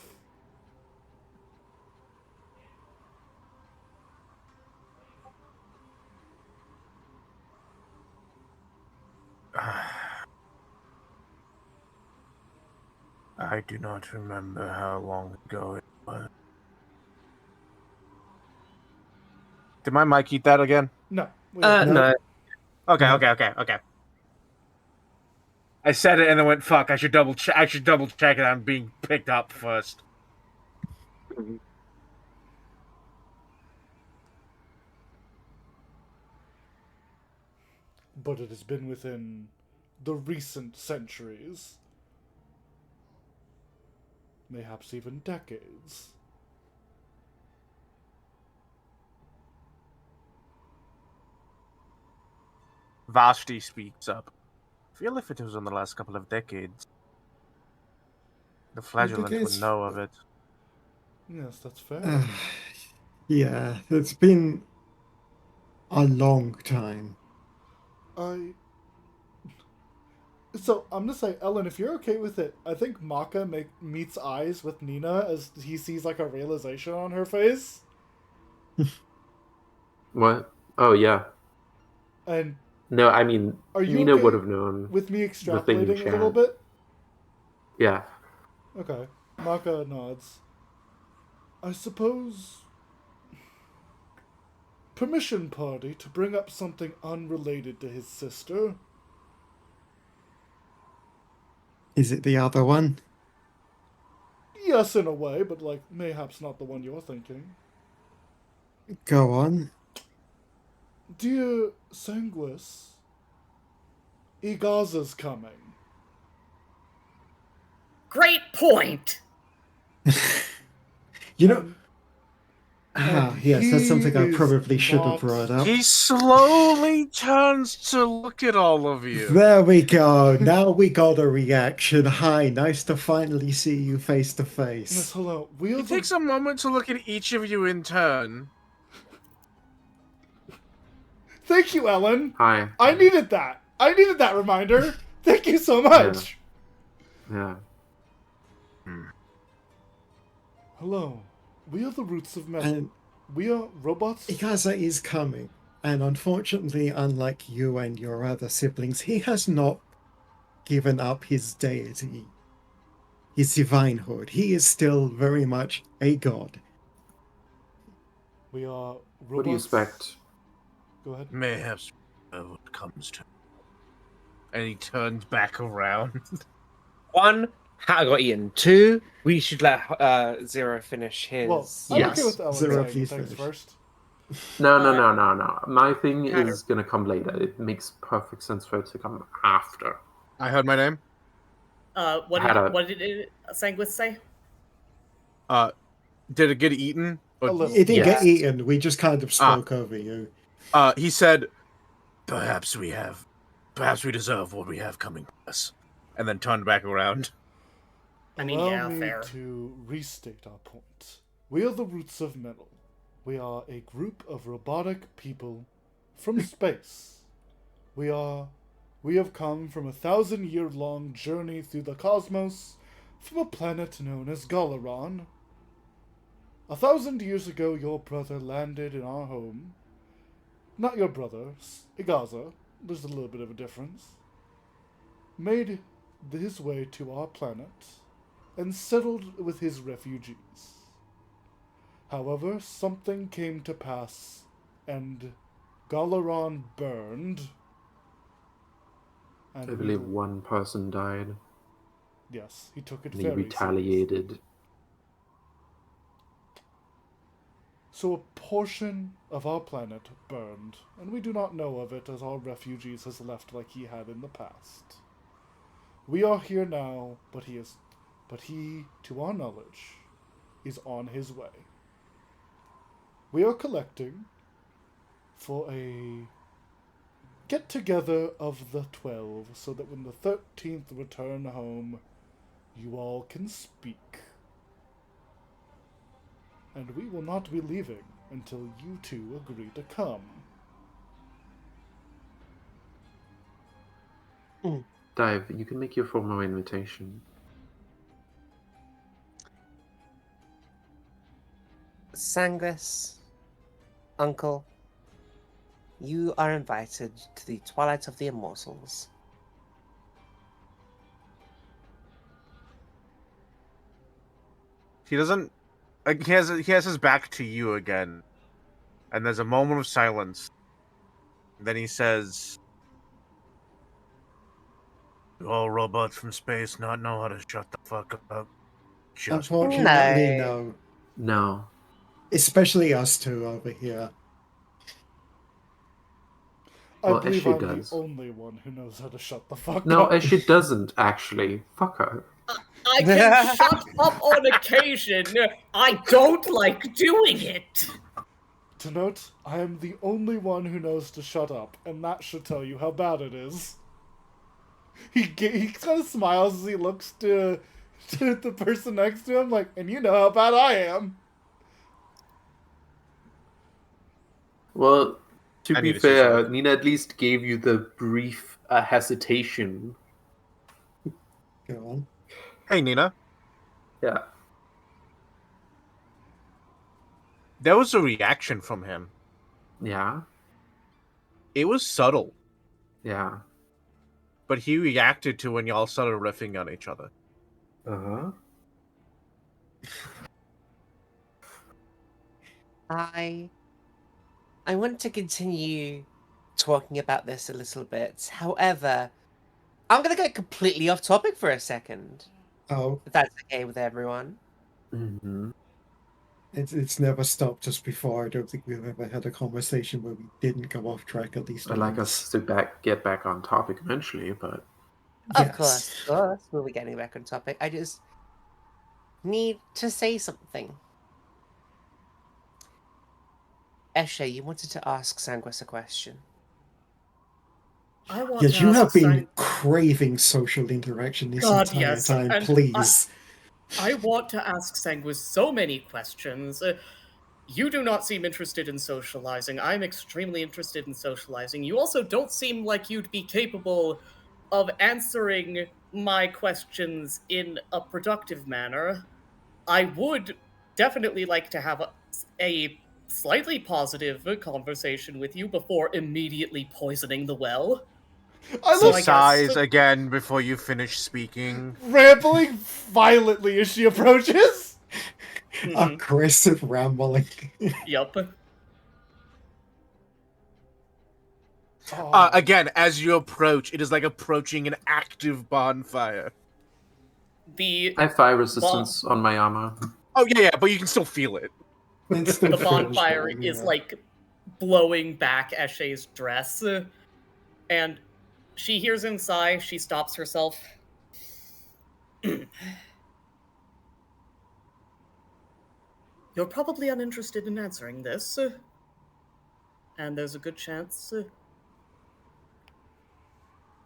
I do not remember how long ago it was. Did my mic eat that again? No. No. Okay. I said it and then went, fuck, I should double check it. I'm being picked up first. But it has been within the recent centuries. Mayhaps even decades. Vashti speaks up. I feel if it was in the last couple of decades, the flagellant would know of it. Yes, that's fair. Yeah, it's been a long time. So, I'm gonna say, Ellen, if you're okay with it, I think Maka meets eyes with Nina as he sees, like, a realization on her face. What? Oh yeah. And No, I mean are you Nina okay would have known with me the thing in extrapolating a little chat. bit? Yeah. Okay. Maka nods. I suppose permission party to bring up something unrelated to his sister. Is it the other one? Yes, in a way, but like mayhaps not the one you're thinking. Go on. Dear Sanguis, Igaza's coming. Great point. You know, And yes, that's he something I is probably should have not- brought up. He slowly turns to look at all of you. There we go. Now we got a reaction. Hi, nice to finally see you face to Yes, face. hello. We are He the... takes a moment to look at each of you in turn. Thank you, Ellen. Hi. I needed that. I needed that reminder. Thank you so much. Yeah. Hello. We are the Roots of Metal. And We are robots. Ikaza is coming. And unfortunately, unlike you and your other siblings, he has not given up his deity, his divinehood. He is still very much a god. We are robots. What do you expect? Go ahead. Mayhaps what comes to. And he turns back around. 1, Hat got eaten. 2, we should let Zero finish his. Well, I'm Yes. okay with Ellen Zero, saying please things finish. first. No. My thing Hatter. is gonna come later. It makes perfect sense for it to come after. I heard my name. What did Sanguis say? Did it get eaten? A Or- little. It didn't Yes. get eaten. We just kind of spoke over you. he said, perhaps we deserve what we have coming to us. And then turned back around. I mean, Allow yeah, me fair. to restate our point. We are the Roots of Metal. We are a group of robotic people from space. We have come from a 1,000-year-long journey through the cosmos from a planet known as Galaran. 1,000 years ago, your brother landed in our home. Not your brother, Igaza. There's a little bit of a difference. Made his way to our planet and settled with his refugees. However, something came to pass, and Galaran burned. And I believe one person died. Yes, he took it And he very retaliated. seriously. So a portion of our planet burned, and we do not know of it as our refugees has left like he had in the past. We are here now, but he, to our knowledge, is on his way. We are collecting for a get-together of the 12, so that when the 13th return home, you all can speak. And we will not be leaving until you two agree to come. Dive, you can make your formal invitation. Sanguis, Uncle, you are invited to the Twilight of the Immortals. He doesn't. Like, he has his back to you again, and there's a moment of silence. Then he says, "Do all robots from space not know how to shut the fuck up?" Just Unfortunately, No. no. No. Especially us two over here. I Well, believe Eshe I'm does. the only one who knows how to shut the fuck No, up. Eshe doesn't, actually. Fuck her. I can shut up on occasion. I don't like doing it. To note, I am the only one who knows to shut up, and that should tell you how bad it is. He kind of smiles as he looks to the person next to him, like, and you know how bad I am. Well, to I be need to see fair, something. Nina at least gave you the brief hesitation. Go on. Hey, Nina. Yeah. There was a reaction from him. Yeah. It was subtle, Yeah. but he reacted to when y'all started riffing on each other. Uh-huh. I want to continue talking about this a little bit. However, I'm gonna go completely off topic for a second. Oh, If that's okay with everyone. Mm-hmm. it's never stopped us before. I don't think we've ever had a conversation where we didn't go off track at least I'd like once. us to get back on topic eventually, but Of Yes. course, we'll be getting back on topic. I just need to say something. Eshe, you wanted to ask Sanguis a question. I want Yes, to you ask have been Sang- craving social interaction this God, entire yes, time. and Please. I want to ask Sanguis so many questions. You do not seem interested in socializing. I'm extremely interested in socializing. You also don't seem like you'd be capable of answering my questions in a productive manner. I would definitely like to have a slightly positive conversation with you before immediately poisoning the well. I So He look I guess sighs again before you finish speaking. rambling violently as she approaches. Aggressive rambling. yup. Again, as you approach, it is like approaching an active bonfire. The I have fire resistance on my armor. Oh yeah, but you can still feel it. It's still the feels bonfire cold, is yeah. like blowing back Eshe's dress, and she hears him sigh. She stops herself. You're probably uninterested in answering this, and there's a good chance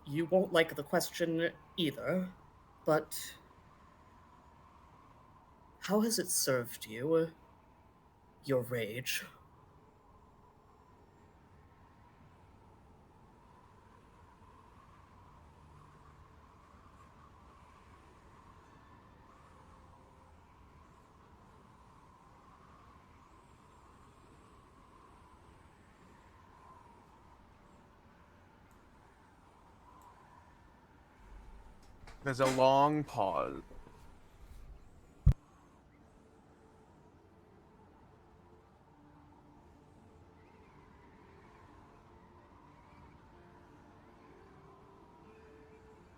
you won't like the question either. But how has it served you? Your rage? There's a long pause.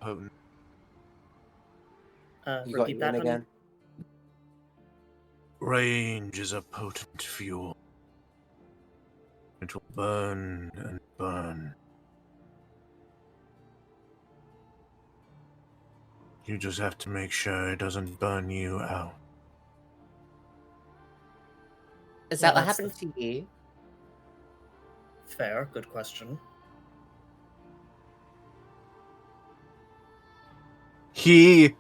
Potent. You got Repeat you that, in honey. again. Range is a potent fuel. It will burn and burn. You just have to make sure it doesn't burn you out. Is that Well, what that's happened to you? Fair, good question. He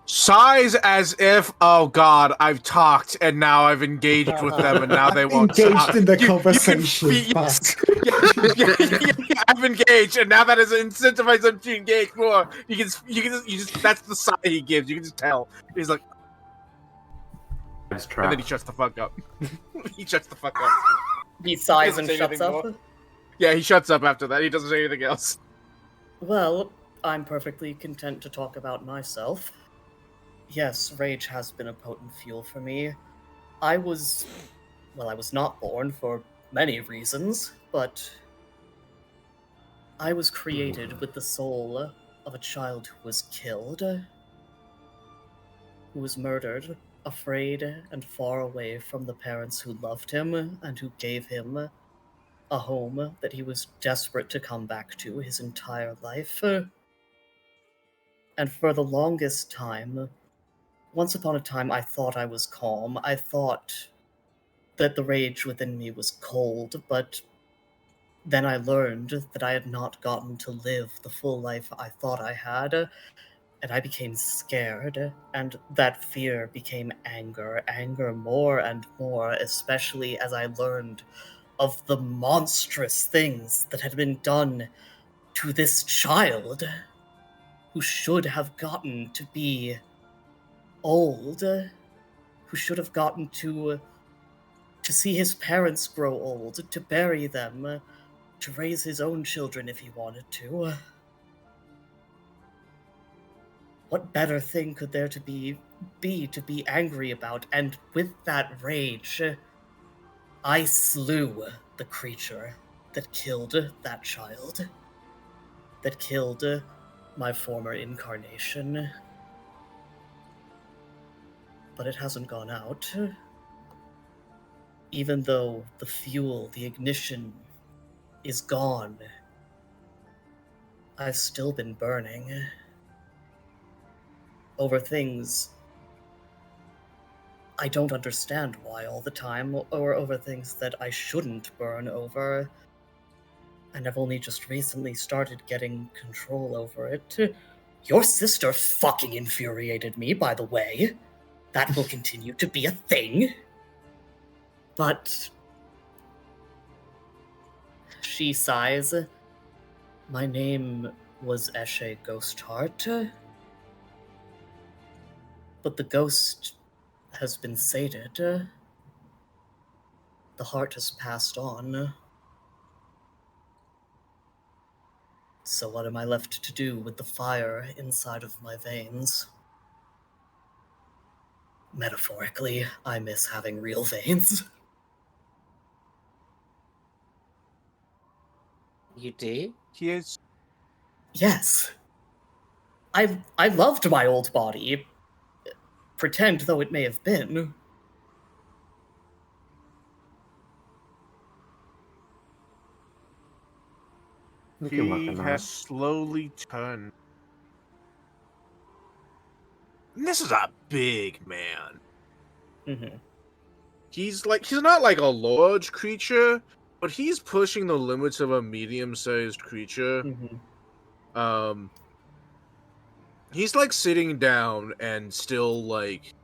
sighs as if, oh god, I've talked and now I've engaged with them and now they won't Engaged stop. in the You can conversation, feel- but- yeah, I've engaged, and now that has incentivized them to engage more. You just that's the sigh he gives. You can just tell. He's like, It's and then he trapped. shuts the fuck up. He shuts the fuck up. He sighs doesn't and say shuts anything up. more. Yeah, he shuts up after that. He doesn't say anything else. Well, I'm perfectly content to talk about myself. Yes, rage has been a potent fuel for me. I was not born for many reasons, but I was created with the soul of a child who was killed, who was murdered, afraid and far away from the parents who loved him and who gave him a home that he was desperate to come back to his entire life. And for the longest time, once upon a time, I thought I was calm. I thought that the rage within me was cold, but then I learned that I had not gotten to live the full life I thought I had, and I became scared, and that fear became anger more and more, especially as I learned of the monstrous things that had been done to this child, who should have gotten to be old, who should have gotten to to see his parents grow old, to bury them, to raise his own children if he wanted to. What better thing could there to be to be angry about? And with that rage, I slew the creature that killed that child, that killed my former incarnation. But it hasn't gone out. Even though the fuel, the ignition, is gone, I've still been burning. Over things I don't understand why all the time, or over things that I shouldn't burn over. And I've only just recently started getting control over it. Your sister fucking infuriated me, by the way. That will continue to be a thing. But she sighs. My name was Eshe Ghostheart. But the ghost has been sated. The heart has passed on. So what am I left to do with the fire inside of my veins? Metaphorically, I miss having real veins. You do? Yes. Yes. I loved my old body, pretend though it may have been. We can work He on that. has slowly turned. And this is a big man. Mm-hmm. He's not like a large creature, but he's pushing the limits of a medium-sized creature. Mm-hmm. He's like sitting down and still like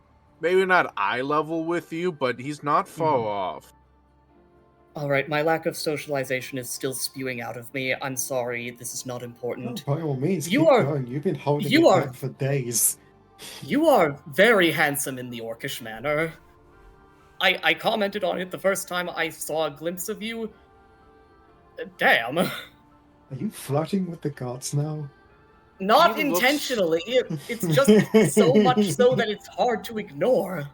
maybe not eye level with you, but he's not far off. Alright, my lack of socialization is still spewing out of me. I'm sorry, this is not No, important. by all means, You keep are- going. You've been holding you it are- back for days. You are very handsome in the orcish manner. I commented on it the first time I saw a glimpse of you. Damn. Are you flirting with the gods now? Not He looks- intentionally. It's just so much so that it's hard to ignore.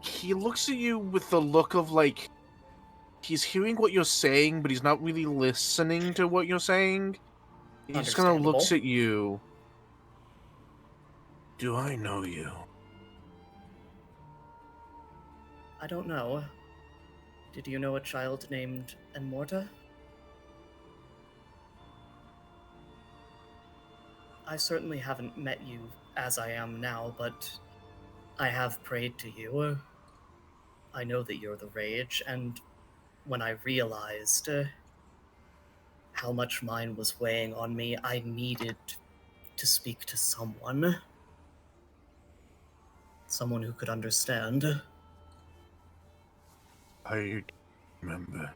He looks at you with the look of like he's hearing what you're saying, but he's not really listening to what you're saying. He just kind of looks at you. Do I know you? I don't know. Did you know a child named Enmorta? I certainly haven't met you as I am now, but I have prayed to you. I know that you're the Rage, and when I realized how much mine was weighing on me, I needed to speak to someone. Someone who could understand. I remember.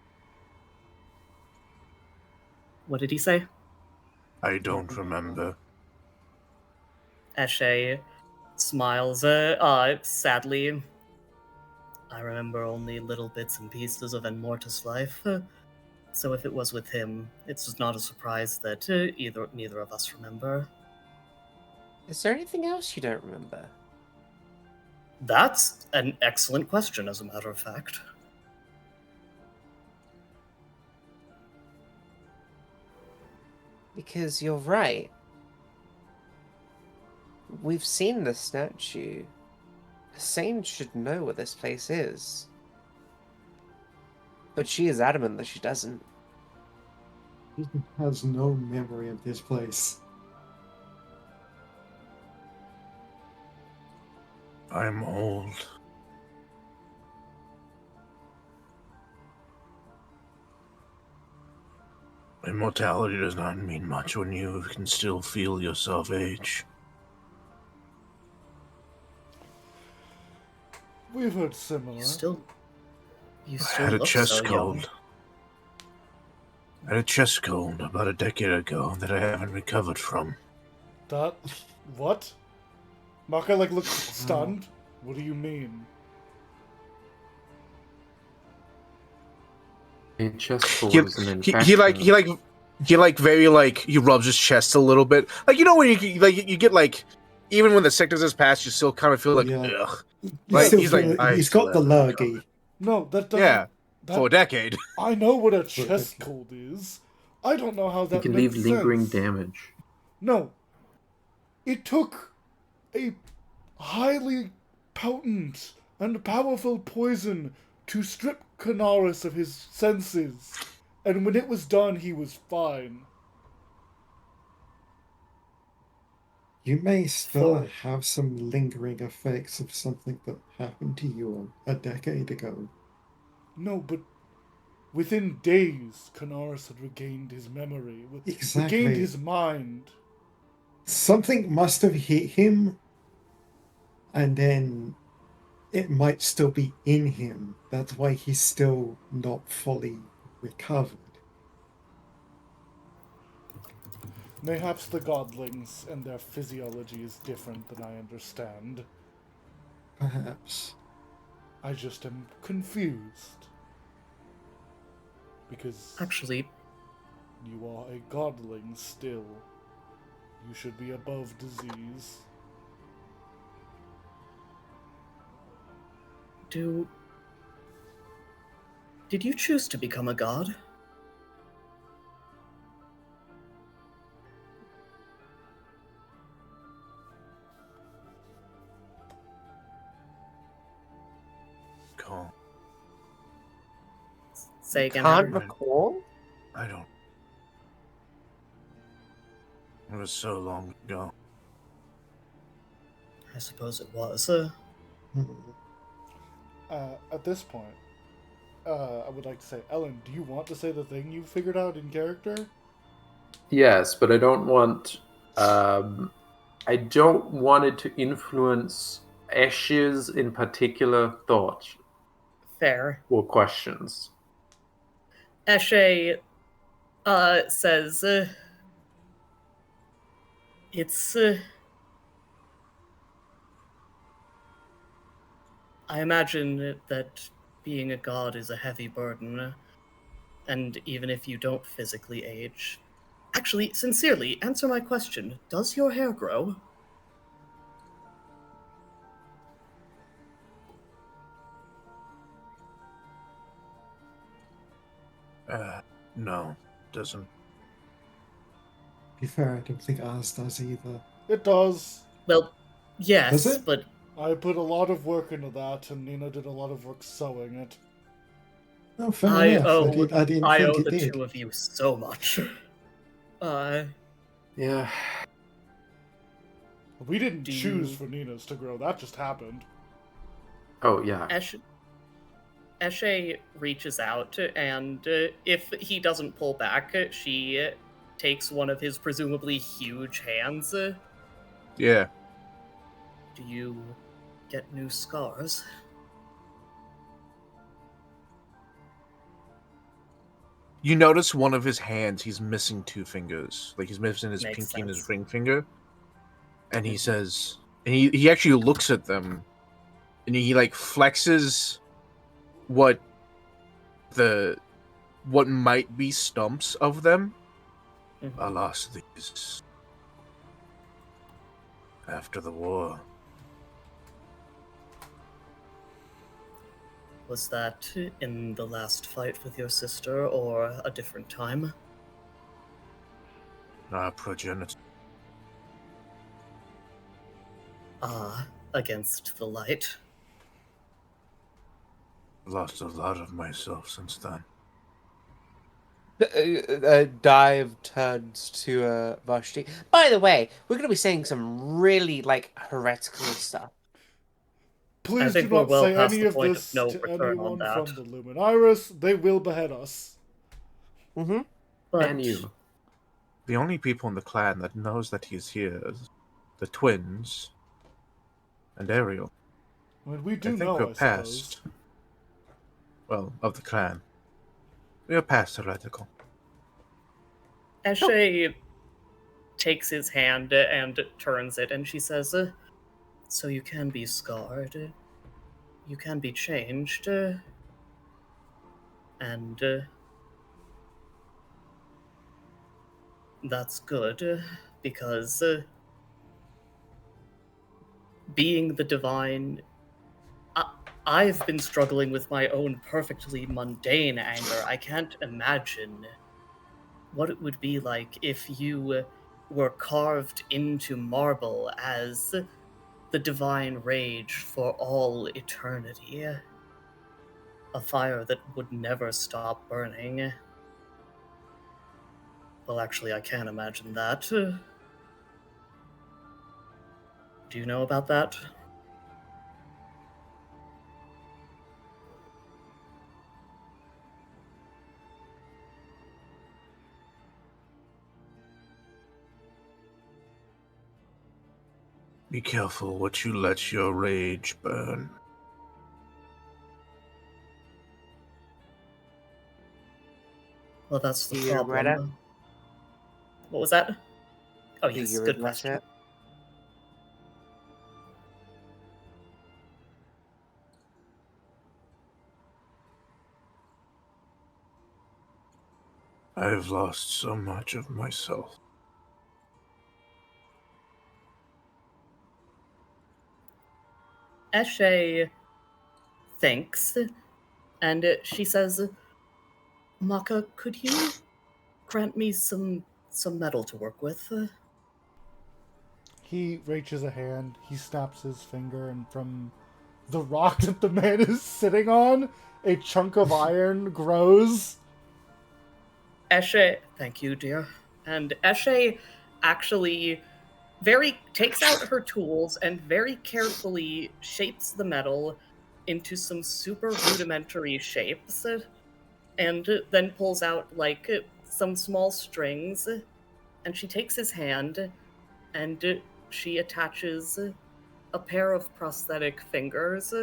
What did he say? I don't remember. Eshe smiles sadly. I remember only little bits and pieces of Enmorta's life, so if it was with him, it's not a surprise that neither of us remember. Is there anything else you don't remember? That's an excellent question, as a matter of fact. Because you're right. We've seen the statue. Hussein should know what this place is. But she is adamant that she doesn't. He has no memory of this place. I'm old. Immortality does not mean much when you can still feel yourself age. We've heard similar. You I still had a look chest so young. cold. I had a chest cold about a decade ago that I haven't recovered from. That... what? Maka, looks stunned. What do you mean? A chest full He, is an he rubs his chest a little bit. Like, you know, when you get like, even when the sickness has passed, you still kind of feel like, Yeah. ugh. You Right, still he's feel like, like I he's still got the have it coming. lurgy. No, that doesn't. Yeah, that, for a decade. I know what a For a chest decade. cold is. I don't know how It that can makes leave lingering sense. damage. No. It took a highly potent and powerful poison to strip Canaris of his senses. And when it was done, he was fine. You may still For- have some lingering effects of something that happened to you a decade ago. No, but within days, Canaris had regained his memory, Exactly. regained his mind. Something must have hit him, and then it might still be in him. That's why he's still not fully recovered. Mayhaps the godlings and their physiology is different than I understand. Perhaps. I just am confused. Because Actually, you are a godling still. You should be above disease. did you choose to become a god? Call. Say again. Can't Henry. recall? I don't. It was so long ago. I suppose it was. At this point, I would like to say, Ellen, do you want to say the thing you figured out in character? Yes, but I don't want. I don't want it to influence Ash's in particular thought Fair. or questions. Eshe says, it's, I imagine that being a god is a heavy burden, and even if you don't physically age. Actually, sincerely, answer my question. Does your hair grow? No, doesn't. To be fair, I don't think ours does either. It does. Well, yes, Does it? but I put a lot of work into that, and Nina did a lot of work sewing it. Oh, fair I enough. owe, I didn't I think owe it the did. two of you so much. Yeah. We didn't Do choose you- for Nina's to grow. That just happened. Oh, yeah. Eshe reaches out, and if he doesn't pull back, she takes one of his presumably huge hands. Yeah. Do you get new scars? You notice one of his hands, he's missing two fingers. Like, he's missing his Makes pinky and his sense. ring finger. And he says, and he actually looks at them, and he like flexes what might be stumps of them. Mhm. I lost these after the war. Was that in the last fight with your sister, or a different time? Our progenitor. Against the light. Lost a lot of myself since then. Dive turns to Vashti. By the way, we're going to be saying some really heretical stuff. Please think do we're not well say past any the of point this of no to return anyone on that. from the Luminaris. They will behead us. Mm-hmm. But And you. The only people in the clan that knows that he's here is the twins and Ariel. I mean, we I do think know, we're I suppose. past. Well, of the clan. We are past heretical. Eshe takes his hand and turns it, and she says, so you can be scarred, you can be changed, and That's good, because being the divine, I've been struggling with my own perfectly mundane anger. I can't imagine what it would be like if you were carved into marble as the divine rage for all eternity. A fire that would never stop burning. Well, actually, I can't imagine that. Do you know about that? Be careful what you let your rage burn. Well, that's the Do you regret problem. What was that? Oh, Do yes, you good regret question. it? I've lost so much of myself. Eshe thinks, and she says, Maka, could you grant me some metal to work with? He reaches a hand, he snaps his finger, and from the rock that the man is sitting on, a chunk of iron grows. Eshe, thank you, dear. And Eshe actually takes out her tools and very carefully shapes the metal into some super rudimentary shapes, and then pulls out like some small strings, and she takes his hand and she attaches a pair of prosthetic fingers.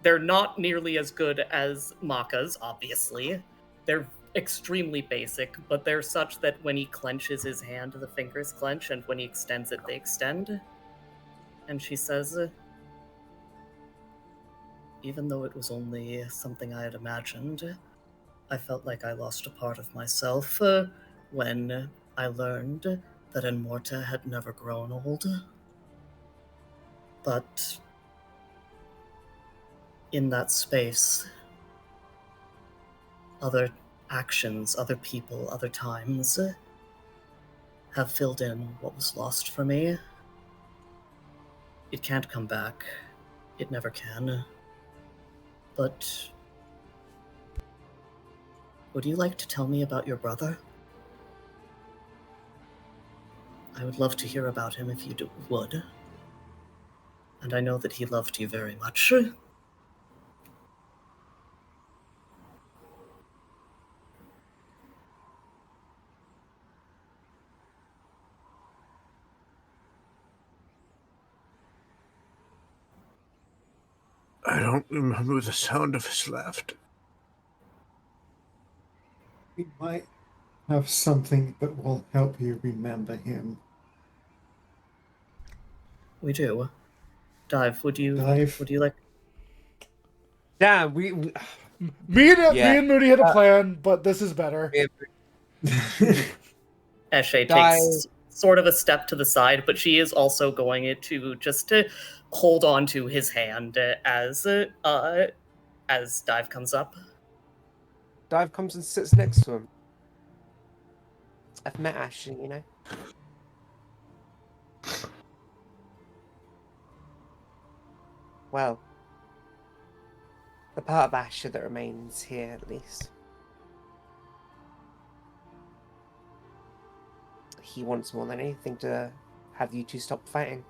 They're not nearly as good as Maka's, obviously. They're extremely basic, but they're such that when he clenches his hand, the fingers clench, and when he extends it, they extend. And she says, even though it was only something I had imagined, I felt like I lost a part of myself when I learned that Enmorta had never grown old. But in that space, other actions, other people, other times have filled in what was lost for me. It can't come back. It never can. But would you like to tell me about your brother? I would love to hear about him if you would. And I know that he loved you very much. I don't remember the sound of his laughter. We might have something that will help you remember him. We do. Dive, would you Dive. like... Damn, Me Yeah. and Moody had a plan, but this is better. Eshe Dive. takes sort of a step to the side, but she is also going to just to hold on to his hand as Dive comes up. Dive comes and sits next to him. I've met Ashley, you know. Well, the part of Asher that remains here, at least. He wants more than anything to have you two stop fighting.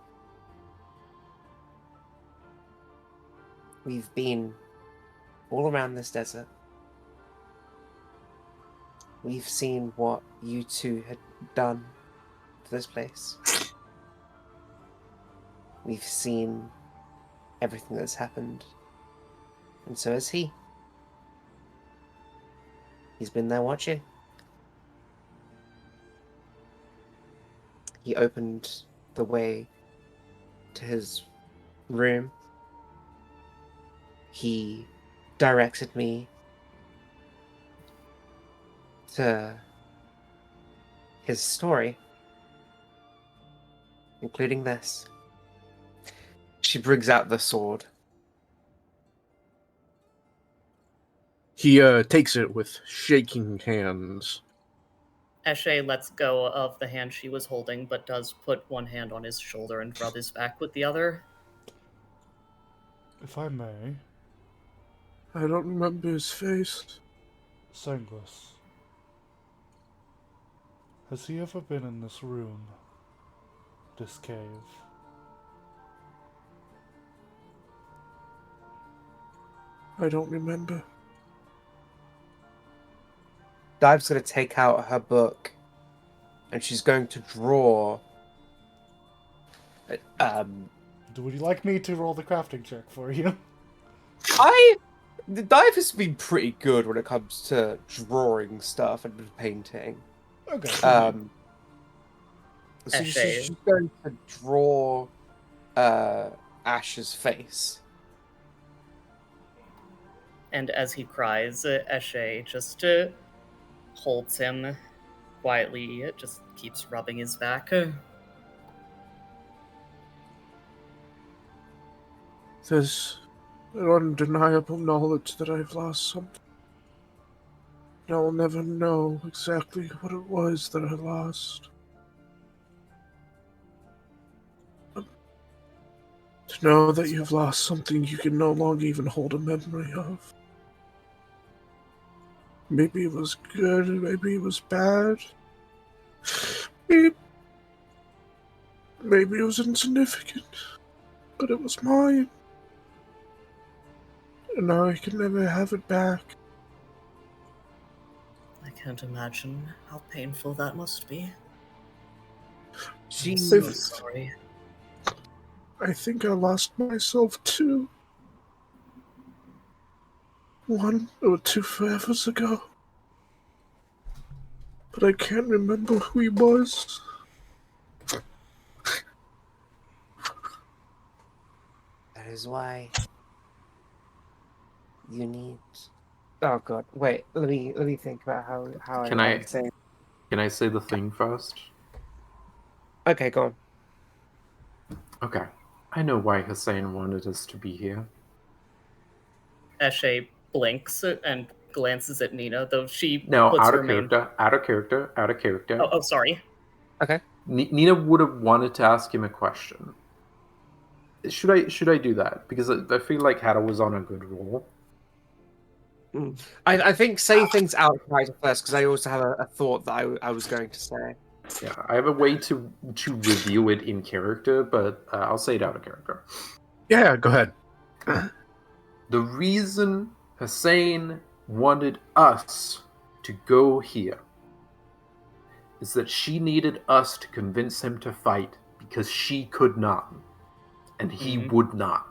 We've been all around this desert. We've seen what you two had done to this place. We've seen everything that's happened. And so has he. He's been there watching. He opened the way to his room. He directed me to his story, including this. She brings out the sword. He takes it with shaking hands. Eshe lets go of the hand she was holding, but does put one hand on his shoulder and rub his back with the other. If I may, I don't remember his face. Senglis, has he ever been in this room? This cave? I don't remember. Dive's going to take out her book, and she's going to draw. Would you like me to roll the crafting check for you? The Dive has been pretty good when it comes to drawing stuff and painting. Okay. So she's Eshe. going to draw Ash's face. And as he cries, Eshe just holds him quietly, just keeps rubbing his back. There's an undeniable knowledge that I've lost something. And I'll never know exactly what it was that I lost. But to know that you've lost something you can no longer even hold a memory of. Maybe it was good, maybe it was bad. Maybe it was insignificant. But it was mine. And now I can never have it back. I can't imagine how painful that must be. I'm She's so sorry. I think I lost myself too. 1 or 2 forevers ago. But I can't remember who he was. That is why you need. Oh god! Wait. Let me think about how Can I I- say. Can I say the thing first? Okay, go on. Okay. I know why Hussein wanted us to be here. Eshe blinks and glances at Nina, though she No, puts out her of main... character, out of character, out of character. Oh, sorry. Nina would have wanted to ask him a question. Should I do that? Because I feel like Hada was on a good roll. I think say things out of character first, because I also have a thought that I was going to say. Yeah, I have a way to review it in character, but I'll say it out of character. Yeah, go ahead. The reason Hussein wanted us to go here is that she needed us to convince him to fight because she could not, and he Mhm. would not.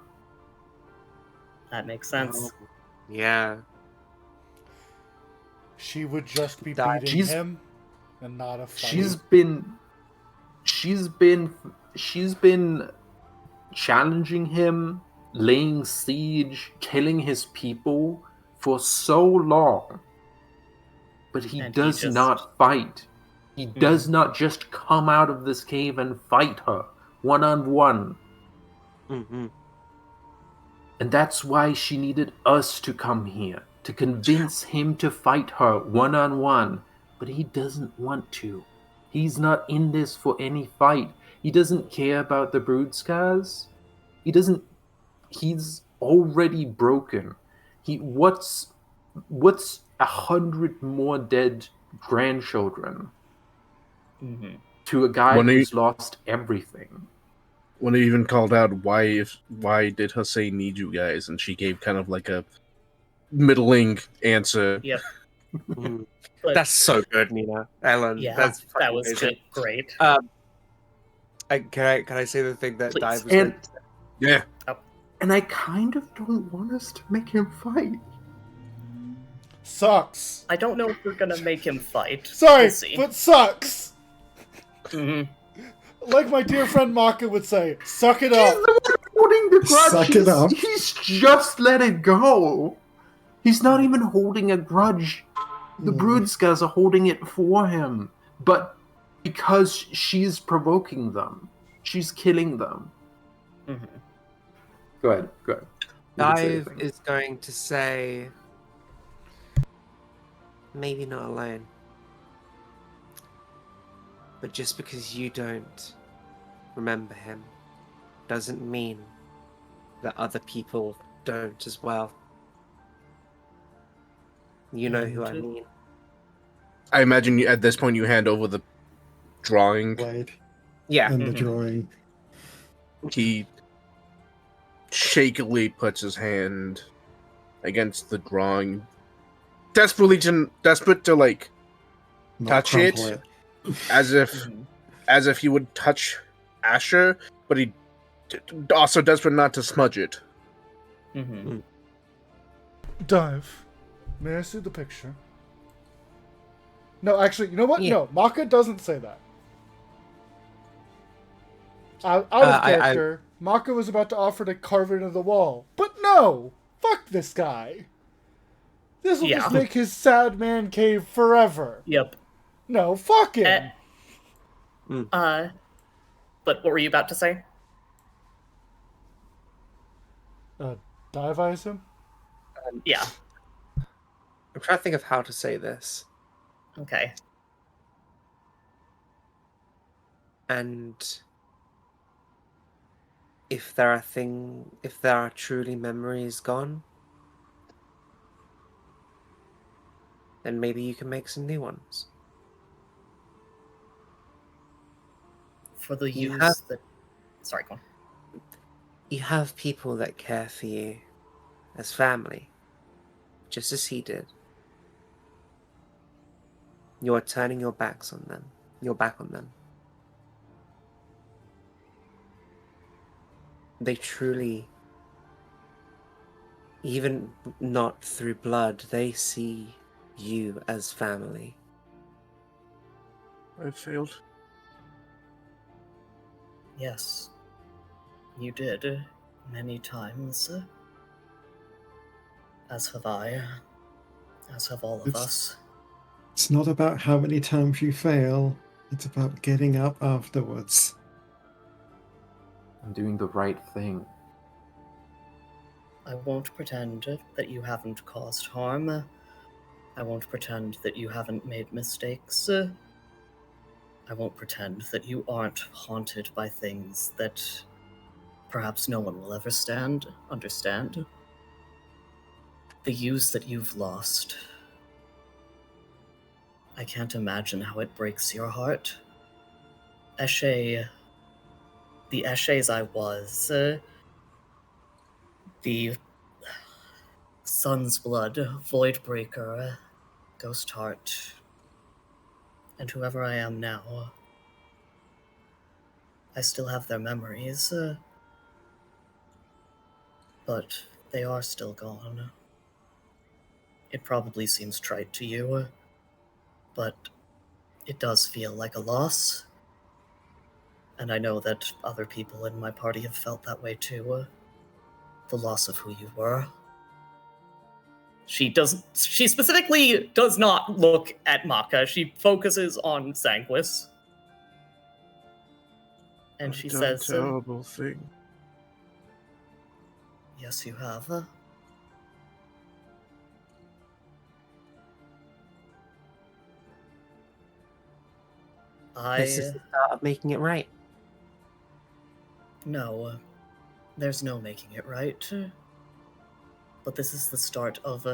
That makes sense. Yeah. She would just be That- beating she's- him and not a fight. She's been challenging him, laying siege, killing his people for so long. But he And he does just- not fight. He does not just come out of this cave and fight her one-on-one. Mm-hmm. And that's why she needed us to come here, to convince him to fight her one-on-one. But he doesn't want to. He's not in this for any fight. He doesn't care about the brood scars. He's already broken. What's 100 more dead grandchildren Mm-hmm. to a guy When he- who's lost everything? When he even called out why did Hussein need you guys, and she gave kind of like a middling answer. Yep. But that's so good, Nina. Ellen. Yeah, That's that fucking was amazing. great. Can I say the thing that Please. Dive was And- going to say? Yeah. And I kind of don't want us to make him fight. Sucks. I don't know if we're gonna make him fight. Sorry, We'll see. but sucks. Mhm. Like my dear friend Maka would say, suck it He's up. the one holding the grudge. Suck it up. He's just let it go. He's not even holding a grudge. The brood scars are holding it for him. But Because she's provoking them. She's killing them. Mhm. Go ahead. You can say your Dive thing. is going to say, maybe not alone. But just because you don't remember him doesn't mean that other people don't as well. You know who I And- mean. I imagine at this point you hand over the drawing. Blade Yeah. and the Mhm. drawing. He shakily puts his hand against the drawing, desperate to like Not touch crumple it, as if he would touch Asher, but he also desperate not to smudge it. Mhm. Dive, may I see the picture? No, actually, you know what? Yeah. No, Maka doesn't say that. Out of I- character, Maka was about to offer to carve it into the wall. But no! Fuck this guy! This will just Yeah. make his sad man cave forever. Yep. No, fuck him! But what were you about to say? Dive, I assume? Yeah. I'm trying to think of how to say this. Okay. And if there are truly memories gone, then maybe you can make some new ones. For the You use have- that. Sorry, go on. You have people that care for you as family, just as he did. You're turning your back on them. They truly, even not through blood, they see you as family. I failed. Yes. You did. Many times. As have I. As have all of It's- us. It's not about how many times you fail, it's about getting up afterwards. I'm doing the right thing. I won't pretend that you haven't caused harm. I won't pretend that you haven't made mistakes. I won't pretend that you aren't haunted by things that perhaps no one will ever understand. The use that you've lost. I can't imagine how it breaks your heart. Eshe, the Eshes I was, the Sun's Blood, Voidbreaker, Ghost Heart, and whoever I am now, I still have their memories, but they are still gone. It probably seems trite to you, but it does feel like a loss. And I know that other people in my party have felt that way too. The loss of who you were. She specifically does not look at Maka. She focuses on Sanguis. And she says, terrible thing. yes, you have. This is the start of making it right. No, there's no making it right. But this is the start of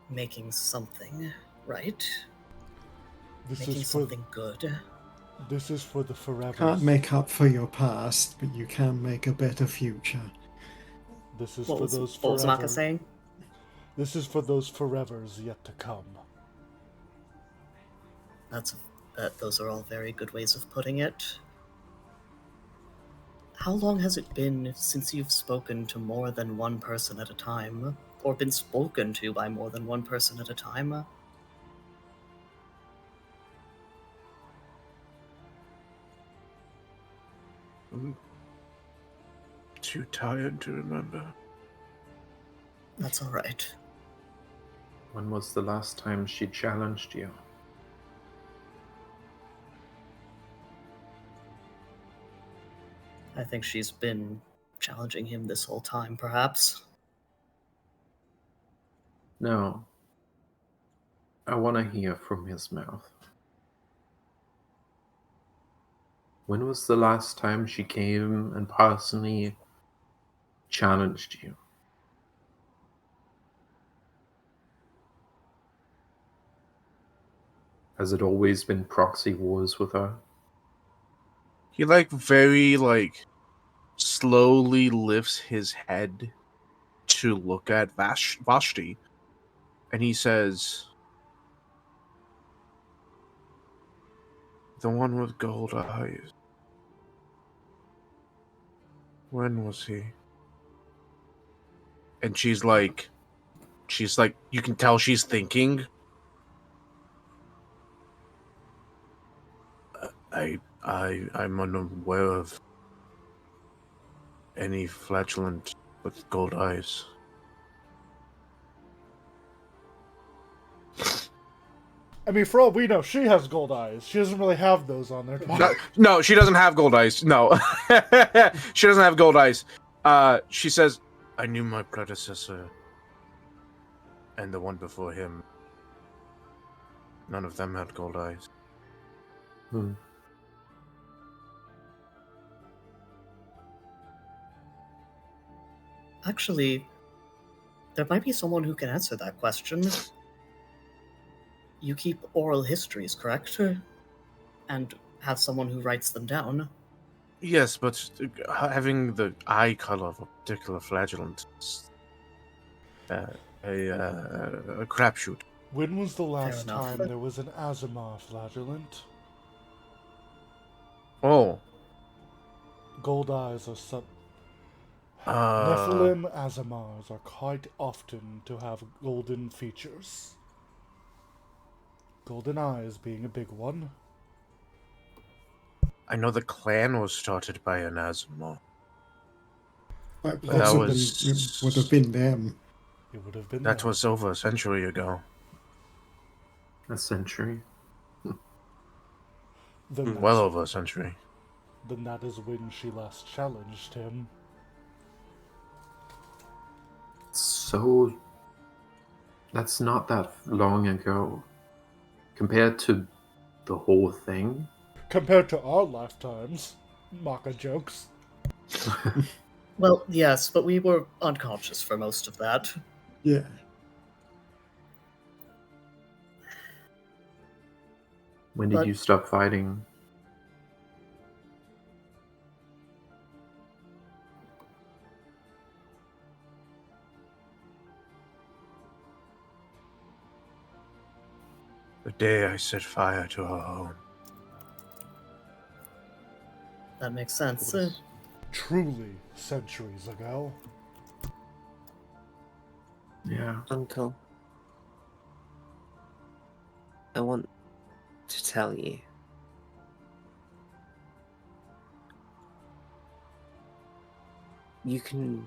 making something right. This Making is for something good. this is for the forever. Can't make up for your past, but you can make a better future. This is What for was, those what was Maka forever. saying? This is for those forevers yet to come. Those are all very good ways of putting it. How long has it been since you've spoken to more than one person at a time? Or been spoken to by more than one person at a time? I'm too tired to remember. That's alright. When was the last time she challenged you? I think she's been challenging him this whole time, perhaps. No. I want to hear from his mouth. When was the last time she came and personally challenged you? Has it always been proxy wars with her? He very slowly lifts his head to look at Vashti, and he says, "The one with gold eyes. When was he?" And she's like, you can tell she's thinking. I'm unaware of any flagellant with gold eyes. I mean, for all we know, she has gold eyes. She doesn't really have those on there. No, she doesn't have gold eyes. No. She doesn't have gold eyes. She says, "I knew my predecessor and the one before him. None of them had gold eyes." Actually, there might be someone who can answer that question. You keep oral histories, correct? And have someone who writes them down. Yes, but having the eye color of a particular flagellant is a crapshoot. When was the last enough. time there was an Azamar flagellant? Oh. Gold eyes are Uh, Nephilim Azamars are quite often to have golden features. Golden eyes being a big one. I know the clan was started by an Azamar. But That possibly was- it would have been them. It would have been That them. was over a century ago. A century? Then Well that's- over a century. Then that is when she last challenged him. So that's not that long ago compared to the whole thing. Compared to our lifetimes. Maka jokes. Well, yes, but we were unconscious for most of that. Yeah. When did But- you stop fighting? The day I set fire to her home. That makes sense. Truly centuries ago. Yeah. Uncle, I want to tell you. You can.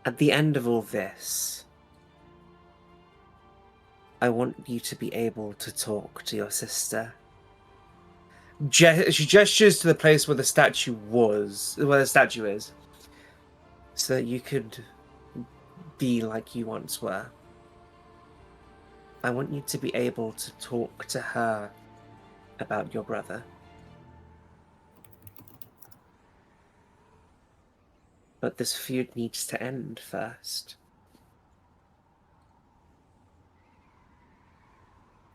At the end of all this, I want you to be able to talk to your sister. She gestures to the place where the statue is, so that you could be like you once were. I want you to be able to talk to her about your brother. But this feud needs to end first.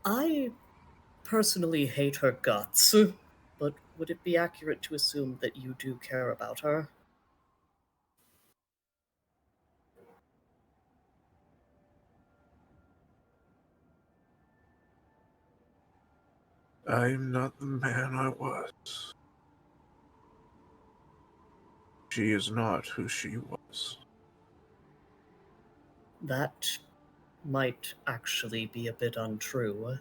I personally hate her guts, but would it be accurate to assume that you do care about her? I'm not the man I was. She is not who she was. That might actually be a bit untrue.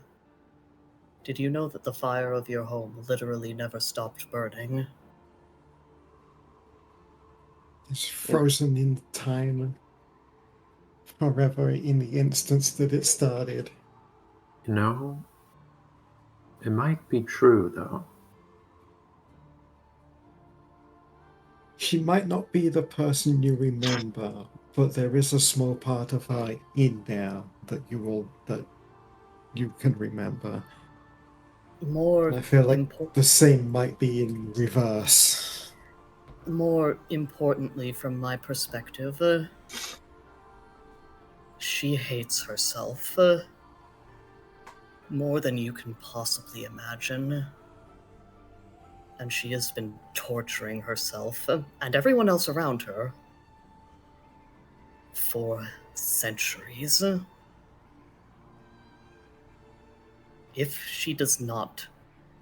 Did you know that the fire of your home literally never stopped burning? It's frozen in time forever in the instance that it started. You know, it might be true though. she might not be the person you remember, but there is a small part of her in there that you can remember. More And I feel like impor- the same might be in reverse. more importantly, from my perspective, she hates herself more than you can possibly imagine. And she has been torturing herself and everyone else around her for centuries. If she does not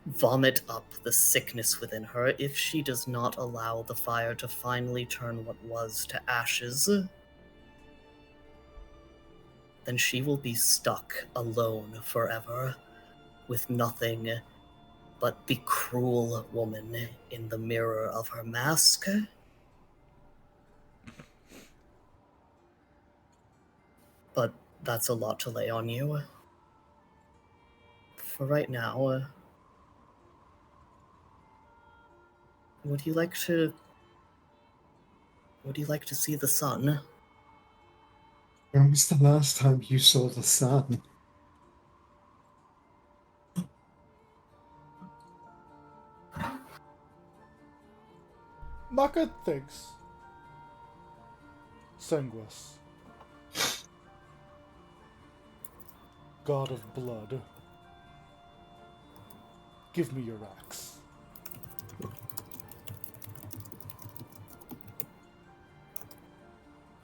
vomit up the sickness within her, if she does not allow the fire to finally turn what was to ashes, then she will be stuck alone forever, with nothing but the cruel woman in the mirror of her mask. But that's a lot to lay on you. For right now, would you like to see the sun? When was the last time you saw the sun? Maka thinks. Senguis. God of blood. Give me your axe.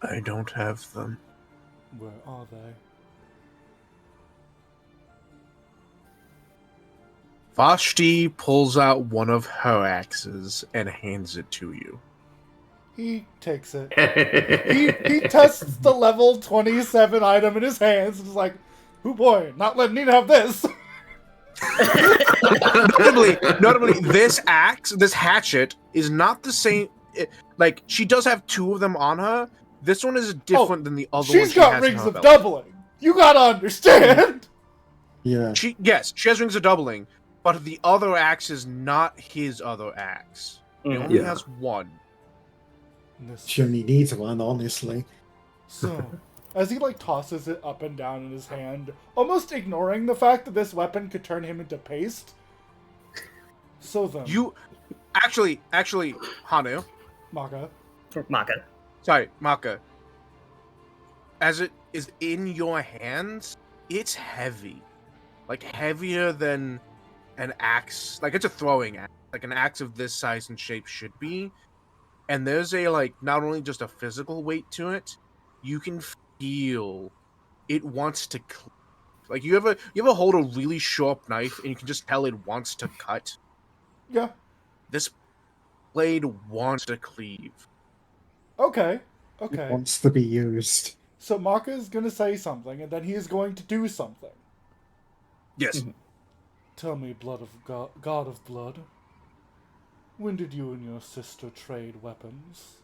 I don't have them. Where are they? Vashti pulls out one of her axes and hands it to you. He takes it. He tests the level 27 item in his hands and is like, oh boy, not letting Nina have this. notably, this axe, this hatchet, is not the same. Like, she does have two of them on her. This one is different than the other one. She's got has in rings her of belt. doubling. You gotta understand. Yeah. She has rings of doubling, but the other axe is not his other axe. He only Yeah. has one. She only needs one, honestly. So, as he tosses it up and down in his hand, almost ignoring the fact that this weapon could turn him into paste. So then, You actually, Hanu. Maka, Maka. Sorry, Maka. As it is in your hands, it's heavy. Like, heavier than an axe. Like, it's a throwing axe. Like, an axe of this size and shape should be. And there's not only just a physical weight to it, you can feel it wants to cleave. Like, you ever hold a really sharp knife and you can just tell it wants to cut? yeah, This blade wants to cleave. okay. It wants to be used. So Maka is gonna say something, and then he is going to do something. Yes. Tell me, blood of God of blood, when did you and your sister trade weapons?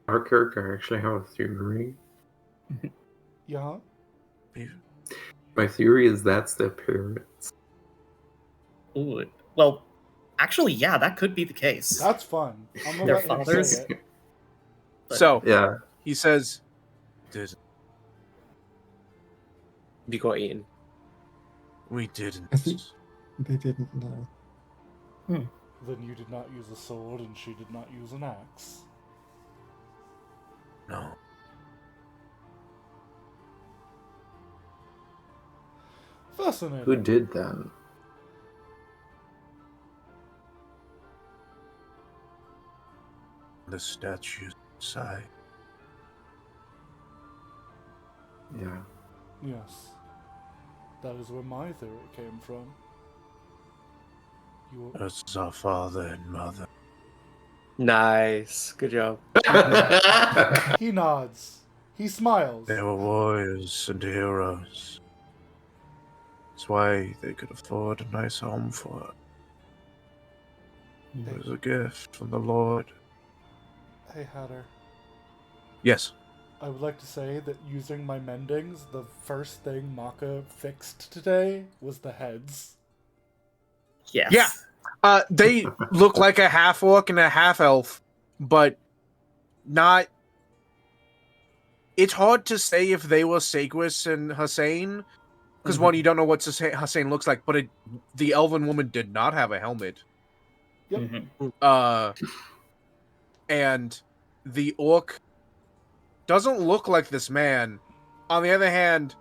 Our character actually have a theory. Yeah? My theory is that's their parents. Ooh. Well, actually, yeah, that could be the case. That's fun. I'm gonna Their let him fathers? say it. But- So, Yeah. he says, You got eaten. we didn't. I think they didn't know. Then you did not use a sword, and she did not use an axe. No. Fascinating. Who did then? The statue side. Yeah. Yes. That is where my theory came from. You were... This is our father and mother. Nice. Good job. He nods. He smiles. They were warriors and heroes. That's why they could afford a nice home for her. It was a gift from the Lord. Hey, Hatter. Yes. I would like to say that using my mendings, the first thing Maka fixed today was the heads. Yes. Yeah. They look like a half orc and a half elf, but not. It's hard to say if they were Seguis and Hussein, because one, you don't know what Hussein looks like, but the elven woman did not have a helmet. Yep. Mhm. And the orc doesn't look like this man. On the other hand,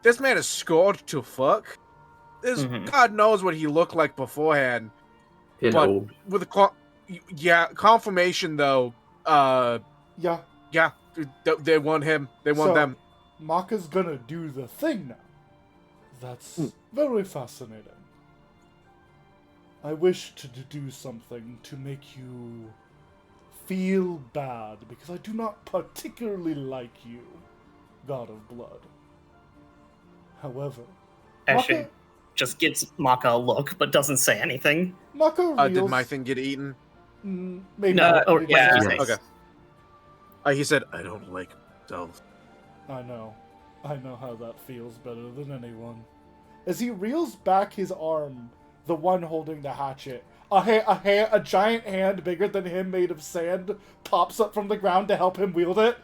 this man is scarred to fuck. Mhm. God knows what he looked like beforehand. In But old. with confirmation though. Yeah. Yeah, they want him. They want So, them. Maka's gonna do the thing now. That's very fascinating. I wish to do something to make you feel bad, because I do not particularly like you, God of Blood. However, Ashe Maka, just gives Maka a look, but doesn't say anything. Maka reels... Did my thing get eaten? Maybe No, not. or Did yeah, you say- nice. Okay. He said, I don't like myself. I know how that feels better than anyone. As he reels back his arm, the one holding the hatchet, a giant hand bigger than him made of sand pops up from the ground to help him wield it.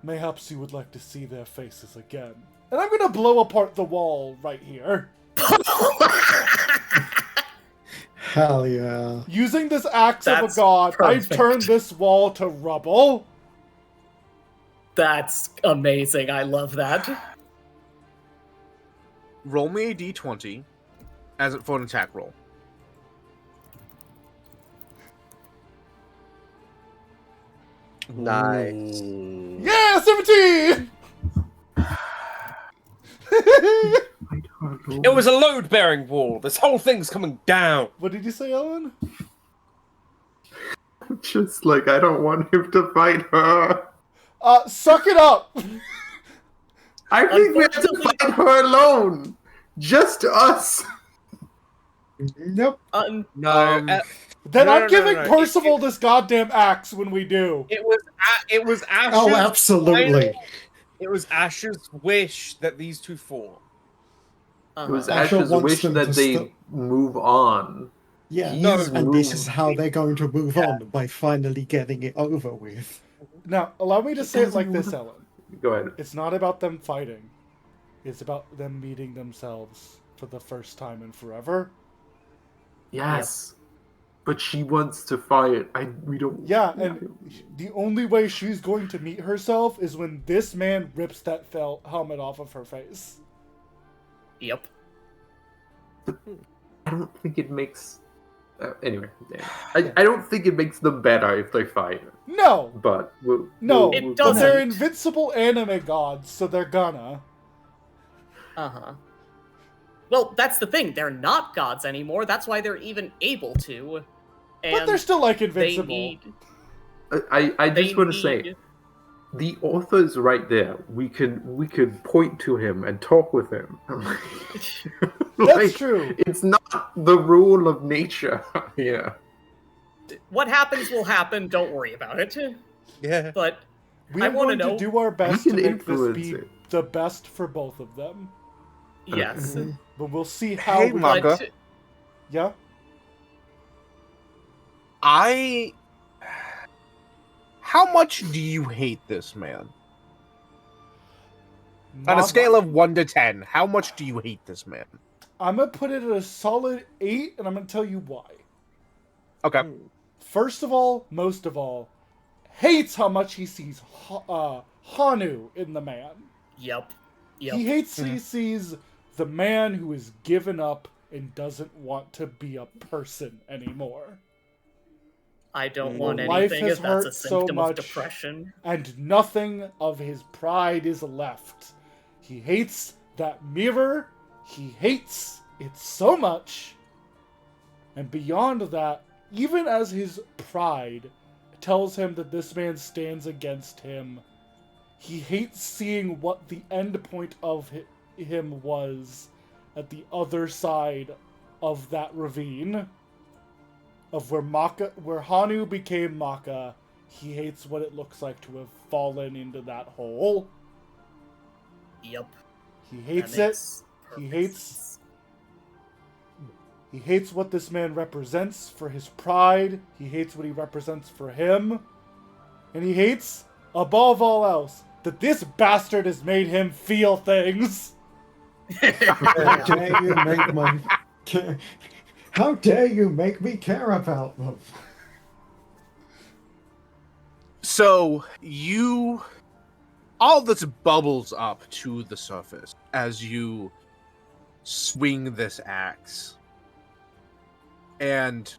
Mayhaps you would like to see their faces again. And I'm gonna blow apart the wall right here. Hell yeah. Using this axe of a That's god, I've perfect. turned this wall to rubble. That's amazing. I love that. Roll me a d20 for an attack roll. Nice. Yeah, 17! It was a load-bearing wall. This whole thing's coming down. What did you say, Owen? Just like, I don't want him to fight her. Suck it up! I think we have to fight her alone. Just us. Nope. No, Um, Then No, I'm no, no, giving no. Percival this goddamn axe when we do. it was Ash's. Oh, absolutely. It was Ash's wish that these two fall. It was Asher Ash's wants wish them that to they stop. move on. Yeah, No, and this is how they're going to move on, by finally getting it over with. Now, allow me to say it like this, Ellen. Go ahead. It's not about them fighting. It's about them meeting themselves for the first time in forever. Yes. But she wants to fight. We don't. Yeah, and the only way she's going to meet herself is when this man rips that helmet off of her face. Yep. I don't think it makes. Anyway, I don't think it makes them better if they fight. No! But No, It but doesn't. they're invincible anime gods, so they're gonna. Uh-huh. Well, that's the thing. They're not gods anymore. That's why they're even able to. And But they're still, like, they invincible. need... I they just want to say, need- the author's right there. We could point to him and talk with him. That's true. It's not the rule of nature. Yeah. What happens will happen. Don't worry about it. Yeah. But We I are wanna going know- to do our best We to can make this influence be it. the best for both of them. yes. But we'll see how Hey, we... Maka. But Yeah? How much do you hate this man? On a Not scale much. of 1 to 10, how much do you hate this man? I'm going to put it at a solid 8, and I'm going to tell you why. Okay. First of all, most of all, hates how much he sees Hanu in the man. yep. Yep. He hates he sees the man who is given up and doesn't want to be a person anymore. I don't want Life anything has if that's a hurt so symptom of much. depression. And nothing of his pride is left. He hates that mirror. He hates it so much. And beyond that, even as his pride tells him that this man stands against him, he hates seeing what the end point of him was at the other side of that ravine. Of where Hanu became Maka. He hates what it looks like to have fallen into that hole. Yep. He hates That it. makes He perfect hates- sense. He hates what this man represents for his pride. He hates what he represents for him. And he hates, above all else, that this bastard has made him feel things. How dare you make my... How dare you make me care about them? So, all this bubbles up to the surface as you swing this axe. And,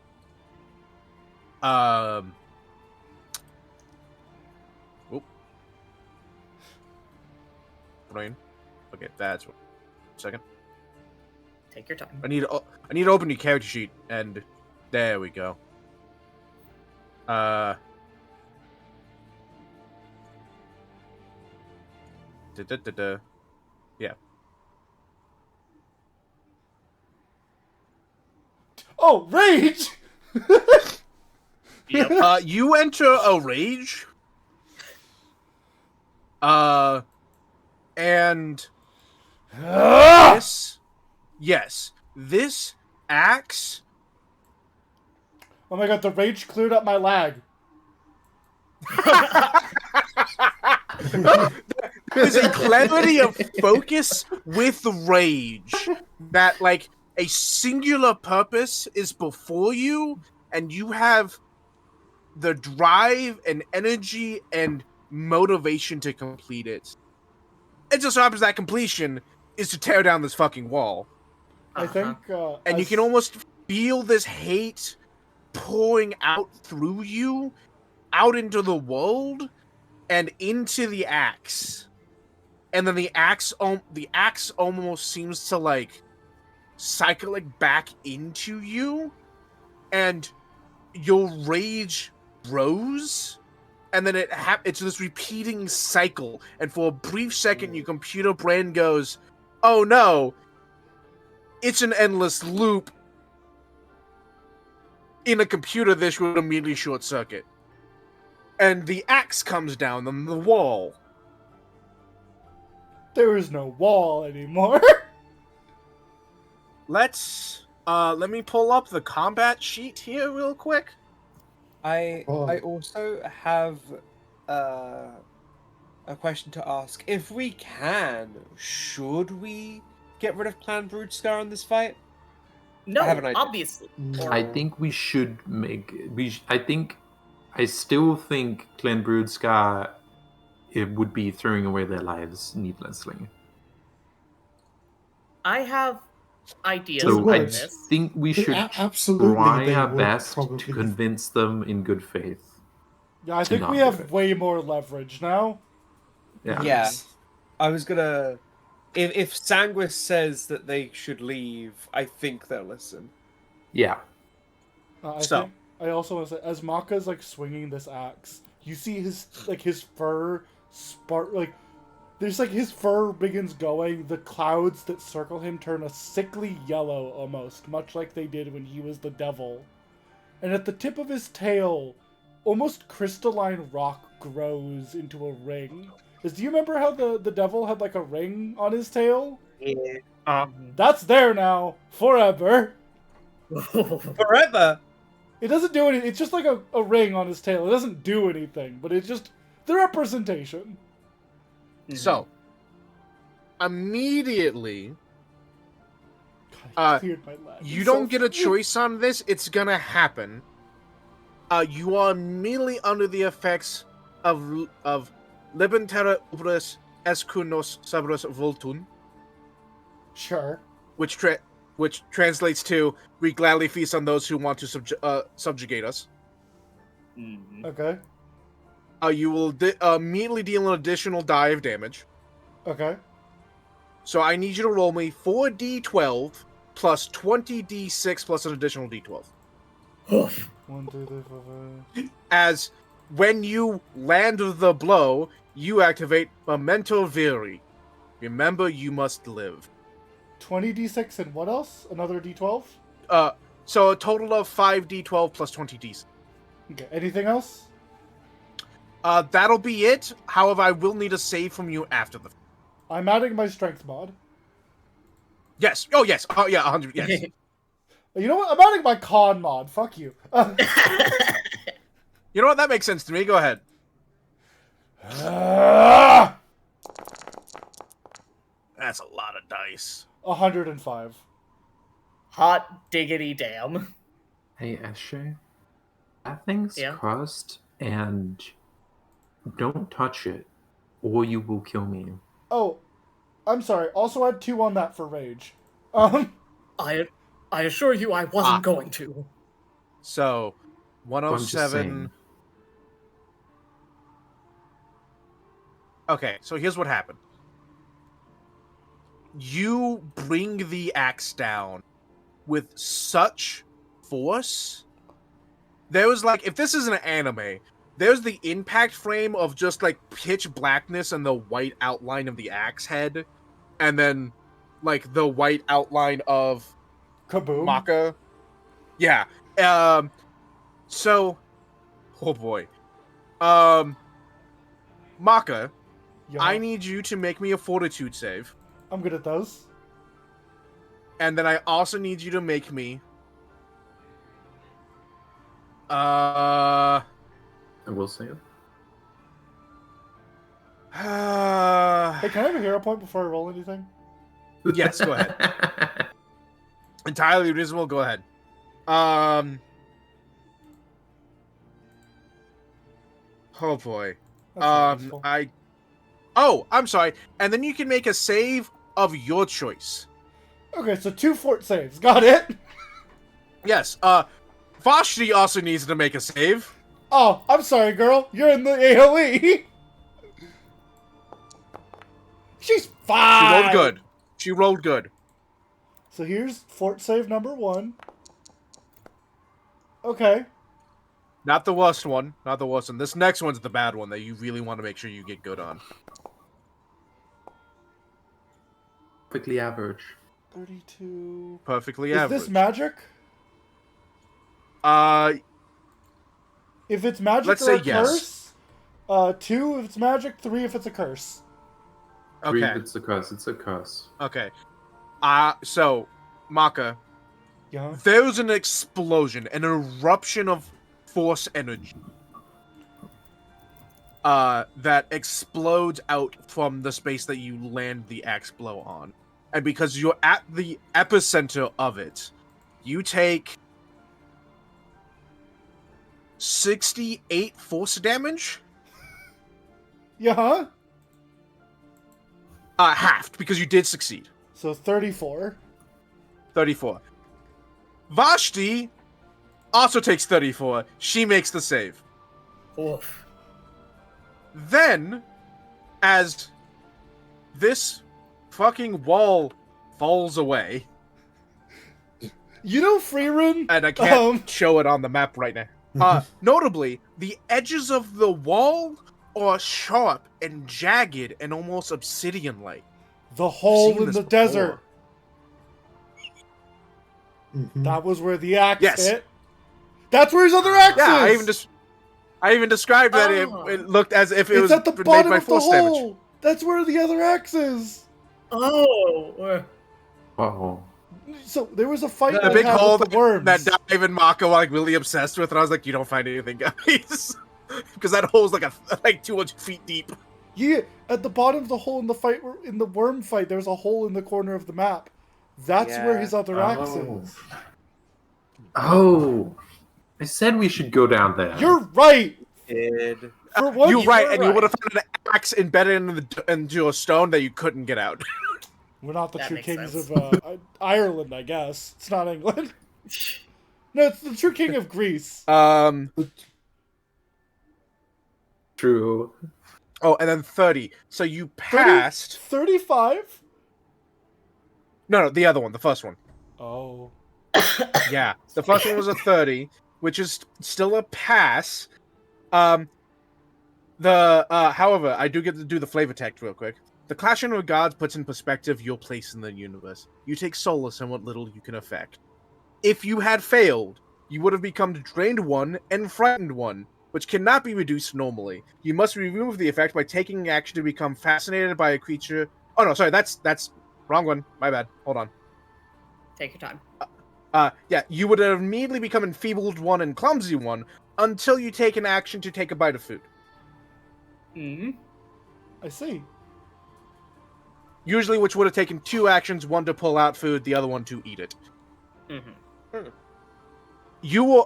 brain. Okay, that's one second. Take your time. I need to open your character sheet, and there we go. Yeah. Oh, rage! Yep. You enter a rage. And this axe. Oh my god, the rage cleared up my lag. There's a clarity of focus with rage that, like, a singular purpose is before you, and you have the drive and energy and motivation to complete it. It just so happens that completion is to tear down this fucking wall. I think, And you can almost feel this hate pouring out through you, out into the world, and into the axe. And then the axe almost seems to, like, cycle it back into you, and your rage grows, and then it's this repeating cycle, and for a brief second your computer brain goes, oh no, it's an endless loop. In a computer, this would immediately short circuit. And the axe comes down on the wall. There is no wall anymore. Let me pull up the combat sheet here real quick. I Oh. also have a question to ask. If we can, should we get rid of Clan Broodskar in this fight? No, I have an idea. obviously. I think we should I still think Clan Broodskar it would be throwing away their lives needlessly. I have ideas So about I this. think we should Absolutely, try they our would best probably- to convince them in good faith. Yeah, I think not we do have it. way more leverage now. Yeah. I was gonna... If Sanguis says that they should leave, I think they'll listen. Yeah. I also want to say, as Maka's like swinging this axe, you see his fur spark, like there's like his fur begins going. The clouds that circle him turn a sickly yellow almost, much like they did when he was the devil. And at the tip of his tail, almost crystalline rock grows into a ring. Do you remember how the devil had like a ring on his tail? Yeah. That's there now, forever. Forever! It doesn't do anything. It's just like a ring on his tail. It doesn't do anything, but it's just the representation. So, immediately, God, I cleared my leg. you It's don't so get a funny. choice on this. It's gonna happen. You are immediately under the effects of Libentera Ubris Escunos Sabros Voltun, Sure. which translates to "We gladly feast on those who want to subjugate us." Okay. You will immediately deal an additional die of damage. Okay. So I need you to roll me 4d12 plus 20d6 plus an additional d12. 1, 2, 3, 4, 5. As when you land the blow, you activate Memento Viri. Remember, you must live. 20d6 and what else? Another d12? So a total of 5d12 plus 20d6. Okay. Anything else? That'll be it. However, I will need a save from you after the... I'm adding my strength mod. Yes. Oh, yes. Oh, yeah, 100. Yes. You know what? I'm adding my con mod. Fuck you. You know what? That makes sense to me. Go ahead. That's a lot of dice. 105. Hot diggity damn. Hey, Eshe, that thing's Yeah? cursed, and don't touch it, or you will kill me. Oh, I'm sorry. Also add 2 on that for rage. I assure you I wasn't Ah. going to. So, I'm just 107. saying. Okay, so here's what happened. You bring the axe down with such force. There was like, if this is an anime, there's the impact frame of just like pitch blackness and the white outline of the axe head, and then like the white outline of Kaboom. Maka. Yeah. So, oh boy. Maka, Yeah, I need you to make me a fortitude save. I'm good at those. And then I also need you to make me I will say it. Hey, can I have a hero point before I roll anything? Yes, go ahead. Entirely reasonable, go ahead. Oh boy. That's not useful. I'm sorry. And then you can make a save of your choice. Okay, so 2 fort saves. Got it? Yes, Vashti also needs to make a save. Oh, I'm sorry, girl. You're in the AoE. She's She fine. rolled good. She rolled good. So here's fort save number 1. Okay. Not the worst one. Not the worst one. This next one's the bad one that you really want to make sure you get good on. Quickly average. 32. Perfectly Is average. this magic? If it's magic Let's or say a yes. curse, 2 if it's magic, 3 if it's a curse. Three, Okay. it's a curse. It's a curse. Okay. So, Maka, Yeah. there's an explosion, an eruption of force energy that explodes out from the space that you land the axe blow on. And because you're at the epicenter of it, you take 68 force damage? Yeah. Halved, because you did succeed. So 34. 34. Vashti also takes 34. She makes the save. Oof. Then, as this fucking wall falls away, You know Freerun? and I can't show it on the map right now. Notably, the edges of the wall are sharp and jagged and almost obsidian-like. The hole seen in this the before. desert. Mhm. That was where the axe Yes. hit. That's where his other axe Yeah, is. I even described that Oh. it looked as if it It's was at the made bottom by of the force hole. damage. That's where the other axe is. Oh. Uh-oh. So there was a fight The we big had hole with the worms. that Dive and Mako were like really obsessed with, and I was like, "You don't find anything, guys," because that hole's like 200 feet deep. Yeah, at the bottom of the hole in the fight, in the worm fight, there's a hole in the corner of the map. That's where Yeah. his other axe Oh. is. Oh. I said we should go down there. You're right. Did For once, You're right, were and you right. would have found an axe embedded into a stone that you couldn't get out. we're not the That true makes kings sense. of Ireland, I guess. It's not England. No, it's the true king of Greece. True. Oh, and then 30. So you passed. 35? No, the other one, the first one. Oh. Yeah, the first one was a 30, which is still a pass. However, I do get to do the flavor text real quick. The Clash in Regards puts in perspective your place in the universe. You take solace in what little you can affect. If you had failed, you would have become Drained 1 and Frightened 1, which cannot be reduced normally. You must remove the effect by taking action to become fascinated by a creature. Oh no, sorry, that's wrong one. My bad. Hold on. Take your time. Yeah, you would immediately become enfeebled 1 and clumsy 1 until you take an action to take a bite of food. Hmm. I see. Usually, which would have taken 2 actions, 1 to pull out food, the other one to eat it. Hmm. You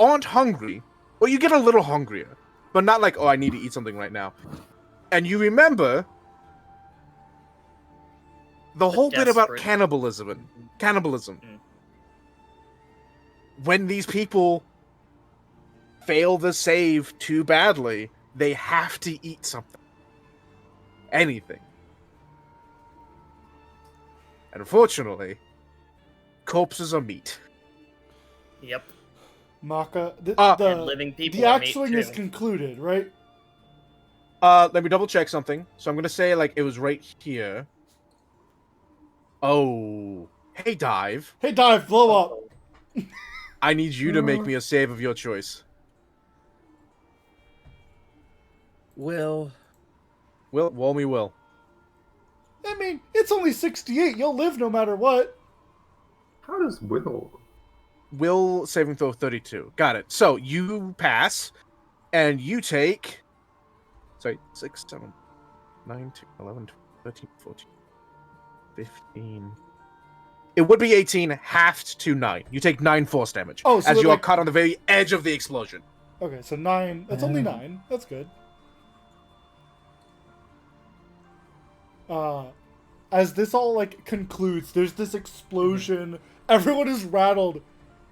aren't hungry, well, you get a little hungrier, but not like, oh, I need to eat something right now. And you remember the whole bit about desperate- cannibalism. Mm. When these people fail the save too badly, they have to eat something. Anything. And unfortunately, corpses are meat. Yep. Maka, And living people the are axe meat, swing is too. concluded, right? Let me double check something. So I'm gonna say, like, it was right here. Oh. Hey, Dive. Hey, dive, blow up. I need you to make me a save of your choice. Will. Roll me will. I mean, it's only 68. You'll live no matter what. How does Will? Will saving throw 32. Got it. So you pass, and you take. Sorry, 6, 7, 9, 10, 11, 12, 13, 14, 15. It would be 18, halved to 9. You take 9 force damage. Oh, so as it, you are like- caught on the very edge of the explosion. Okay, so 9. That's only 9. That's good. As this all, like, concludes, there's this explosion. Everyone is rattled.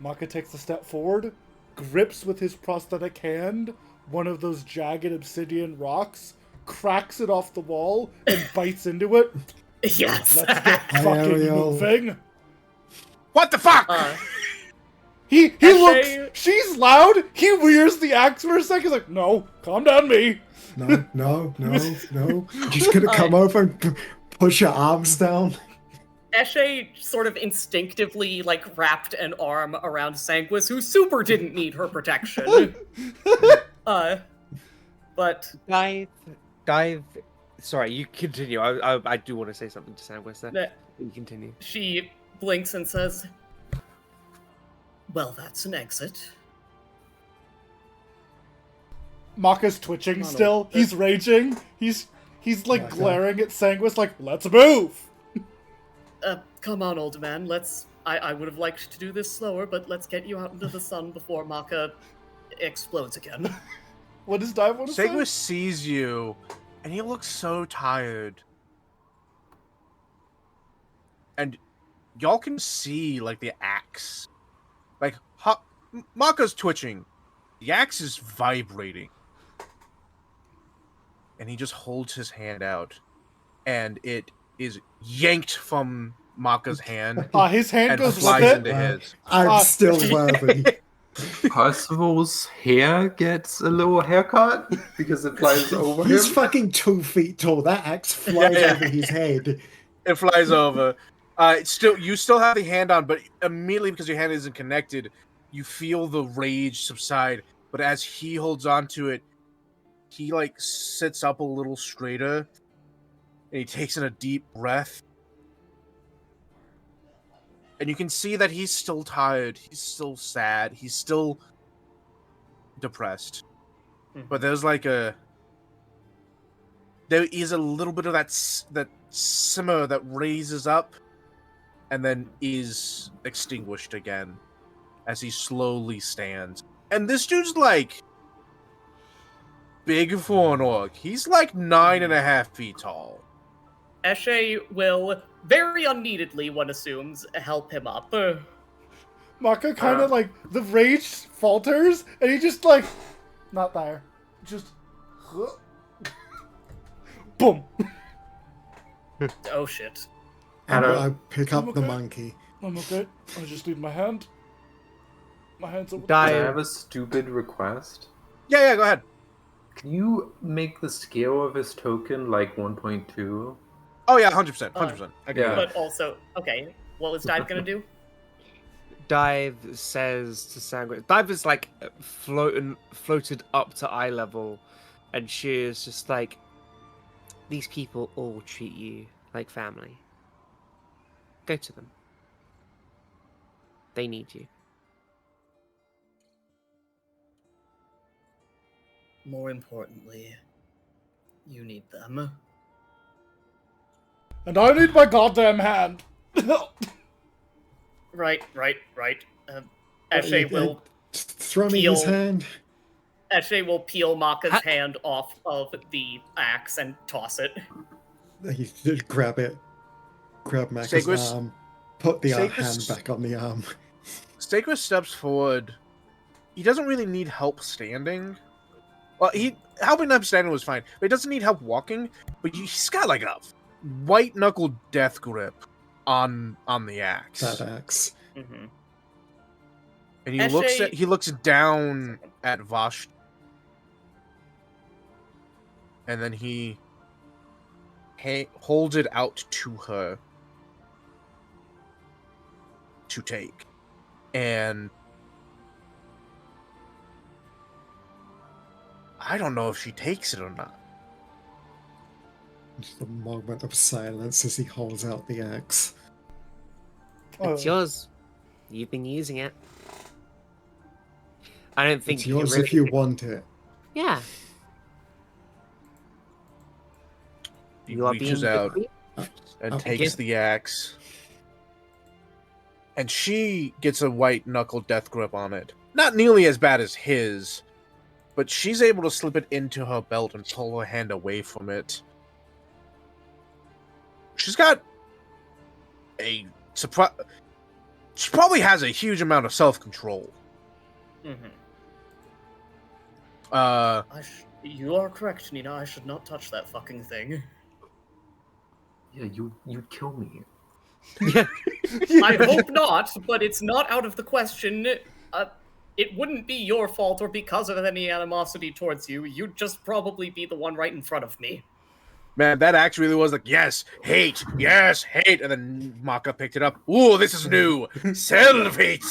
Maka takes a step forward, grips with his prosthetic hand one of those jagged obsidian rocks, cracks it off the wall, and bites into it. Yes. Let's get Hi, fucking Ariel. moving. What the fuck? He Actually- looks. She's loud. He rears the axe for a second. He's like, "No, calm down, me." No. Just gonna come over and push your arms down. Eshe sort of instinctively, like, wrapped an arm around Sanguis, who super didn't need her protection. But Dive. Sorry, you continue. I do want to say something to Sandwich there. Nah. You continue. she blinks and says, "Well, that's an exit." Maka's twitching Come on, still. old- He's raging. He's like Maka. glaring at Sanguis like, "Let's move." Come on, old man, I would have liked to do this slower, but let's get you out into the sun before Maka explodes again. What does Dive want to say? Sanguis sees you, and he looks so tired. And y'all can see, like, the axe. Like, Maka's twitching. The axe is vibrating. And he just holds his hand out. And it is yanked from Maka's hand His hand and goes with flies it. into his. I'm still worthy. Percival's hair gets a little haircut because it flies over He's him. fucking 2 feet tall. That axe flies Yeah. over his head. It flies over. You still have the hand on, but immediately because your hand isn't connected, you feel the rage subside. But as he holds on to it, he like sits up a little straighter, and he takes in a deep breath. And you can see that he's still tired. He's still sad. He's still depressed. But there's like there is a little bit of that simmer that raises up and then is extinguished again as he slowly stands. And this dude's like big for an orc. He's like 9.5 feet tall. Eshe will, very unneededly, one assumes, help him up. Maka kind of like the rage falters, and he just like, not there, just, boom. Oh shit. And Hello. I pick up I'm the okay. monkey. I'm okay. I just need my hand. My hand's over. Can I Dive. have a stupid request? Yeah, go ahead. Can you make the scale of his token like 1.2? Oh yeah, 100%. 100%. I can do Yeah. that. But also, okay, what was Dive gonna do? Dive says to Sandwich. Dive is like floated up to eye level, and she is just like, these people all treat you like family. Go to them. They need you. More importantly, you need them. And I need my goddamn hand. Right. Eshe will Throw me his peel- hand. Eshe will peel Maka's Ha- hand off of the axe and toss it. You just grab it. Grab Mac's Segris- arm. Put the hand Segris- back on the arm. Stakra steps forward. He doesn't really need help standing. Well, helping him standing was fine, but he doesn't need help walking. But he's got like a white knuckle death grip on the axe, That axe. Mm-hmm. and Eshe- he looks down at Vash, and then he holds it out to her to take, and I don't know if she takes it or not. Just a moment of silence as he holds out the axe. It's yours. You've been using it. I don't think It's you can yours really... if you want it. Yeah. He You are being reaches out good. and Okay. takes the axe, and she gets a white knuckle death grip on it. Not nearly as bad as his, but she's able to slip it into her belt and pull her hand away from it. She's got a surprise. She probably has a huge amount of self-control. Mm-hmm. Uh, You are correct, Nina. I should not touch that fucking thing. Yeah, you'd kill me. Yeah. I hope not, but it's not out of the question. It wouldn't be your fault or because of any animosity towards you. You'd just probably be the one right in front of me. man, that axe really was like, yes, hate, and then Maka picked it up. Ooh, this is new. Self-hate.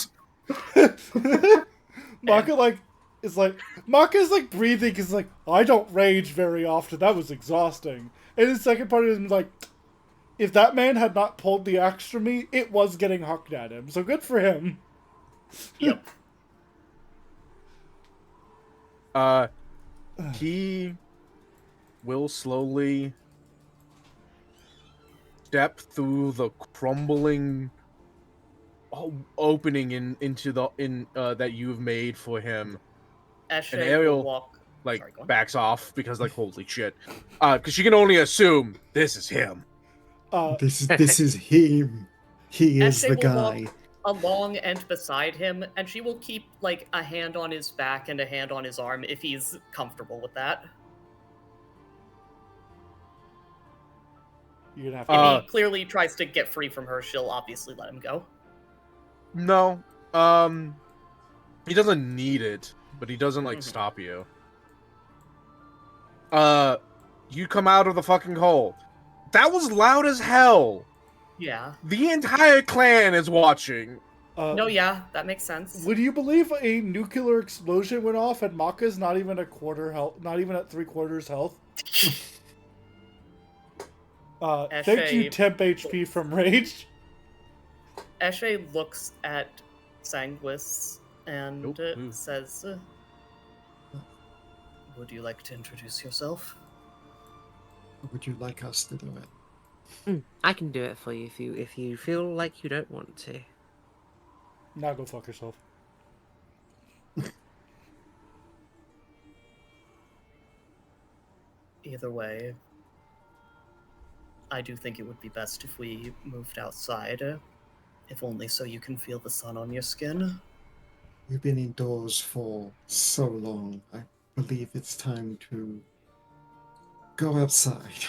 Maka is like breathing is like, I don't rage very often. That was exhausting. And the second part is like, if that man had not pulled the axe from me, it was getting hucked at him. So good for him. Yep. He will slowly step through the crumbling opening into that you've made for him. Eshe And Ariel, will walk. Like Sorry, go on. backs off because like holy shit, because she can only assume this is him. This is him. He is Eshe the will guy. walk along and beside him, and she will keep like a hand on his back and a hand on his arm if he's comfortable with that. You're gonna have If to. he clearly tries to get free from her, she'll obviously let him go. No, he doesn't need it, but he doesn't like Mhm. stop you. You come out of the fucking hole. That was loud as hell. Yeah. The entire clan is watching. No, yeah, that makes sense. Would you believe a nuclear explosion went off and Maka's not even at quarter health, not even at 3/4 health? Thank you, Eshe- temp HP from Rage. Eshe looks at Sanguis and Nope. says, would you like to introduce yourself? Or would you like us to do it? I can do it for you if you feel like you don't want to. Now go fuck yourself. Either way, I do think it would be best if we moved outside, if only so you can feel the sun on your skin. We've been indoors for so long. I believe it's time to go outside.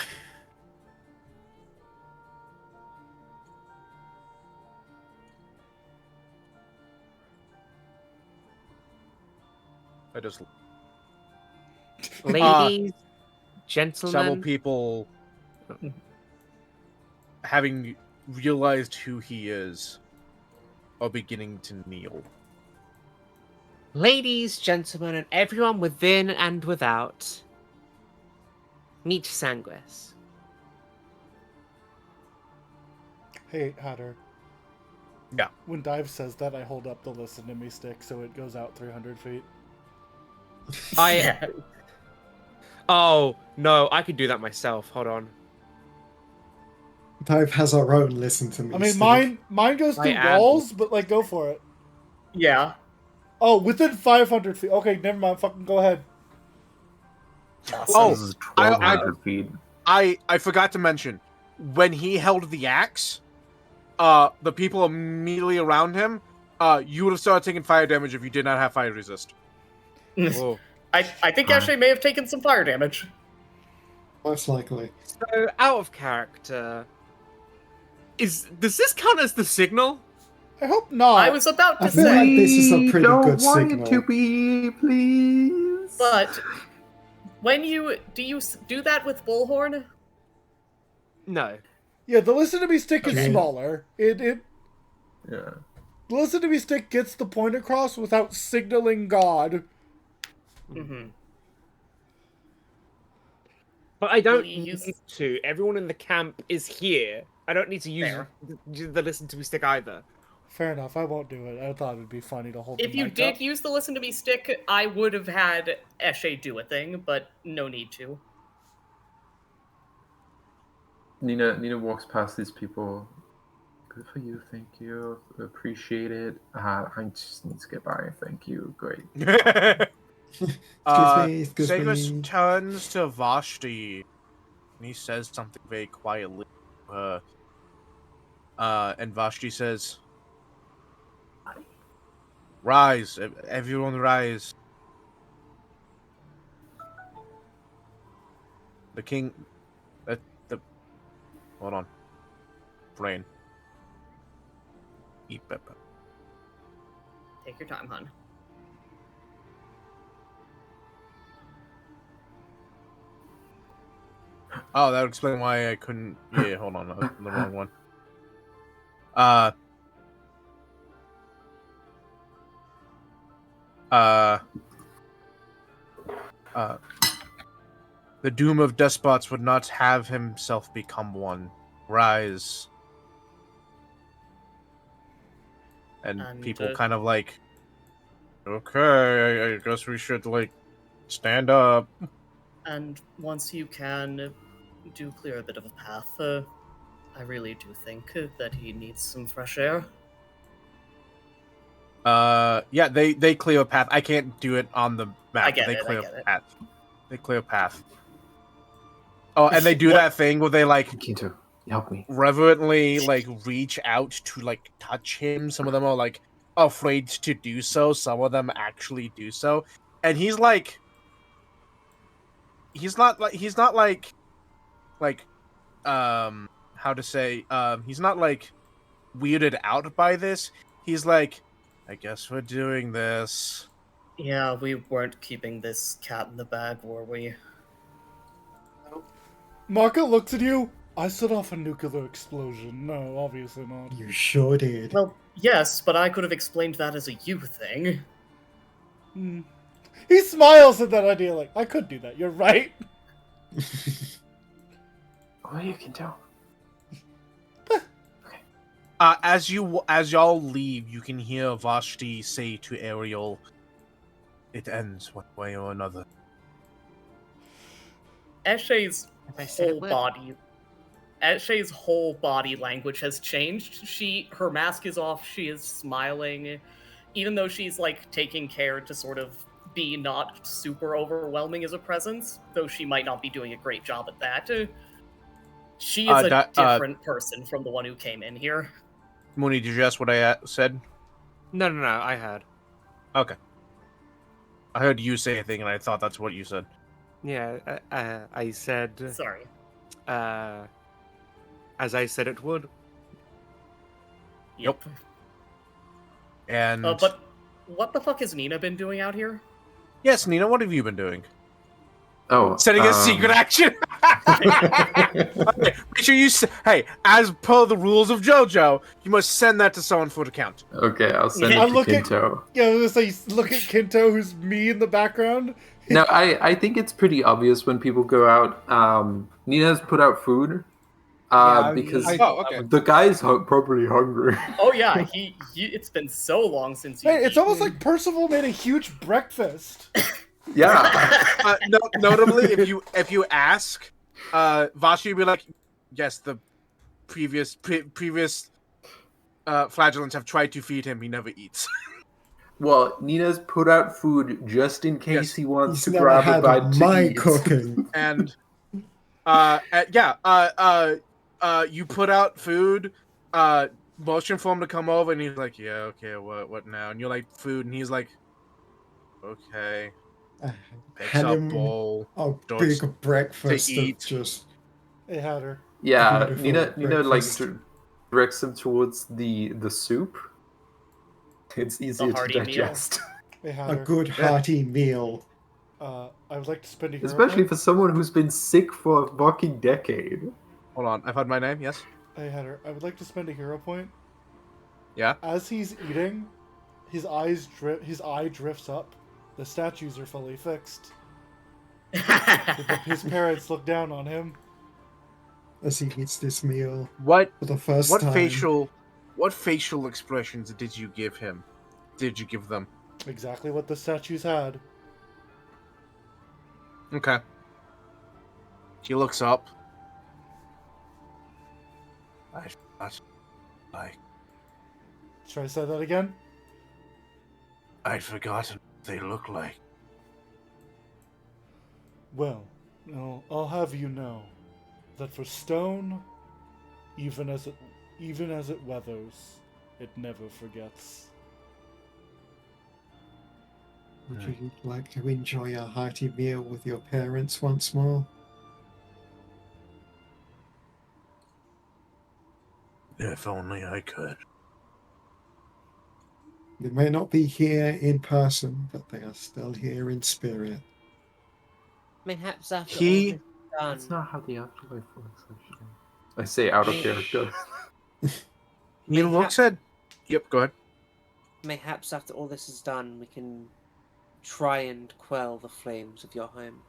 I just Ladies, several gentlemen, people, having realized who he is, are beginning to kneel. ladies, gentlemen, and everyone within and without, meet Sanguis. Hey, Hatter. Yeah. When Dive says that, I hold up the listen to me stick so it goes out 300 feet. Yeah. Oh no, I could do that myself. Hold on. Dive has our own listen to me. I mean, stick. mine goes I through add- walls, but like, go for it. Yeah. Oh, within 500 feet. Okay, never mind. Fucking go ahead. Oh, This is I- 1,200 feet. I forgot to mention, when he held the axe, the people immediately around him, you would have started taking fire damage if you did not have fire resist. Whoa. I think Ashley may have taken some fire damage. Most likely. So out of character. Does this count as the signal? I hope not. I was about to I feel say, like this is a pretty don't good want signal. it to be, please. but when you do that with Bullhorn? No. Yeah, the listen to me stick is Okay. smaller. It Yeah. the listen to me stick gets the point across without signaling God. Mm-hmm. But I don't Will you use- need to. Everyone in the camp is here. I don't need to use Fair. the listen to me stick either. Fair enough. I won't do it. I thought it'd be funny to hold. If the you mic did up. use the listen to me stick, I would have had Eshe do a thing, but no need to. Nina walks past these people. Good for you, thank you. Appreciate it. I just need to get by. Thank you. Great. Excuse Sagus me. turns to Vashti, and he says something very quietly. And Vashti says, "Rise, everyone, rise." The king, hold on, brain. Eat pepper. Take your time, hon. Oh, that would explain why I couldn't. Yeah, hold on, the wrong one. The doom of despots would not have himself become one. Rise. And And, people kind of like, okay, I guess we should like stand up. And once you can do clear a bit of a path, I really do think that he needs some fresh air. Yeah, they clear a path. I can't do it on the map. I get they it, I clear get a it. path. They clear a path. Oh, and they do What- that thing where they like Kinto, help me. reverently like reach out to like touch him. Some of them are like afraid to do so. Some of them actually do so. And he's not like how to say he's not like weirded out by this. He's like, I guess we're doing this. Yeah, we weren't keeping this cat in the bag, were we? Marka looks at you. I set off a nuclear explosion. No, obviously not. You sure did. Well, yes, but I could have explained that as a you thing. Hmm. He smiles at that idea like, I could do that. You're right. Oh, you can tell. As y'all leave, you can hear Vashti say to Ariel, "It ends one way or another." Eshe's I said it whole body language has changed. Her mask is off, she is smiling. Even though she's like taking care to sort of be not super overwhelming as a presence, though she might not be doing a great job at that. She is a different person from the one who came in here. Mooney, did you ask what I said? No, I had. Okay. I heard you say a thing, and I thought that's what you said. Yeah, I said, Sorry. as I said it would. Yep. And But what the fuck has Nina been doing out here? yes, Nina, what have you been doing? Oh, Setting a secret action. Okay, make sure you. Hey, as per the rules of JoJo, you must send that to someone for the count. Okay, I'll send Yeah, it to look at- Kinto. Yeah, I was gonna say, look at Kinto, who's me in the background. No, I think it's pretty obvious when people go out. Nina's put out food. Because Oh, okay. the guy's probably hungry. Oh yeah, he it's been so long since you. Hey, it's almost like Percival made a huge breakfast. Yeah. Notably, if you ask, Vashi will be like, yes, the previous flagellants have tried to feed him. He never eats. Well, Nina's put out food just in case Yes. he wants He's to never grab a had bite to my eat. cooking. And you put out food, motion for him to come over, and he's like, yeah, okay, what now? And you're like, food, and he's like, okay. Picks Had up him bowl. a starts big breakfast to eat. of just Hey, Hatter. Yeah, Beautiful Nina like breakfast. directs him towards the soup. It's easier to hearty meal. digest. Hey, a Hatter. good hearty meal. I would like to spend a hero Especially point. for someone who's been sick for a fucking decade. Hold on, I've had my name, yes? Hey, Hatter. I would like to spend a hero point. Yeah? As he's eating, his eye drifts up. The statues are fully fixed. His parents look down on him. As he eats this meal What for the first what time. facial expressions did you give him? Did you give them? Exactly what the statues had. Okay. He looks up. Should I say that again? I'd forgotten what they look like. Well, I'll have you know that for stone, even as it weathers, it never forgets. Would you like to enjoy a hearty meal with your parents once more? If only I could. They may not be here in person, but they are still here in spirit. Perhaps after He- all this is done, That's not how the afterlife works, actually. I say out of character. He looks at. Yep, go ahead. mayhaps after all this is done, we can try and quell the flames of your home.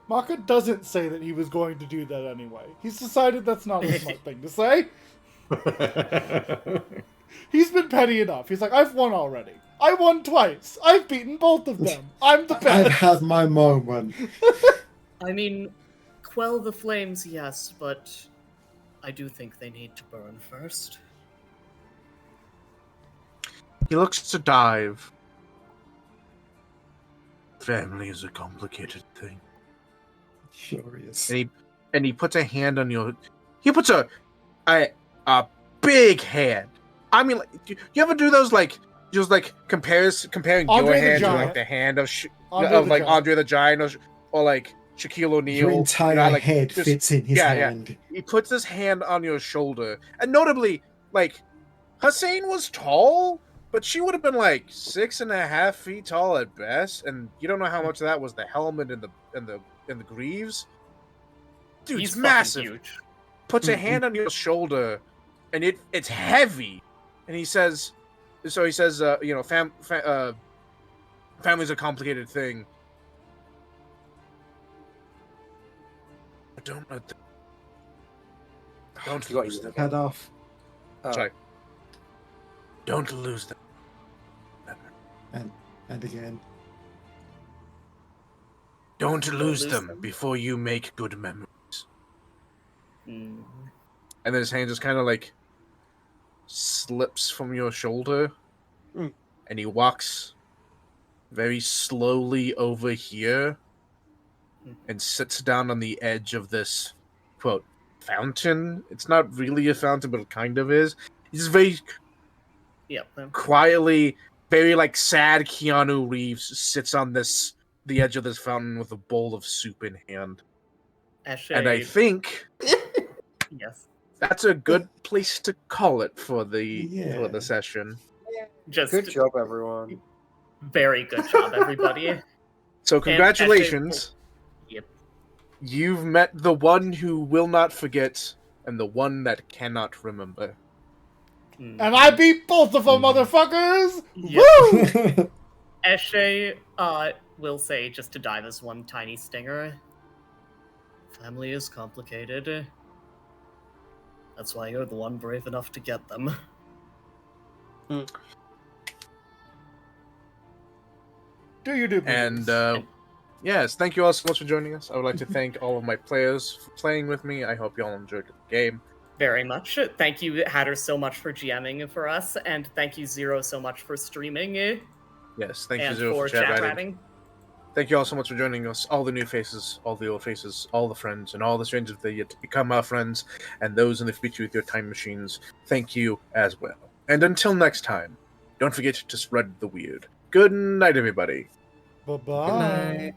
Maka doesn't say that he was going to do that anyway. He's decided that's not a smart thing to say. He's been petty enough. He's like, I've won already. I won twice. I've beaten both of them. I'm the I've best. had my moment. I mean, quell the flames, yes, but I do think they need to burn first. He looks to dive. Family is a complicated thing. Sure is. And he puts a hand on your. He puts a big hand. I mean, like, you ever do those like just like comparing Andre your the hand to Giant. like the hand of Andre the Giant. Andre the Giant or like Shaquille O'Neal? Your entire like, head just- fits in his yeah. hand. He puts his hand on your shoulder, and notably, like Hussein was tall, but she would have been like 6.5 feet tall at best, and you don't know how much of that was the helmet and the greaves. Dude, He's it's fucking massive. huge. Puts a hand on your shoulder, and it's heavy. And he says, family's a complicated thing. But don't lose them. Head off. Sorry. Don't lose them. And again. Don't lose lose them them. before you make good memories. Mm. And then his hand just kind of like slips from your shoulder, and he walks very slowly over here and sits down on the edge of this quote fountain. It's not really a fountain, but it kind of is. He's just very Yep. quietly, very like sad Keanu Reeves sits on the edge of this fountain with a bowl of soup in hand. Eshe, And I think yes. that's a good place to call it for the Yeah. session. Just Good job, everyone. very good job, everybody. So And congratulations. Yep. You've met the one who will not forget and the one that cannot remember. Mm. And I beat both of them, motherfuckers! Yep. Woo! Eshe will say, just to die this one tiny stinger, Family is complicated. That's why you're the one brave enough to get them. Do you do? And Bruce? yes, thank you all so much for joining us. I would like to thank all of my players for playing with me. I hope you all enjoyed the game. Very much. Thank you, Hatter, so much for GMing for us, and thank you, Zero, so much for streaming Yes, thank you and Zero for for chat chat ratting. ratting. Thank you all so much for joining us. All the new faces, all the old faces, all the friends, and all the strangers that yet to become our friends, and those in the future with your time machines. Thank you as well. And until next time, don't forget to spread the weird. Good night, everybody. Bye-bye.